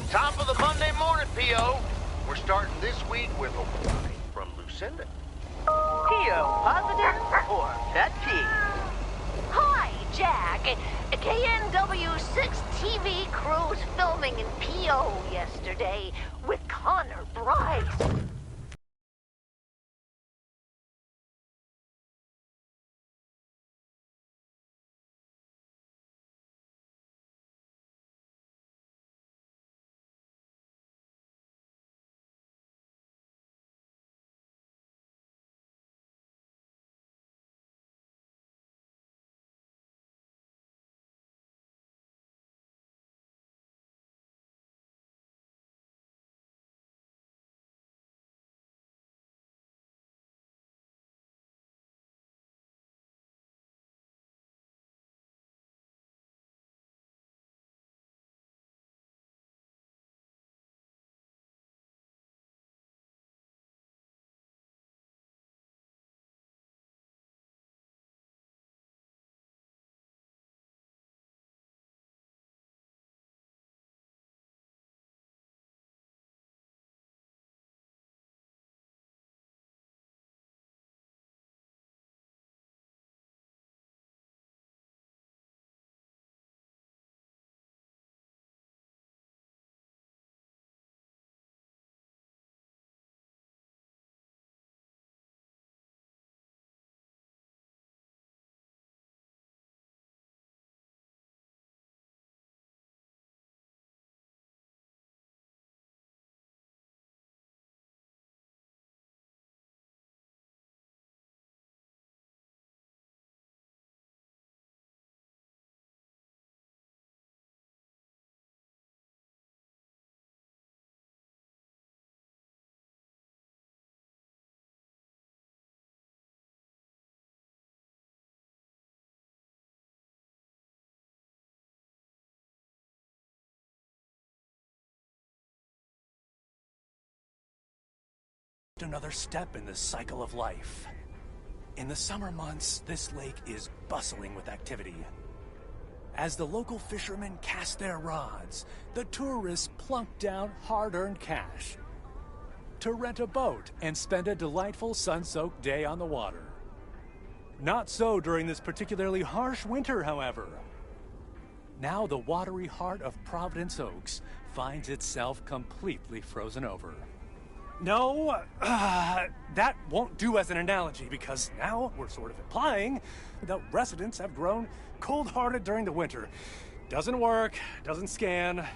Top of the Monday morning, P.O. We're starting this week with a warning from Lucinda. P.O. positive or pet peeve? Hi, Jack. KNW6 TV crews filming in PO yesterday with Connor Bryce. Another step in the cycle of life. In the summer months, this lake is bustling with activity. As the local fishermen cast their rods, the tourists plunk down hard-earned cash to rent a boat and spend a delightful sun-soaked day on the water. Not so during this particularly harsh winter, however. Now the watery heart of Providence Oaks finds itself completely frozen over. No, that won't do as an analogy, because now we're sort of implying that residents have grown cold-hearted during the winter. Doesn't work, doesn't scan.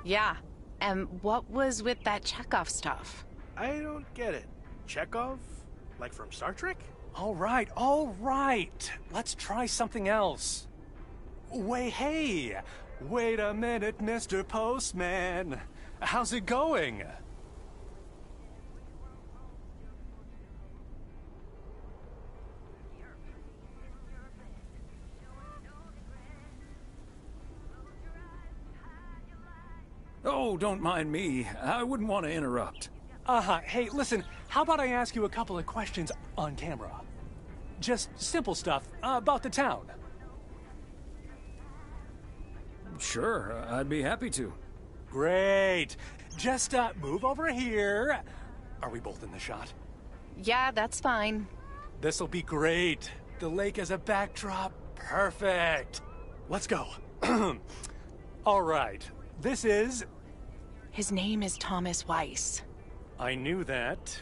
Yeah, and what was with that Chekhov stuff? I don't get it. Chekhov? Like from Star Trek? All right. Let's try something else. Hey, wait a minute, Mr. Postman. How's it going? Oh, don't mind me. I wouldn't want to interrupt. Hey, listen, how about I ask you a couple of questions on camera? Just simple stuff about the town. Sure, I'd be happy to. Great. Just move over here. Are we both in the shot? Yeah, that's fine. This'll be great. The lake as a backdrop. Perfect. Let's go. All right. This is... His name is Thomas Weiss. I knew that.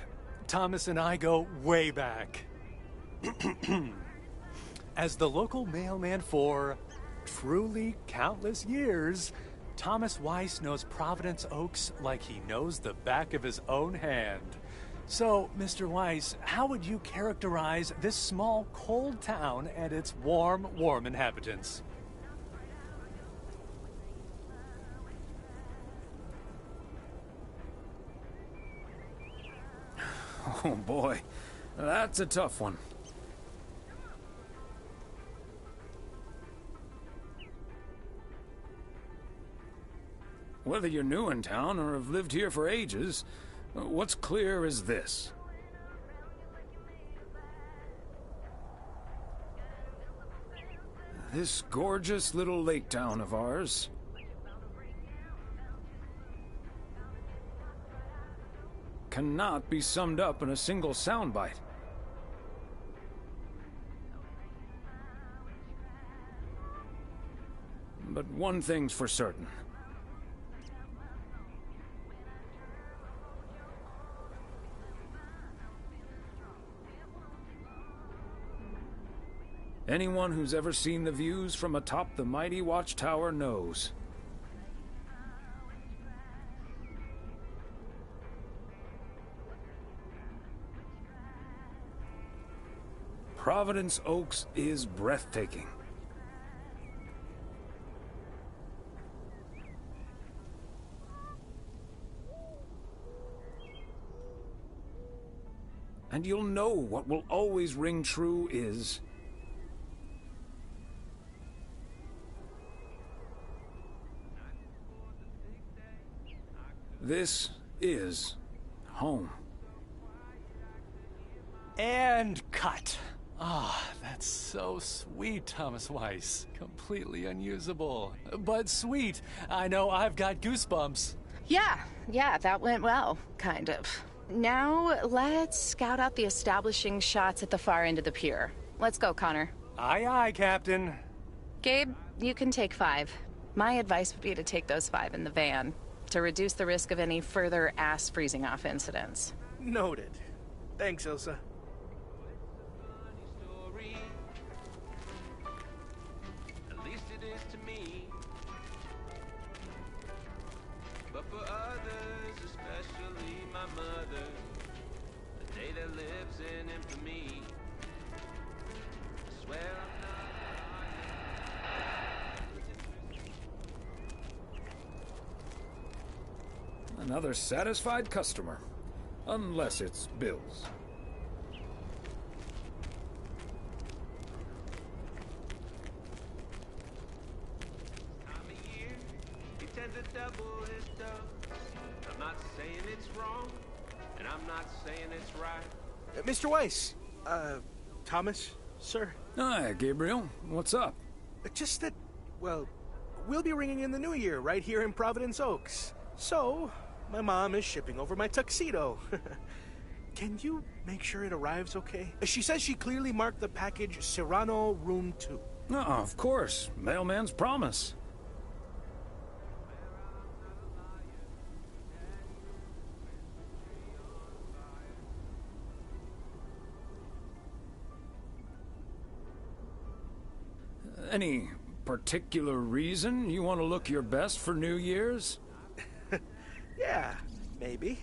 Thomas and I go way back. As the local mailman for truly countless years, Thomas Weiss knows Providence Oaks like he knows the back of his own hand. So, Mr. Weiss, how would you characterize this small, cold town and its warm inhabitants? Oh boy, that's a tough one. Whether you're new in town or have lived here for ages, what's clear is this. This gorgeous little lake town of ours cannot be summed up in a single soundbite. But one thing's for certain. Anyone who's ever seen the views from atop the mighty watchtower knows. Providence Oaks is breathtaking. And you'll know what will always ring true is... this is home. And cut. Ah, that's so sweet, Thomas Weiss. Completely unusable. But sweet. I know I've got goosebumps. Yeah, that went well, kind of. Now, let's scout out the establishing shots at the far end of the pier. Let's go, Connor. Aye, aye, Captain. Gabe, you can take 5. My advice would be to take those 5 in the van, to reduce the risk of any further ass freezing off incidents. Noted. Thanks, Ilsa. At least it is to me. But for others, especially my mother, the day that lives in infamy. I swear I'm not. Another satisfied customer. Unless it's Bill's. Time of year, he tends to double his dose. I'm not saying it's wrong, and I'm not saying it's right. Mr. Weiss. Thomas, sir. Hi, Gabriel. What's up? Just that, well, we'll be ringing in the new year right here in Providence Oaks. So, my mom is shipping over my tuxedo. Can you make sure it arrives okay? She says she clearly marked the package Serrano Room 2. Oh, of course. Mailman's promise. Any particular reason you want to look your best for New Year's? Yeah, maybe.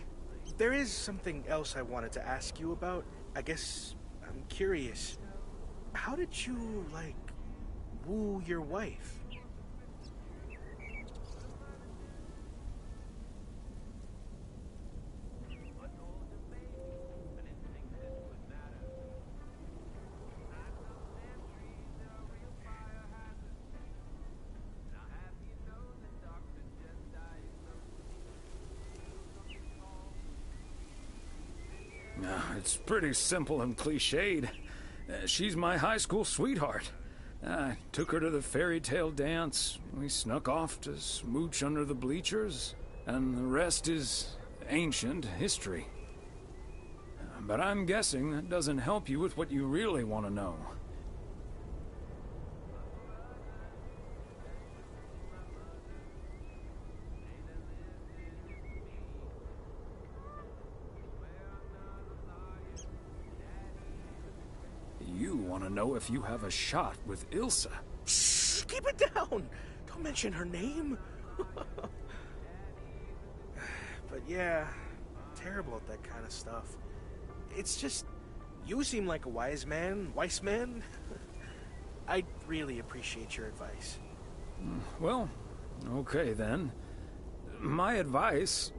There is something else I wanted to ask you about. I guess I'm curious. How did you, like, woo your wife? It's pretty simple and cliched. She's my high school sweetheart. I took her to the fairy tale dance. We snuck off to smooch under the bleachers, and the rest is ancient history. But I'm guessing that doesn't help you with what you really want to know. You want to know if you have a shot with Ilsa. Shh, keep it down. Don't mention her name. But yeah, terrible at that kind of stuff. It's just, you seem like a wise man. I'd really appreciate your advice. Well, okay then. My advice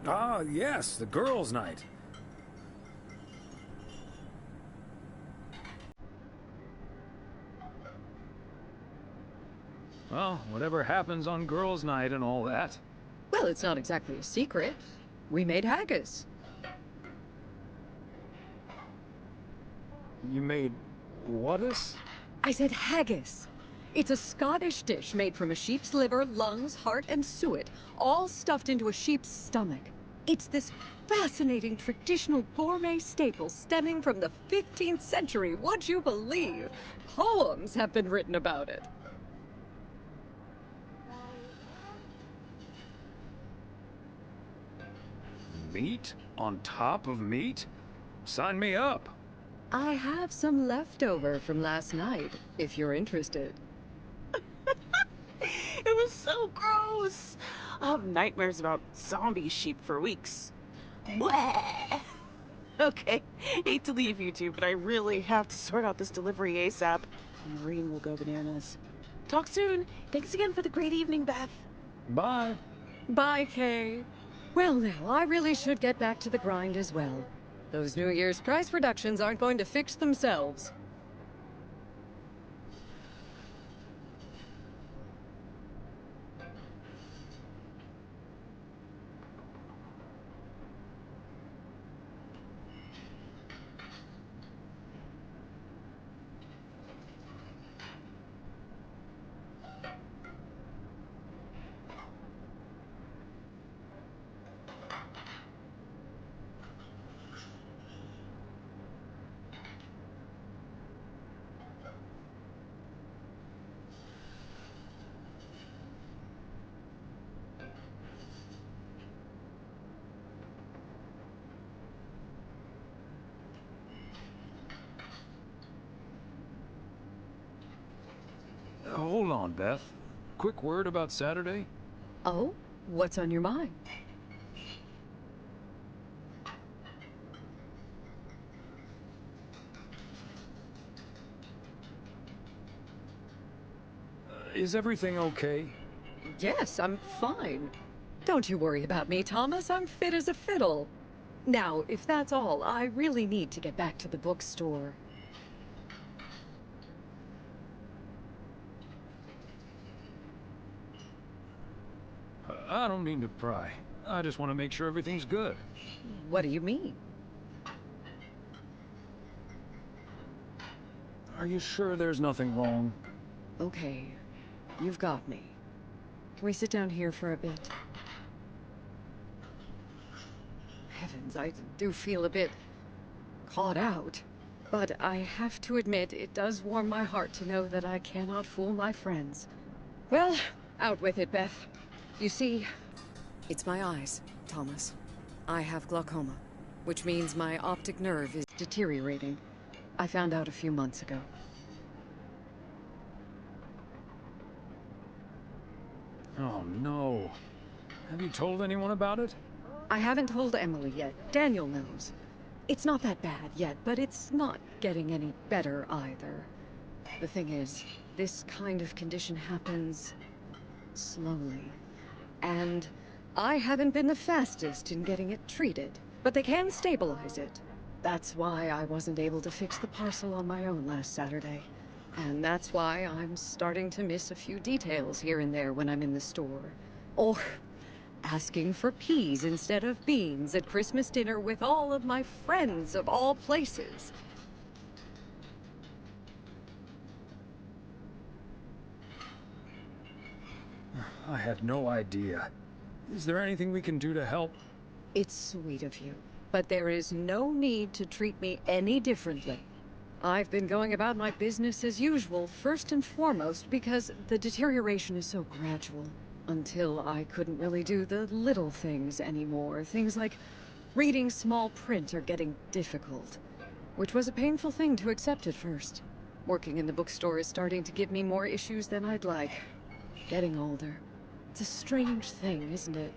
Ah, yes, the girls' night. Well, whatever happens on girls' night and all that. Well, it's not exactly a secret. We made haggis. You made what-is? I said haggis. It's a Scottish dish made from a sheep's liver, lungs, heart, and suet, all stuffed into a sheep's stomach. It's this fascinating traditional gourmet staple stemming from the 15th century, would you believe? Poems have been written about it. Meat on top of meat? Sign me up. I have some leftover from last night, if you're interested. It was so gross. I'll have nightmares about zombie sheep for weeks. Bleh. Okay, hate to leave you two, but I really have to sort out this delivery ASAP. Maureen will go bananas. Talk soon. Thanks again for the great evening, Beth. Bye. Bye, Kay. Well, now, I really should get back to the grind as well. Those New Year's price reductions aren't going to fix themselves. Hold on, Beth. Quick word about Saturday? Oh? What's on your mind? Is everything okay? Yes, I'm fine. Don't you worry about me, Thomas. I'm fit as a fiddle. Now, if that's all, I really need to get back to the bookstore. I don't mean to pry. I just want to make sure everything's good. What do you mean? Are you sure there's nothing wrong? Okay, you've got me. Can we sit down here for a bit? Heavens, I do feel a bit caught out. But I have to admit, it does warm my heart to know that I cannot fool my friends. Well, out with it, Beth. You see, it's my eyes, Thomas. I have glaucoma, which means my optic nerve is deteriorating. I found out a few months ago. Oh, no. Have you told anyone about it? I haven't told Emily yet. Daniel knows. It's not that bad yet, but it's not getting any better either. The thing is, this kind of condition happens slowly. And I haven't been the fastest in getting it treated, but they can stabilize it. That's why I wasn't able to fix the parcel on my own last Saturday. And that's why I'm starting to miss a few details here and there when I'm in the store. Or asking for peas instead of beans at Christmas dinner with all of my friends of all places. I had no idea. Is there anything we can do to help? It's sweet of you, but there is no need to treat me any differently. I've been going about my business as usual, first and foremost, because the deterioration is so gradual. Until I couldn't really do the little things anymore. Things like reading small print are getting difficult, which was a painful thing to accept at first. Working in the bookstore is starting to give me more issues than I'd like. Getting older. It's a strange thing, isn't it?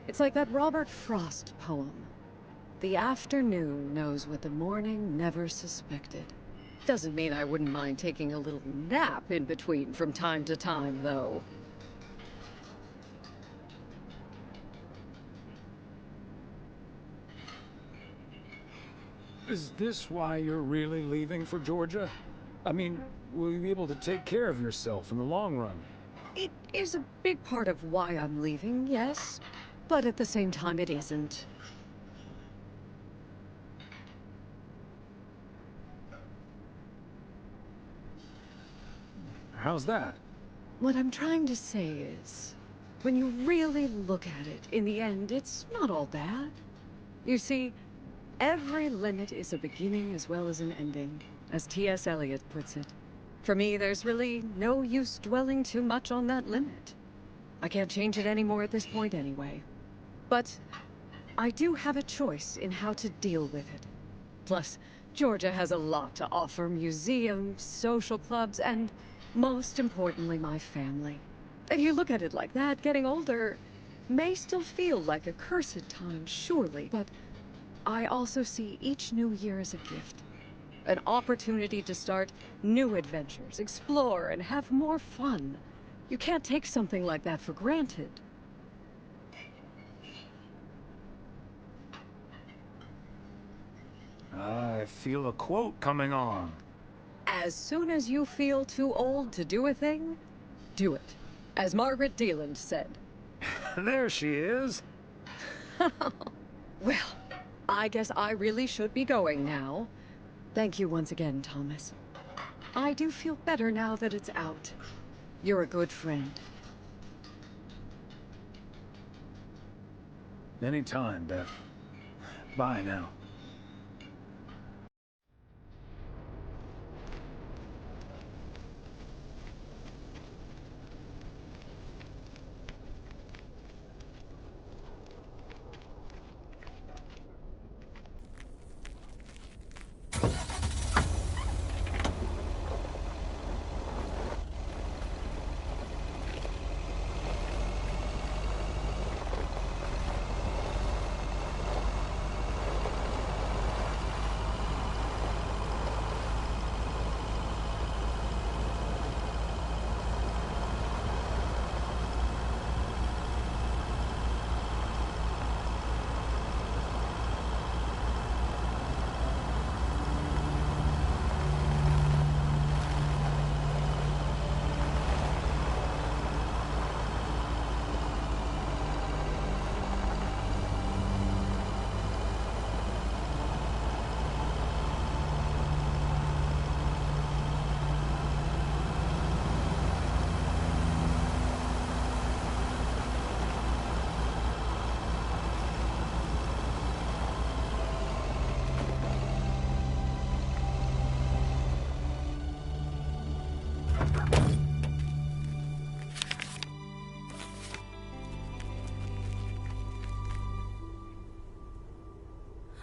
It's like that Robert Frost poem. The afternoon knows what the morning never suspected. Doesn't mean I wouldn't mind taking a little nap in between from time to time, though. Is this why you're really leaving for Georgia? I mean, will you be able to take care of yourself in the long run? It is a big part of why I'm leaving, yes. But at the same time, it isn't. How's that? What I'm trying to say is, when you really look at it, in the end, it's not all bad. You see, every limit is a beginning as well as an ending, as T.S. Eliot puts it. For me, there's really no use dwelling too much on that limit. I can't change it anymore at this point anyway. But I do have a choice in how to deal with it. Plus, Georgia has a lot to offer: museums, social clubs, and most importantly, my family. If you look at it like that, getting older may still feel like a cursed time, surely, but I also see each new year as a gift. An opportunity to start new adventures, explore, and have more fun. You can't take something like that for granted. I feel a quote coming on. As soon as you feel too old to do a thing, do it. As Margaret Deland said. There she is. Well, I guess I really should be going now. Thank you once again, Thomas. I do feel better now that it's out. You're a good friend. Anytime, Beth. Bye now.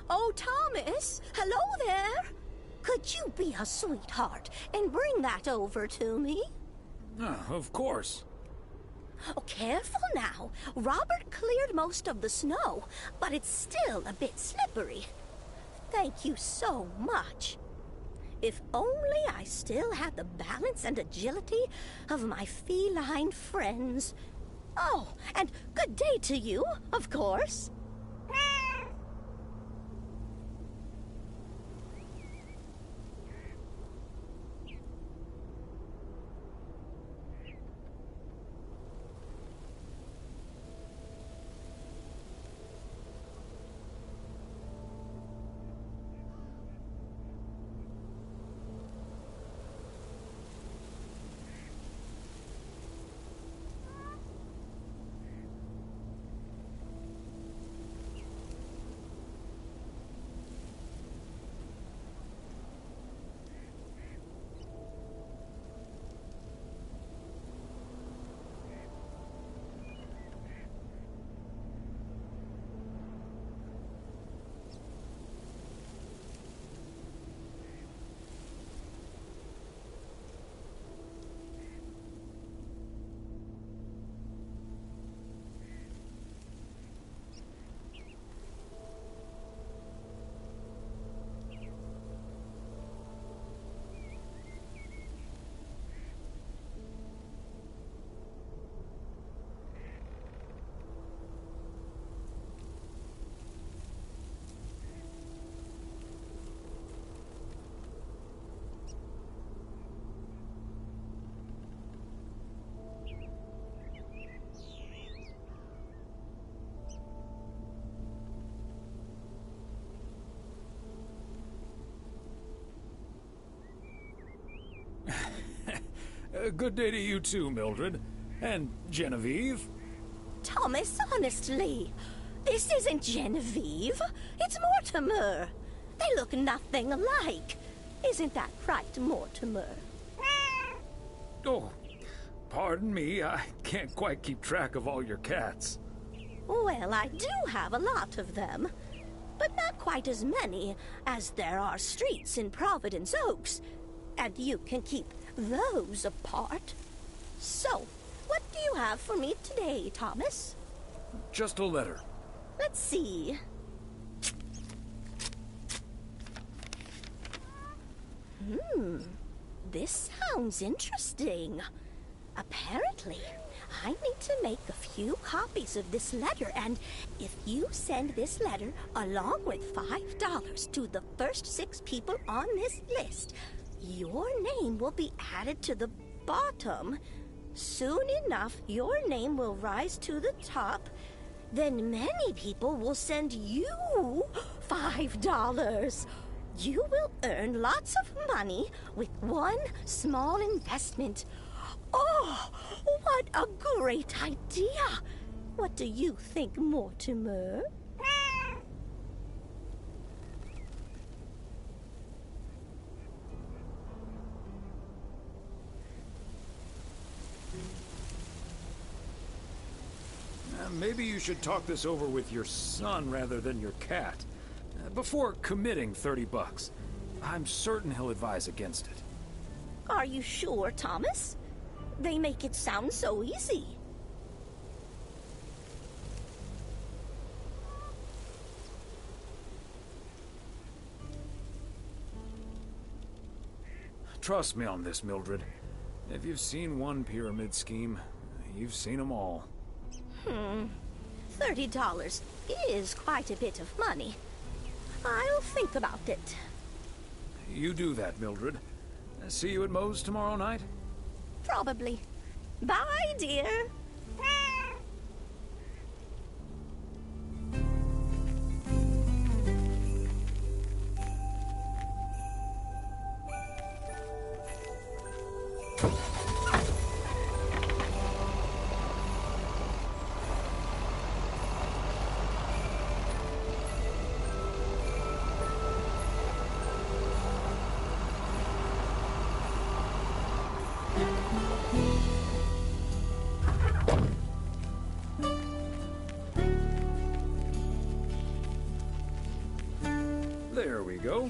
Oh, Thomas, hello there. Could you be a sweetheart and bring that over to me? Of course. Oh, careful now. Robert cleared most of the snow, but it's still a bit slippery. Thank you so much. If only I still had the balance and agility of my feline friends. Oh, and good day to you, of course. Good day to you too, Mildred. And Genevieve. Thomas, honestly, this isn't Genevieve. It's Mortimer. They look nothing alike. Isn't that right, Mortimer? Oh, pardon me. I can't quite keep track of all your cats. Well, I do have a lot of them, but not quite as many as there are streets in Providence Oaks, and you can keep those apart. So, what do you have for me today, Thomas? Just a letter. Let's see. This sounds interesting. Apparently, I need to make a few copies of this letter, and if you send this letter along with $5 to the first 6 people on this list, your name will be added to the bottom. Soon enough, your name will rise to the top. Then many people will send you $5. You will earn lots of money with one small investment. Oh, what a great idea! What do you think, Mortimer? Maybe you should talk this over with your son rather than your cat. Before committing $30. I'm certain he'll advise against it. Are you sure, Thomas? They make it sound so easy. Trust me on this, Mildred. If you've seen one pyramid scheme, you've seen them all. $30 is quite a bit of money. I'll think about it. You do that, Mildred. See you at Moe's tomorrow night? Probably. Bye, dear. There we go.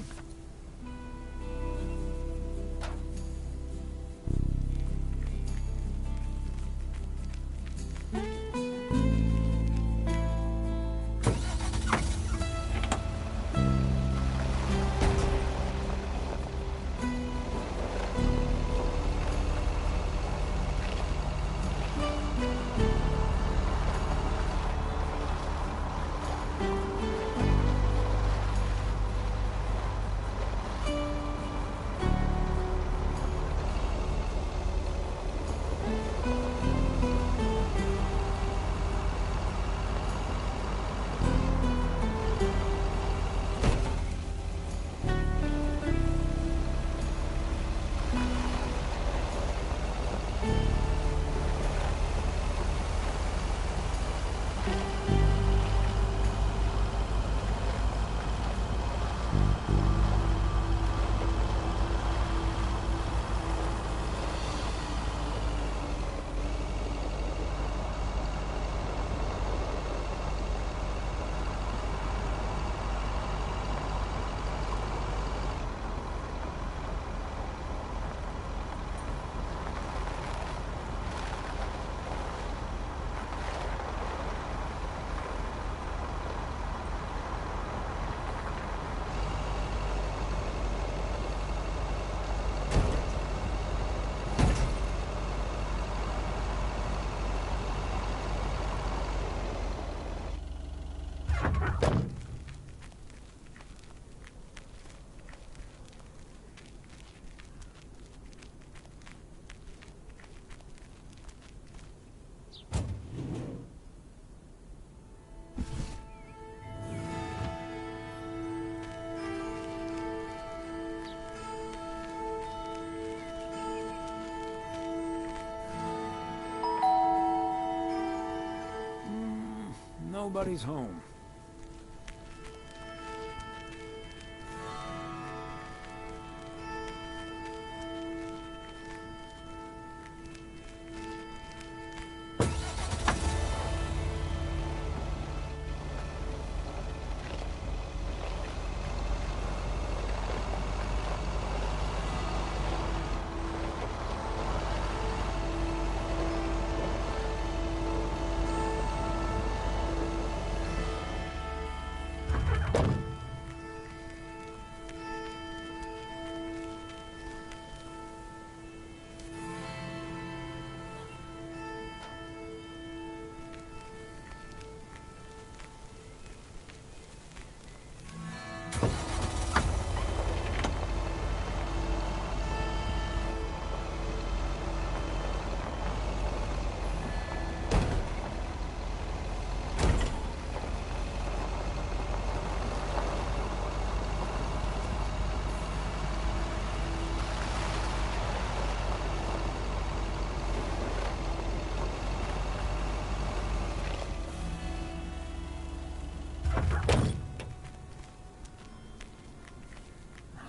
nobody's home.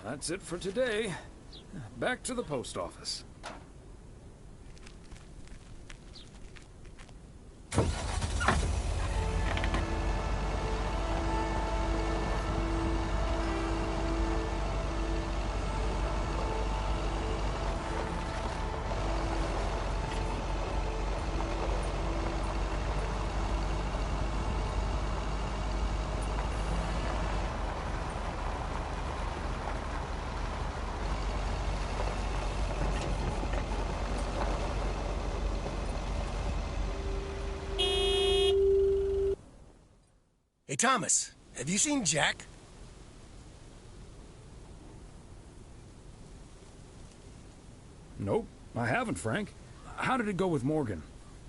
That's it for today. Back to the post office. Hey, Thomas, have you seen Jack? Nope, I haven't, Frank. How did it go with Morgan?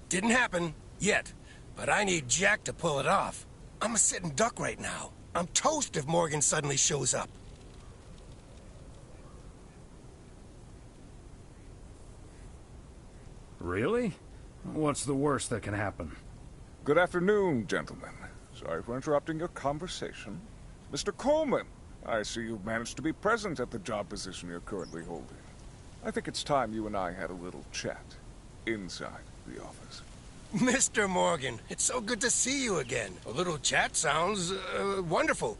Didn't happen, yet. But I need Jack to pull it off. I'm a sitting duck right now. I'm toast if Morgan suddenly shows up. Really? What's the worst that can happen? Good afternoon, gentlemen. Sorry for interrupting your conversation. Mr. Coleman, I see you've managed to be present at the job position you're currently holding. I think it's time you and I had a little chat inside the office. Mr. Morgan, it's so good to see you again. A little chat sounds wonderful.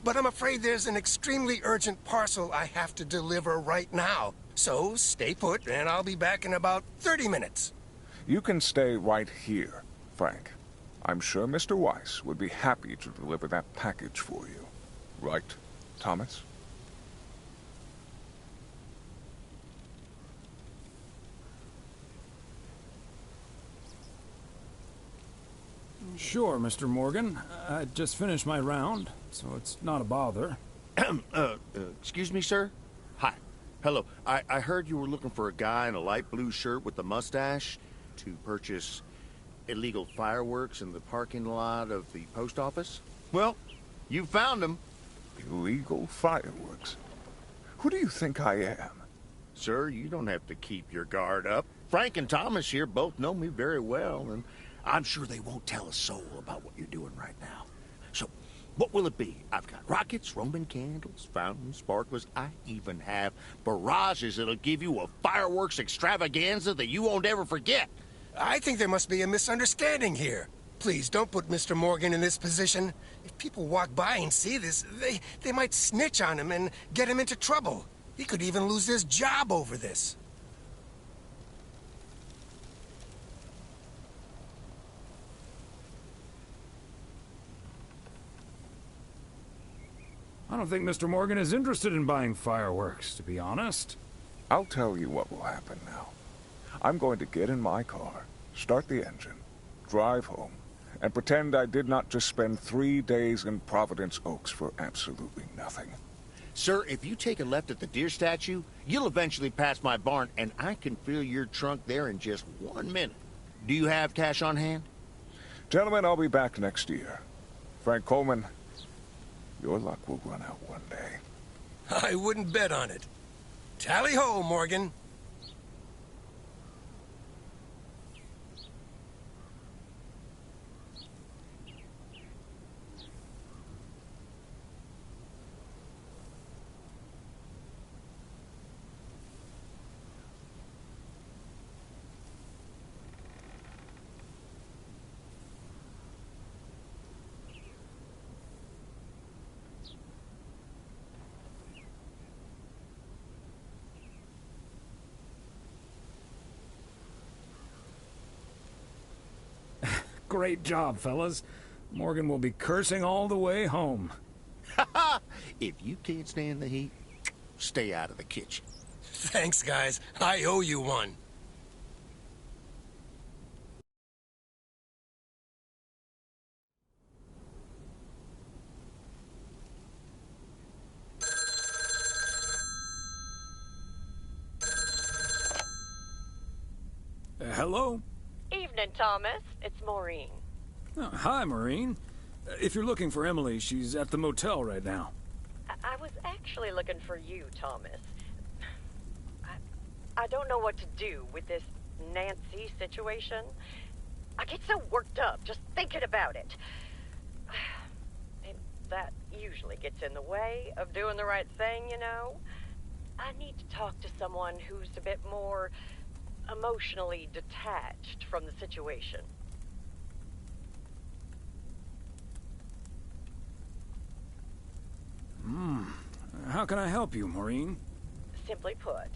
But I'm afraid there's an extremely urgent parcel I have to deliver right now. So stay put, and I'll be back in about 30 minutes. You can stay right here, Frank. I'm sure Mr. Weiss would be happy to deliver that package for you. Right, Thomas? Sure, Mr. Morgan. I just finished my round, so it's not a bother. Excuse me, sir? Hi. Hello. I heard you were looking for a guy in a light blue shirt with a mustache to purchase illegal fireworks in the parking lot of the post office? Well, you found him. Illegal fireworks? Who do you think I am? Sir, you don't have to keep your guard up. Frank and Thomas here both know me very well, and I'm sure they won't tell a soul about what you're doing right now. So, what will it be? I've got rockets, Roman candles, fountains, sparklers. I even have barrages that'll give you a fireworks extravaganza that you won't ever forget. I think there must be a misunderstanding here. Please, don't put Mr. Morgan in this position. If people walk by and see this, they might snitch on him and get him into trouble. He could even lose his job over this. I don't think Mr. Morgan is interested in buying fireworks, to be honest. I'll tell you what will happen now. I'm going to get in my car, start the engine, drive home, and pretend I did not just spend 3 days in Providence Oaks for absolutely nothing. Sir, if you take a left at the deer statue, you'll eventually pass my barn, and I can fill your trunk there in just 1 minute. Do you have cash on hand? Gentlemen, I'll be back next year. Frank Coleman, your luck will run out one day. I wouldn't bet on it. Tally-ho, Morgan. Great job, fellas. Morgan will be cursing all the way home. If you can't stand the heat, stay out of the kitchen. Thanks, guys. I owe you one. Hello? Evening, Thomas. It's Maureen. Oh, hi, Maureen. If you're looking for Emily, she's at the motel right now. I was actually looking for you, Thomas. I don't know what to do with this Nancy situation. I get so worked up just thinking about it. And that usually gets in the way of doing the right thing, you know? I need to talk to someone who's a bit more emotionally detached from the situation. How can I help you, Maureen? Simply put,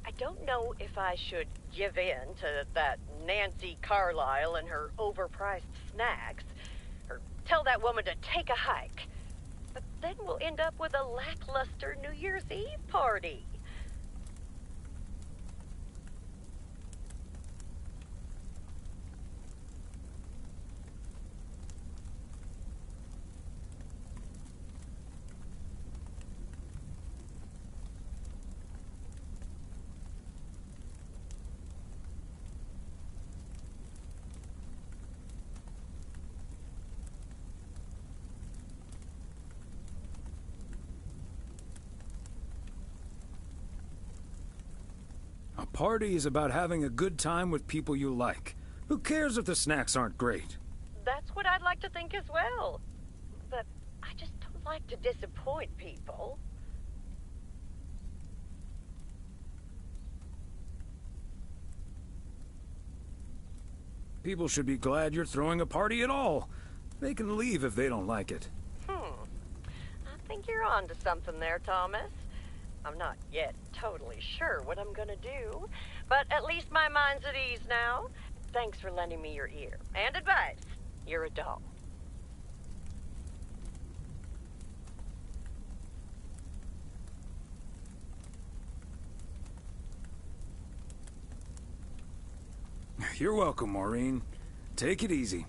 I don't know if I should give in to that Nancy Carlisle and her overpriced snacks, or tell that woman to take a hike. But then we'll end up with a lackluster New Year's Eve party. A party is about having a good time with people you like. Who cares if the snacks aren't great? That's what I'd like to think as well. But I just don't like to disappoint people. People should be glad you're throwing a party at all. They can leave if they don't like it. I think you're on to something there, Thomas. I'm not yet totally sure what I'm gonna do, but at least my mind's at ease now. Thanks for lending me your ear and advice. You're a doll. You're welcome, Maureen. Take it easy.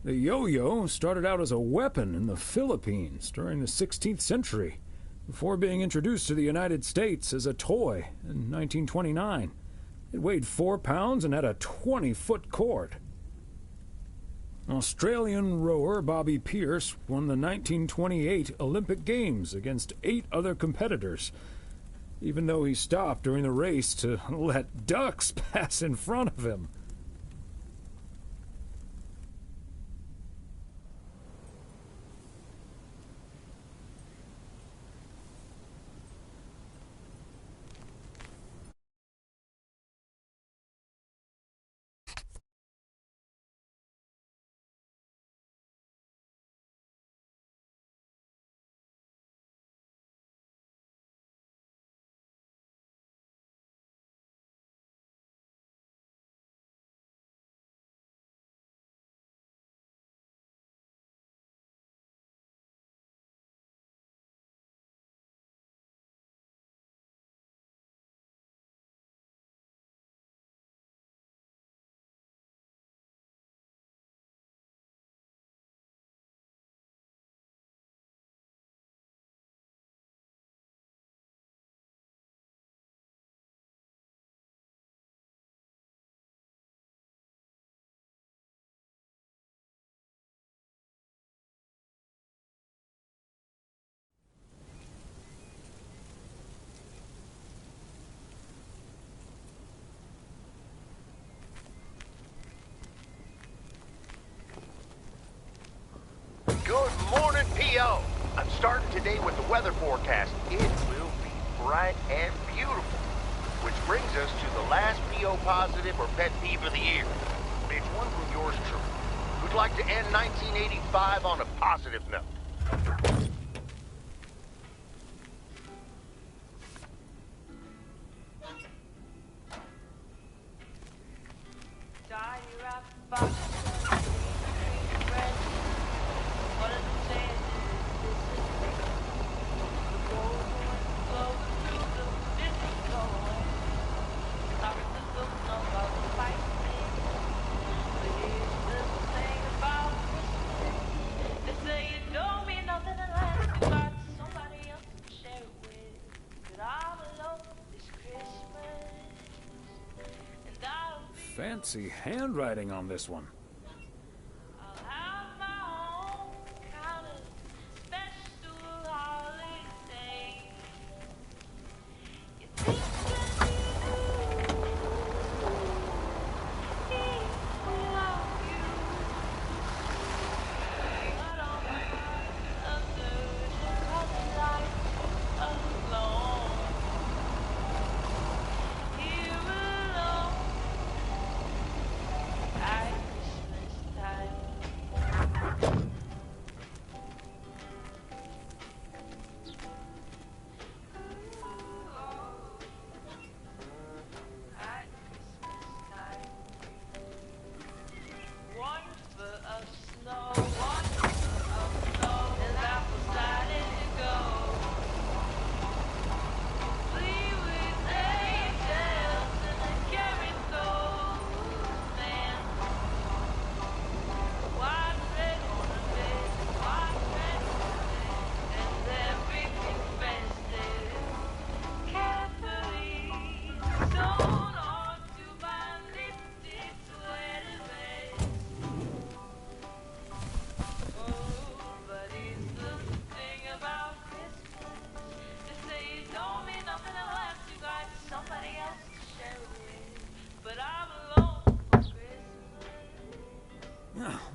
The yo-yo started out as a weapon in the Philippines during the 16th century, before being introduced to the United States as a toy in 1929. It weighed 4 pounds and had a 20-foot cord. Australian rower Bobby Pierce won the 1928 Olympic Games against 8 other competitors, even though he stopped during the race to let ducks pass in front of him. Good morning, P.O. I'm starting today with the weather forecast. It will be bright and beautiful. Which brings us to the last PO positive or pet peeve of the year. It's one from yours truly, who'd like to end 1985 on a positive note. Fancy handwriting on this one.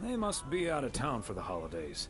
They must be out of town for the holidays.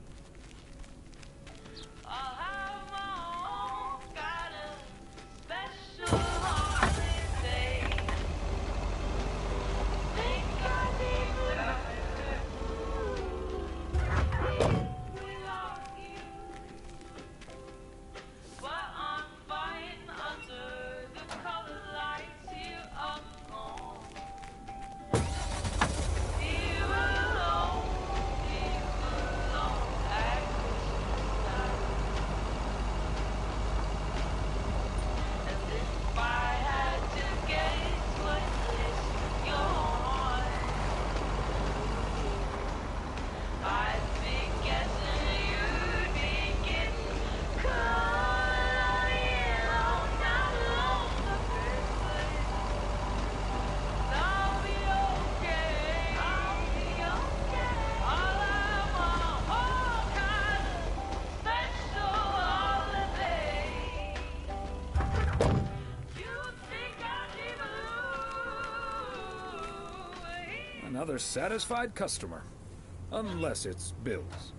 Another satisfied customer. Unless it's Bill's.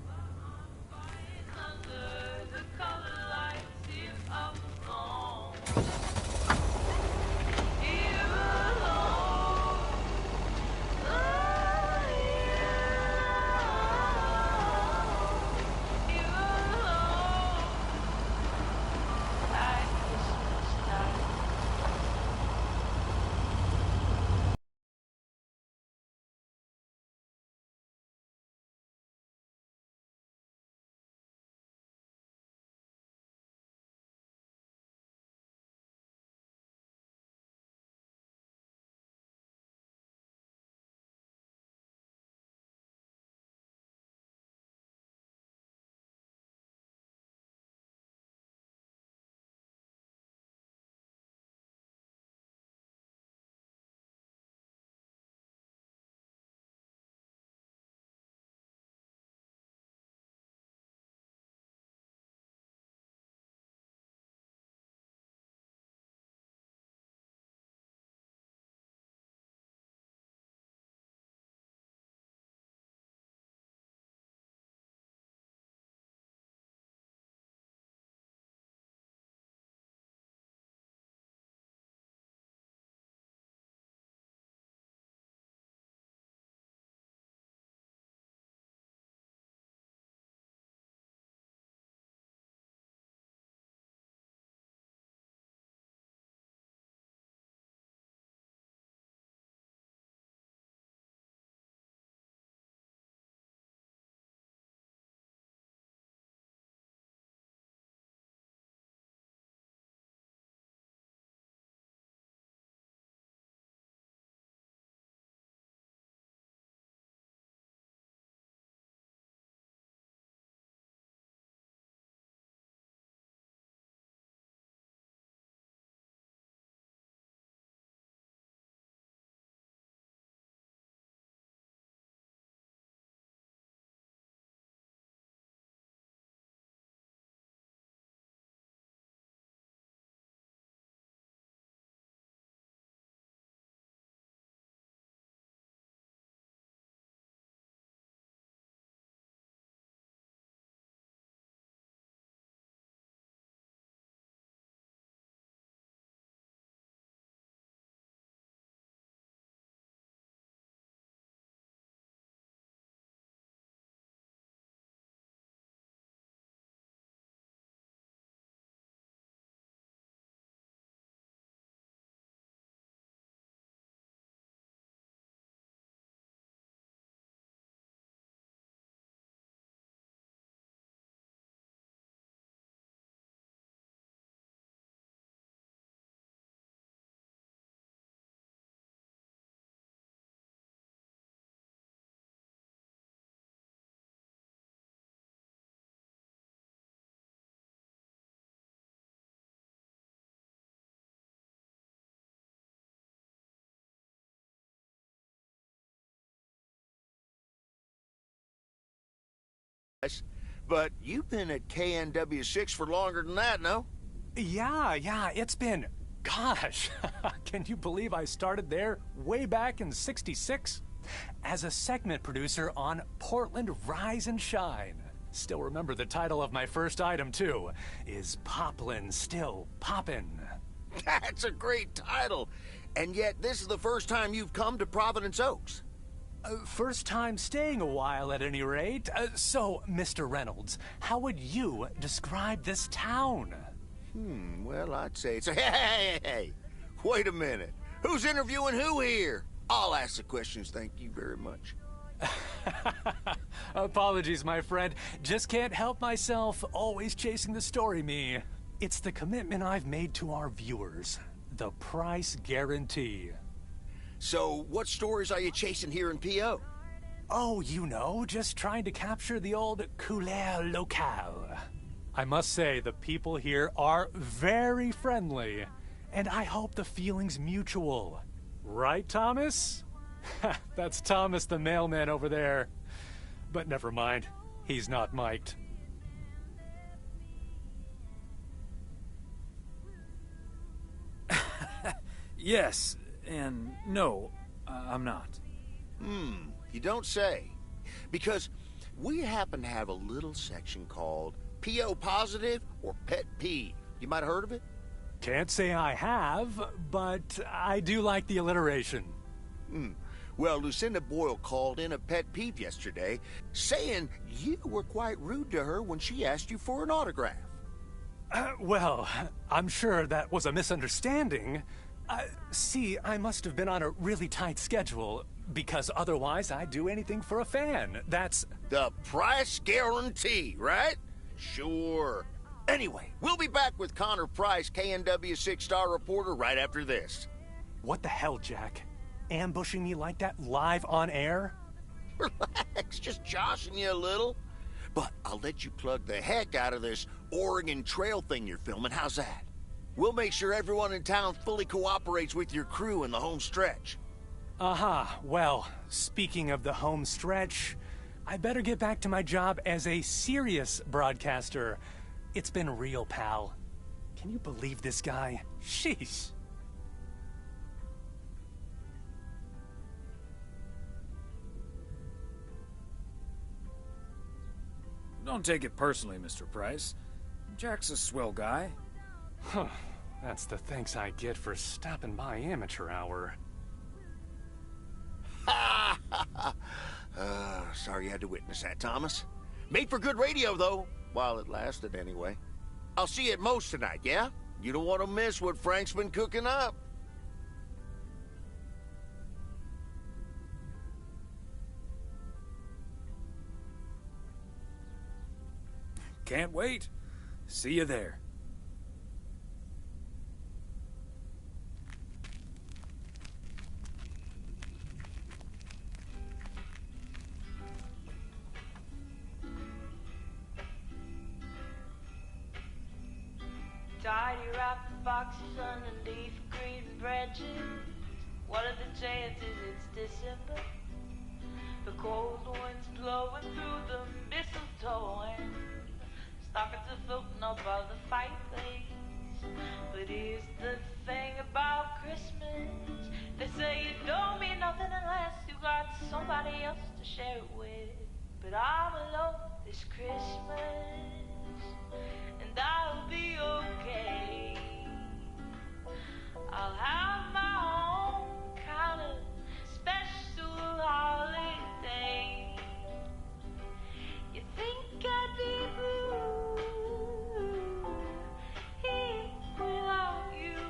But you've been at KNW6 for longer than that, no? Yeah, it's been... Gosh, can you believe I started there way back in '66? As a segment producer on Portland Rise and Shine. Still remember the title of my first item, too. Is Poplin Still Poppin'? That's a great title. And yet, this is the first time you've come to Providence Oaks. First time staying a while, at any rate. So, Mr. Reynolds, how would you describe this town? Well, I'd say it's a... Hey! Wait a minute. Who's interviewing who here? I'll ask the questions, thank you very much. Apologies, my friend. Just can't help myself. Always chasing the story, me. It's the commitment I've made to our viewers. The price guarantee. So, what stories are you chasing here in P.O.? Oh, you know, just trying to capture the old couleur locale. I must say, the people here are very friendly, and I hope the feeling's mutual. Right, Thomas? That's Thomas the mailman over there. But never mind, he's not mic'd. Yes, and no, I'm not. You don't say. Because we happen to have a little section called P.O. Positive or Pet Peeve. You might have heard of it? Can't say I have, but I do like the alliteration. Well, Lucinda Boyle called in a pet peeve yesterday, saying you were quite rude to her when she asked you for an autograph. Well, I'm sure that was a misunderstanding. See, I must have been on a really tight schedule, because otherwise I'd do anything for a fan. That's... The price guarantee, right? Sure. Anyway, we'll be back with Connor Price, KNW 6-star reporter, right after this. What the hell, Jack? Ambushing me like that live on air? Relax, just joshing you a little. But I'll let you plug the heck out of this Oregon Trail thing you're filming. How's that? We'll make sure everyone in town fully cooperates with your crew in the home stretch. Well, speaking of the home stretch, I better get back to my job as a serious broadcaster. It's been real, pal. Can you believe this guy? Sheesh. Don't take it personally, Mr. Price. Jack's a swell guy. Huh. That's the thanks I get for stopping by amateur hour. Sorry you had to witness that, Thomas. Made for good radio, though. While it lasted, anyway. I'll see you at Moe's tonight, yeah? You don't want to miss what Frank's been cooking up. Can't wait. See you there. Tidy wrap the boxes underneath green branches. What are the chances it's December? The cold wind's blowing through the mistletoe and stockings are floating above the fireplace. But here's the thing about Christmas. They say it don't mean nothing unless you got somebody else to share it with. But I'm alone this Christmas, and I'll be okay. I'll have my own kind of special holiday. You think I'd be blue here without you,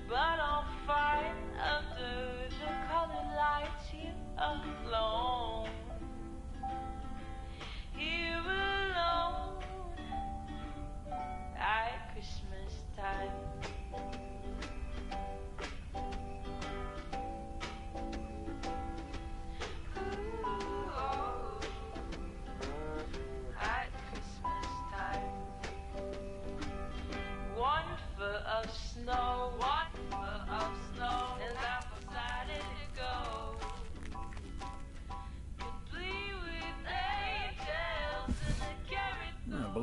but I'm fine under the colored lights here alone. Here alone,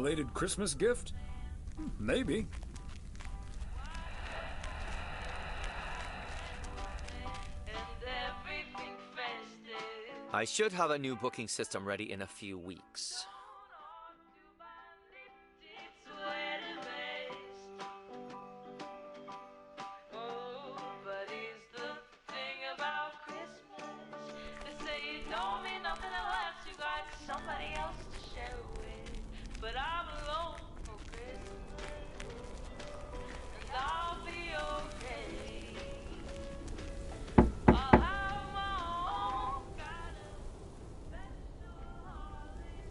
belated Christmas gift? Maybe. I should have a new booking system ready in a few weeks. Somebody else to share it with, but I'm alone for Christmas, and I'll be okay. I'll have my own kind of special holiday.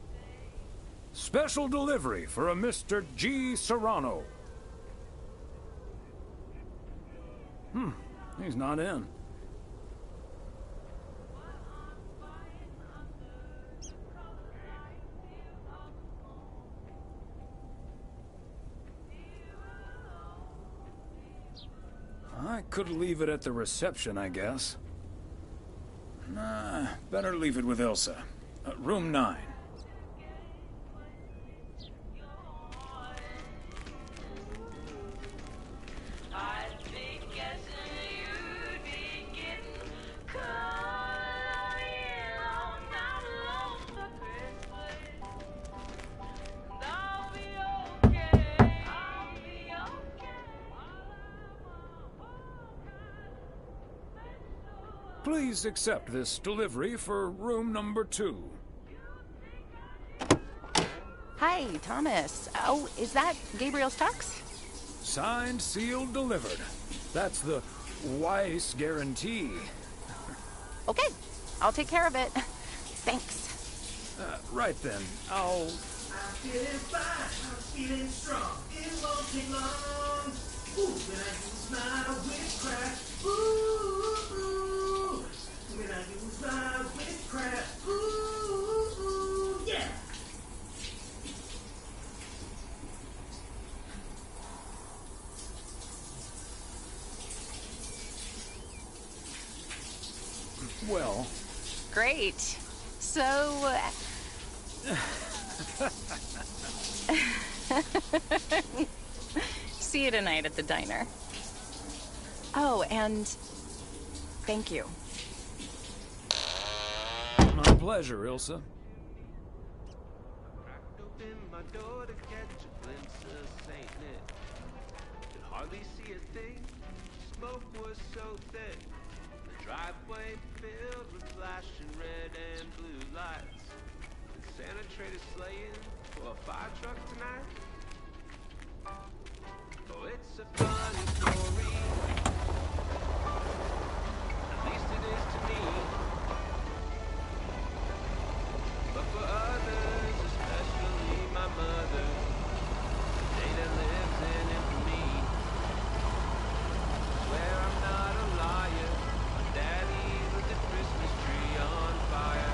Special delivery for a Mr. G. Serrano. He's not in. I could leave it at the reception, I guess. Nah, better leave it with Ilsa. Room 9. Please accept this delivery for room number 2. Hi, Thomas. Oh, is that Gabriel's tux? Signed, sealed, delivered. That's the Weiss guarantee. Okay, I'll take care of it. Thanks. Right then, I'll... I'm feeling fine, I'm feeling strong. It won't take long. Ooh, when I use my witchcraft. Ooh, when I use my witchcraft. Ooh, yeah. Well... Great. So... See you tonight at the diner. Oh, and thank you. My pleasure, Ilsa. Cracked open my door to catch a glimpse of Saint Nick. Could hardly see a thing. Smoke was so thick. The driveway filled with flashing red and blue lights. Did Santa trade a sleigh in for a fire truck tonight? Oh, it's a funny story. At least it is to me. But for others, especially my mother, the day that lives in infamy. Swear I'm not a liar. My daddy lit the Christmas tree on fire.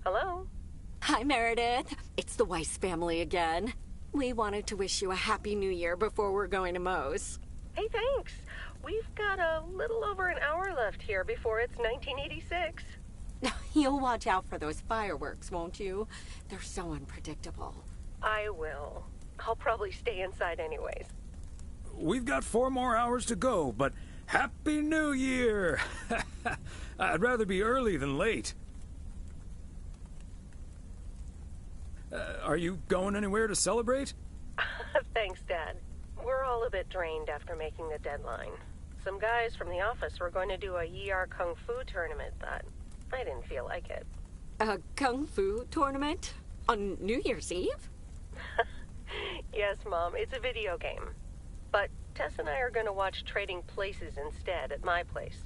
Hello? Hi, Meredith. It's the Weiss family again. We wanted to wish you a happy new year before we're going to Moe's. Hey, thanks. We've got a little over an hour left here before it's 1986. You'll watch out for those fireworks, won't you? They're so unpredictable. I will. I'll probably stay inside anyways. We've got 4 more hours to go, but Happy New Year! I'd rather be early than late. Are you going anywhere to celebrate? Thanks, Dad. We're all a bit drained after making the deadline. Some guys from the office were going to do a ER Kung Fu tournament, but I didn't feel like it. A Kung Fu tournament? On New Year's Eve? Yes, Mom, it's a video game. But Tess and I are going to watch Trading Places instead at my place.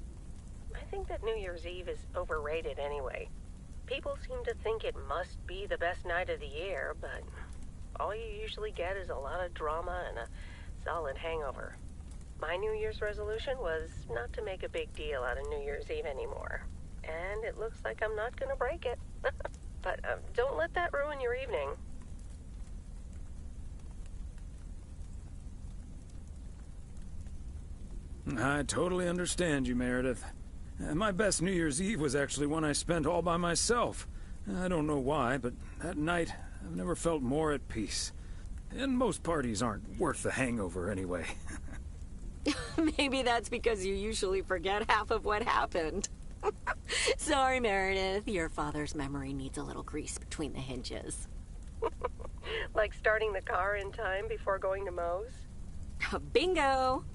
I think that New Year's Eve is overrated anyway. People seem to think it must be the best night of the year, but all you usually get is a lot of drama and a solid hangover. My New Year's resolution was not to make a big deal out of New Year's Eve anymore. And it looks like I'm not going to break it. But don't let that ruin your evening. I totally understand you, Meredith. My best New Year's Eve was actually one I spent all by myself. I don't know why, but that night I've never felt more at peace. And most parties aren't worth the hangover anyway. Maybe that's because you usually forget half of what happened. Sorry, Meredith. Your father's memory needs a little grease between the hinges. Like starting the car in time before going to Moe's? Bingo!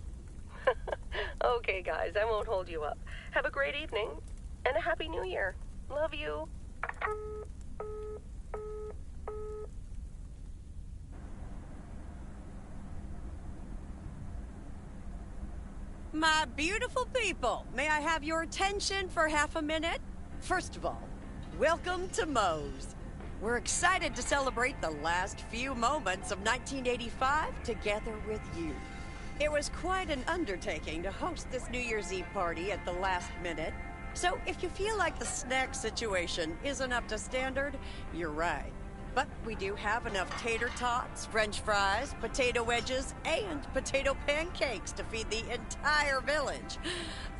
Okay, guys, I won't hold you up. Have a great evening, and a Happy New Year. Love you. My beautiful people, may I have your attention for half a minute? First of all, welcome to Moe's. We're excited to celebrate the last few moments of 1985 together with you. It was quite an undertaking to host this New Year's Eve party at the last minute. So if you feel like the snack situation isn't up to standard, you're right. But we do have enough tater tots, french fries, potato wedges, and potato pancakes to feed the entire village.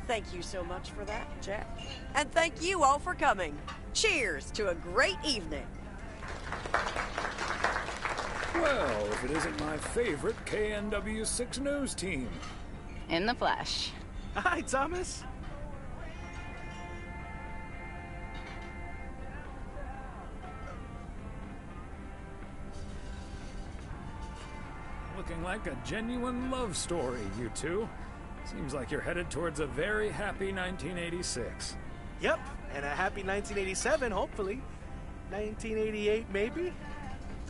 Thank you so much for that, Jack. And thank you all for coming. Cheers to a great evening. Well, if it isn't my favorite KNW6 news team. In the flesh. Hi, Thomas. Looking like a genuine love story, you two. Seems like you're headed towards a very happy 1986. Yep, and a happy 1987, hopefully. 1988, maybe?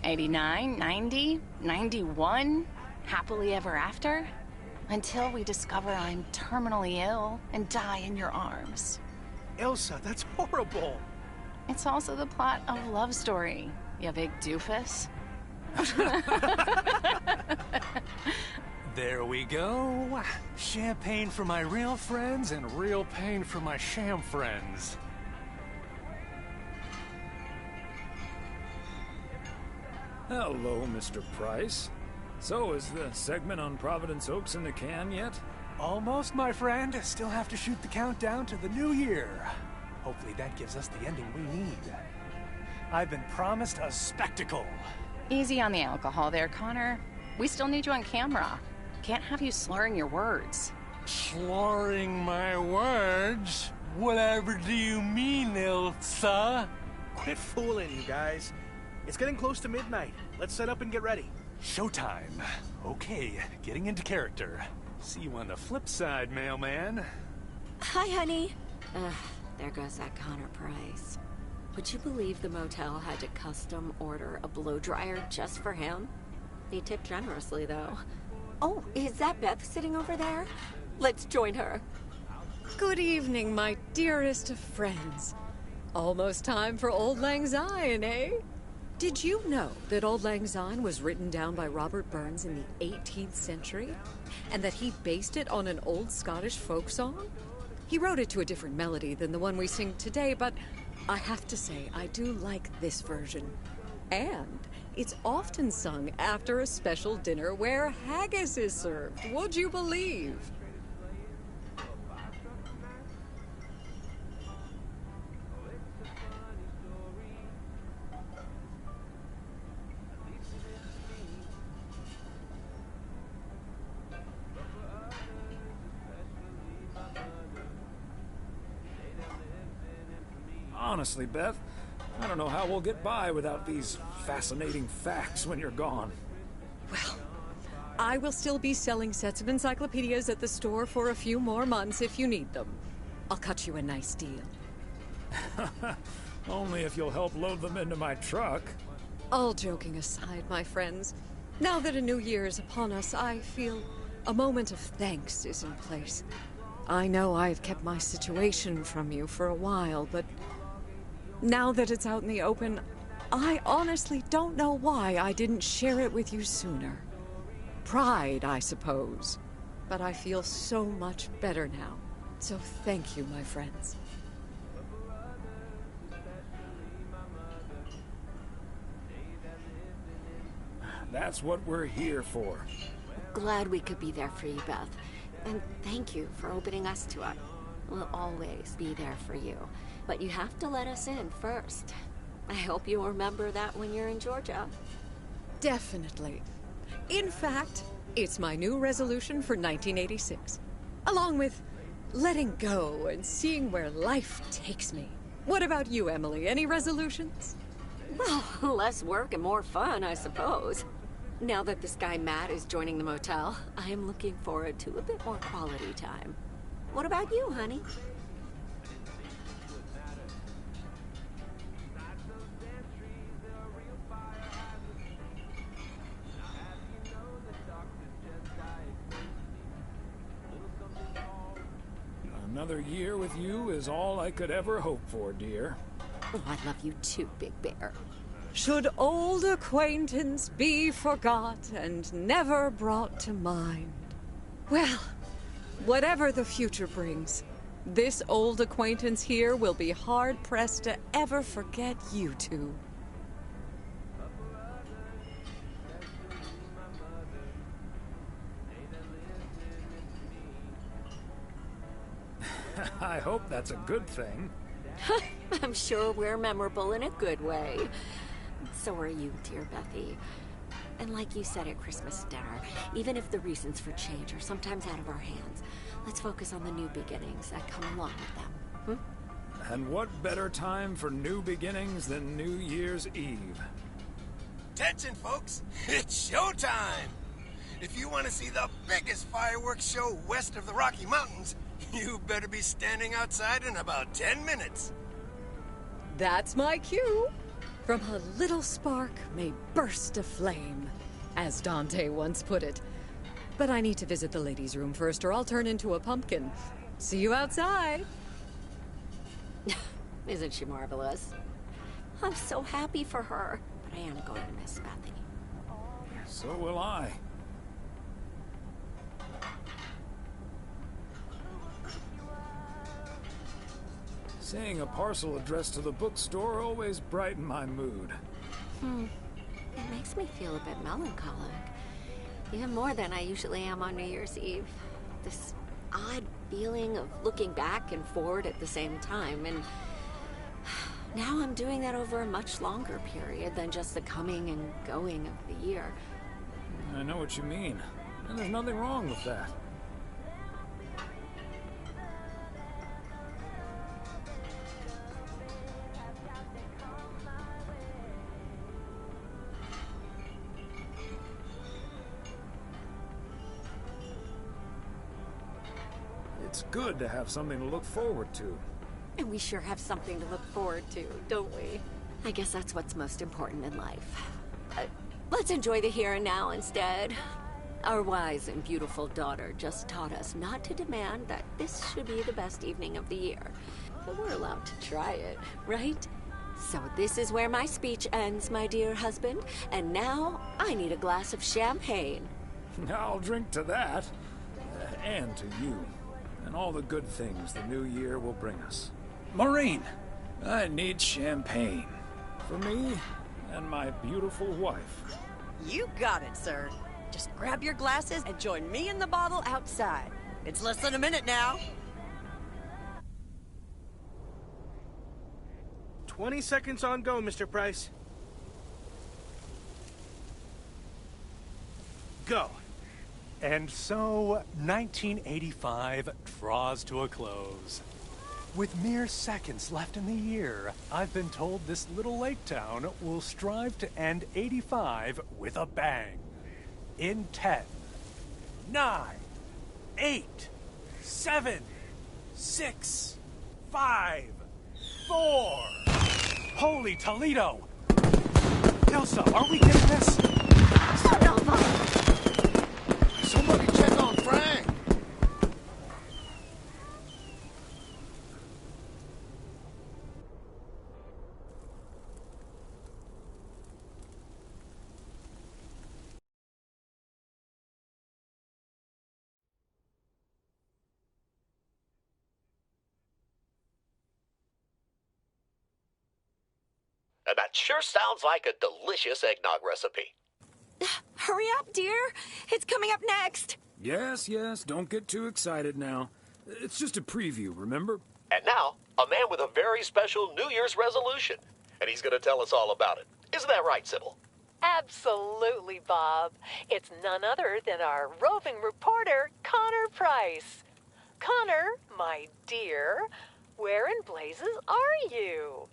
89, 90, 91, happily ever after, until we discover I'm terminally ill and die in your arms. Elsa, that's horrible. It's also the plot of Love Story, you big doofus. There we go. Champagne for my real friends and real pain for my sham friends. Hello, Mr. Price. So, is the segment on Providence Oaks in the can yet? Almost, my friend. Still have to shoot the countdown to the new year. Hopefully that gives us the ending we need. I've been promised a spectacle. Easy on the alcohol there, Connor. We still need you on camera. Can't have you slurring your words. Slurring my words? Whatever do you mean, Elsa? Quit fooling, you guys. It's getting close to midnight. Let's set up and get ready. Showtime. Okay, getting into character. See you on the flip side, mailman. Hi, honey. There goes that Connor Price. Would you believe the motel had to custom order a blow dryer just for him? He tipped generously, though. Oh, is that Beth sitting over there? Let's join her. Good evening, my dearest of friends. Almost time for Auld Lang Syne, eh? Did you know that Auld Lang Syne was written down by Robert Burns in the 18th century? And that he based it on an old Scottish folk song? He wrote it to a different melody than the one we sing today, but I have to say, I do like this version. And it's often sung after a special dinner where haggis is served. Would you believe? Honestly, Beth, I don't know how we'll get by without these fascinating facts when you're gone. I will still be selling sets of encyclopedias at the store for a few more months if you need them. I'll cut you a nice deal. Only if you'll help load them into my truck. All joking aside, my friends, now that a new year is upon us, I feel a moment of thanks is in place. I know I've kept my situation from you for a while, but now that it's out in the open, I honestly don't know why I didn't share it with you sooner. Pride, I suppose. But I feel so much better now. So thank you, my friends. That's what we're here for. Glad we could be there for you, Beth. And thank you for opening us to it. We'll always be there for you. But you have to let us in first. I hope you'll remember that when you're in Georgia. Definitely. In fact, it's my new resolution for 1986. Along with letting go and seeing where life takes me. What about you, Emily? Any resolutions? Well, less work and more fun, I suppose. Now that this guy Matt is joining the motel, I am looking forward to a bit more quality time. What about you, honey? Another year with you is all I could ever hope for, dear. Oh, I love you too, Big Bear. Should old acquaintance be forgot and never brought to mind? Well, whatever the future brings, this old acquaintance here will be hard-pressed to ever forget you two. I hope that's a good thing. I'm sure we're memorable in a good way. So are you, dear Bethy. And like you said at Christmas dinner, even if the reasons for change are sometimes out of our hands, let's focus on the new beginnings that come along with them. And what better time for new beginnings than New Year's Eve? Attention, folks! It's showtime! If you want to see the biggest fireworks show west of the Rocky Mountains, you better be standing outside in about 10 minutes. That's my cue. From a little spark may burst a flame, as Dante once put it. But I need to visit the ladies' room first, or I'll turn into a pumpkin. See you outside. Isn't she marvelous? I'm so happy for her, but I am going to miss Bethy. So will I. Seeing a parcel addressed to the bookstore always brightened my mood. It makes me feel a bit melancholic. Even more than I usually am on New Year's Eve. This odd feeling of looking back and forward at the same time, and now I'm doing that over a much longer period than just the coming and going of the year. I know what you mean, and there's nothing wrong with that. It's good to have something to look forward to. And we sure have something to look forward to, don't we? I guess that's what's most important in life. Let's enjoy the here and now instead. Our wise and beautiful daughter just taught us not to demand that this should be the best evening of the year. But we're allowed to try it, right? So this is where my speech ends, my dear husband. And now I need a glass of champagne. I'll drink to that. And to you. And all the good things the new year will bring us. Maureen, I need champagne. For me and my beautiful wife. You got it, sir. Just grab your glasses and join me in the bottle outside. It's less than a minute now. 20 seconds on go, Mr. Price. Go. And so, 1985 draws to a close. With mere seconds left in the year, I've been told this little lake town will strive to end 85 with a bang. In 10, 9, 8, 7, 6, 5, 4. Holy Toledo! Ilsa, are we getting this? Somebody check on Frank. That sure sounds like a delicious eggnog recipe. Hurry up, dear. It's coming up next. Yes, don't get too excited now. It's just a preview, remember? And now, a man with a very special New Year's resolution. And he's going to tell us all about it. Isn't that right, Sybil? Absolutely, Bob. It's none other than our roving reporter, Connor Price. Connor, my dear, where in blazes are you?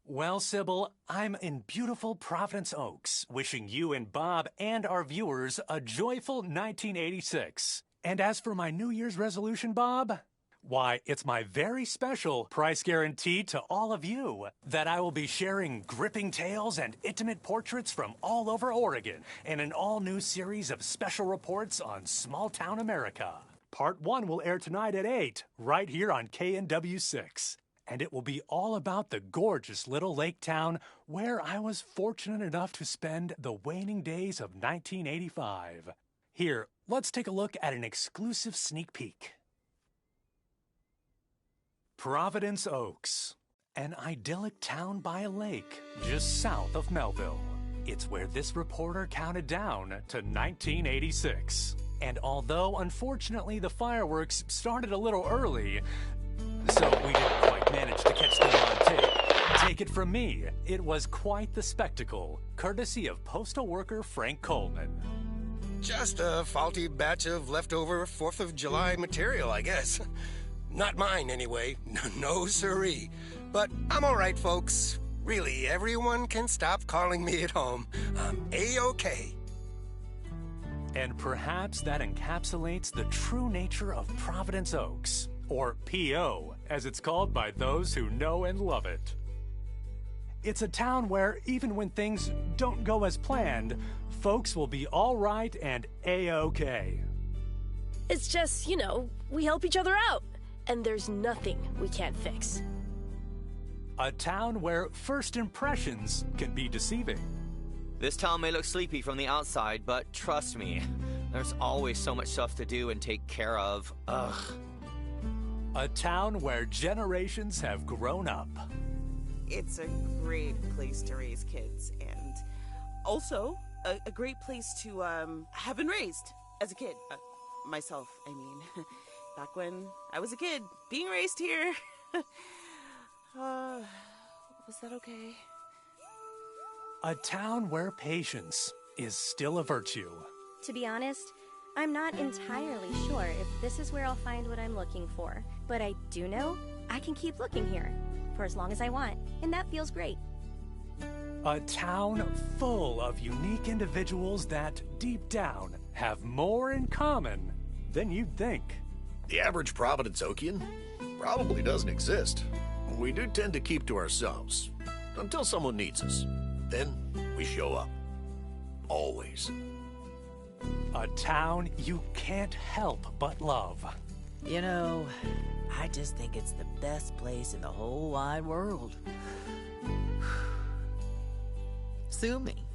Well, Sybil, I'm in beautiful Providence Oaks, wishing you and Bob and our viewers a joyful 1986. And as for my New Year's resolution, Bob, why, it's my very special price guarantee to all of you that I will be sharing gripping tales and intimate portraits from all over Oregon in an all-new series of special reports on small-town America. Part 1 will air tonight at 8, right here on KNW6. And it will be all about the gorgeous little lake town where I was fortunate enough to spend the waning days of 1985. Here, let's take a look at an exclusive sneak peek. Providence Oaks, an idyllic town by a lake just south of Melville. It's where this reporter counted down to 1986. And although, unfortunately, the fireworks started a little early, so we didn't quite manage to catch them on tape. Take it from me, it was quite the spectacle, courtesy of postal worker Frank Coleman. Just a faulty batch of leftover 4th of July material, I guess. Not mine, anyway. No siree. But I'm all right, folks. Really, everyone can stop calling me at home. I'm A-OK. And perhaps that encapsulates the true nature of Providence Oaks, or P.O., as it's called by those who know and love it. It's a town where even when things don't go as planned, folks will be all right and A-OK. It's just, we help each other out, and there's nothing we can't fix. A town where first impressions can be deceiving. This town may look sleepy from the outside, but trust me, there's always so much stuff to do and take care of. Ugh. A town where generations have grown up. It's a great place to raise kids, and also a great place to have been raised as a kid. Myself, I mean. Back when I was a kid, being raised here. Was that okay? A town where patience is still a virtue. To be honest, I'm not entirely sure if this is where I'll find what I'm looking for. But I do know I can keep looking here for as long as I want, and that feels great. A town full of unique individuals that, deep down, have more in common than you'd think. The average Providence Okian probably doesn't exist. We do tend to keep to ourselves until someone needs us. Then we show up. Always. A town you can't help but love. I just think it's the best place in the whole wide world. Sue me.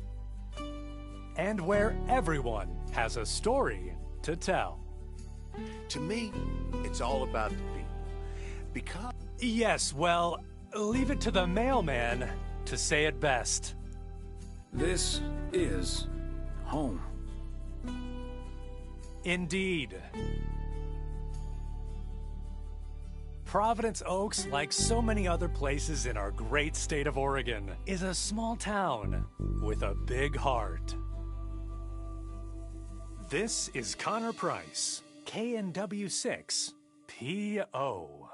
And where everyone has a story to tell. To me, it's all about the people. Because Yes, well, leave it to the mailman to say it best. This is home. Indeed. Providence Oaks, like so many other places in our great state of Oregon, is a small town with a big heart. This is Connor Price, KNW6, PO.